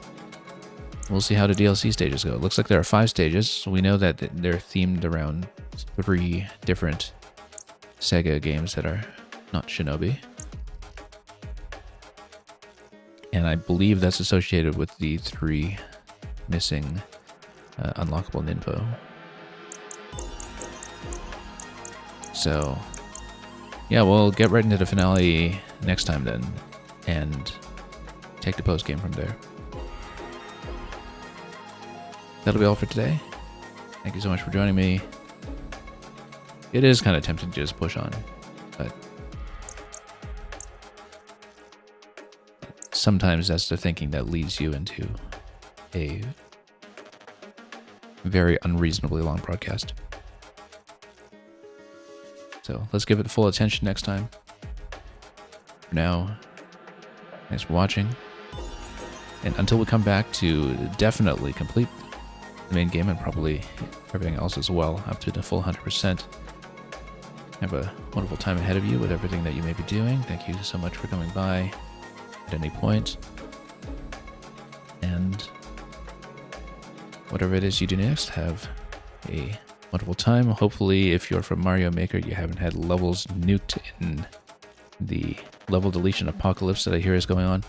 we'll see how the DLC stages go. It looks like there are 5 stages. So we know that they're themed around 3 different Sega games that are not Shinobi. And I believe that's associated with the 3 missing unlockable ninpo. So, yeah, we'll get right into the finale next time then, and take the post game from there. That'll be all for today. Thank you so much for joining me. It is kind of tempting to just push on, but sometimes that's the thinking that leads you into a very unreasonably long broadcast. So let's give it full attention next time. For now, thanks for watching. And until we come back to definitely complete the main game and probably everything else as well, up to the full 100%. Have a wonderful time ahead of you with everything that you may be doing. Thank you so much for coming by at any point. And whatever it is you do next, have a wonderful time. Hopefully, if you're from Mario Maker, you haven't had levels nuked in the level deletion apocalypse that I hear is going on.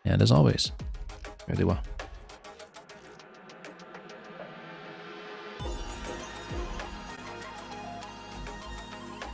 And as always, fare thee well.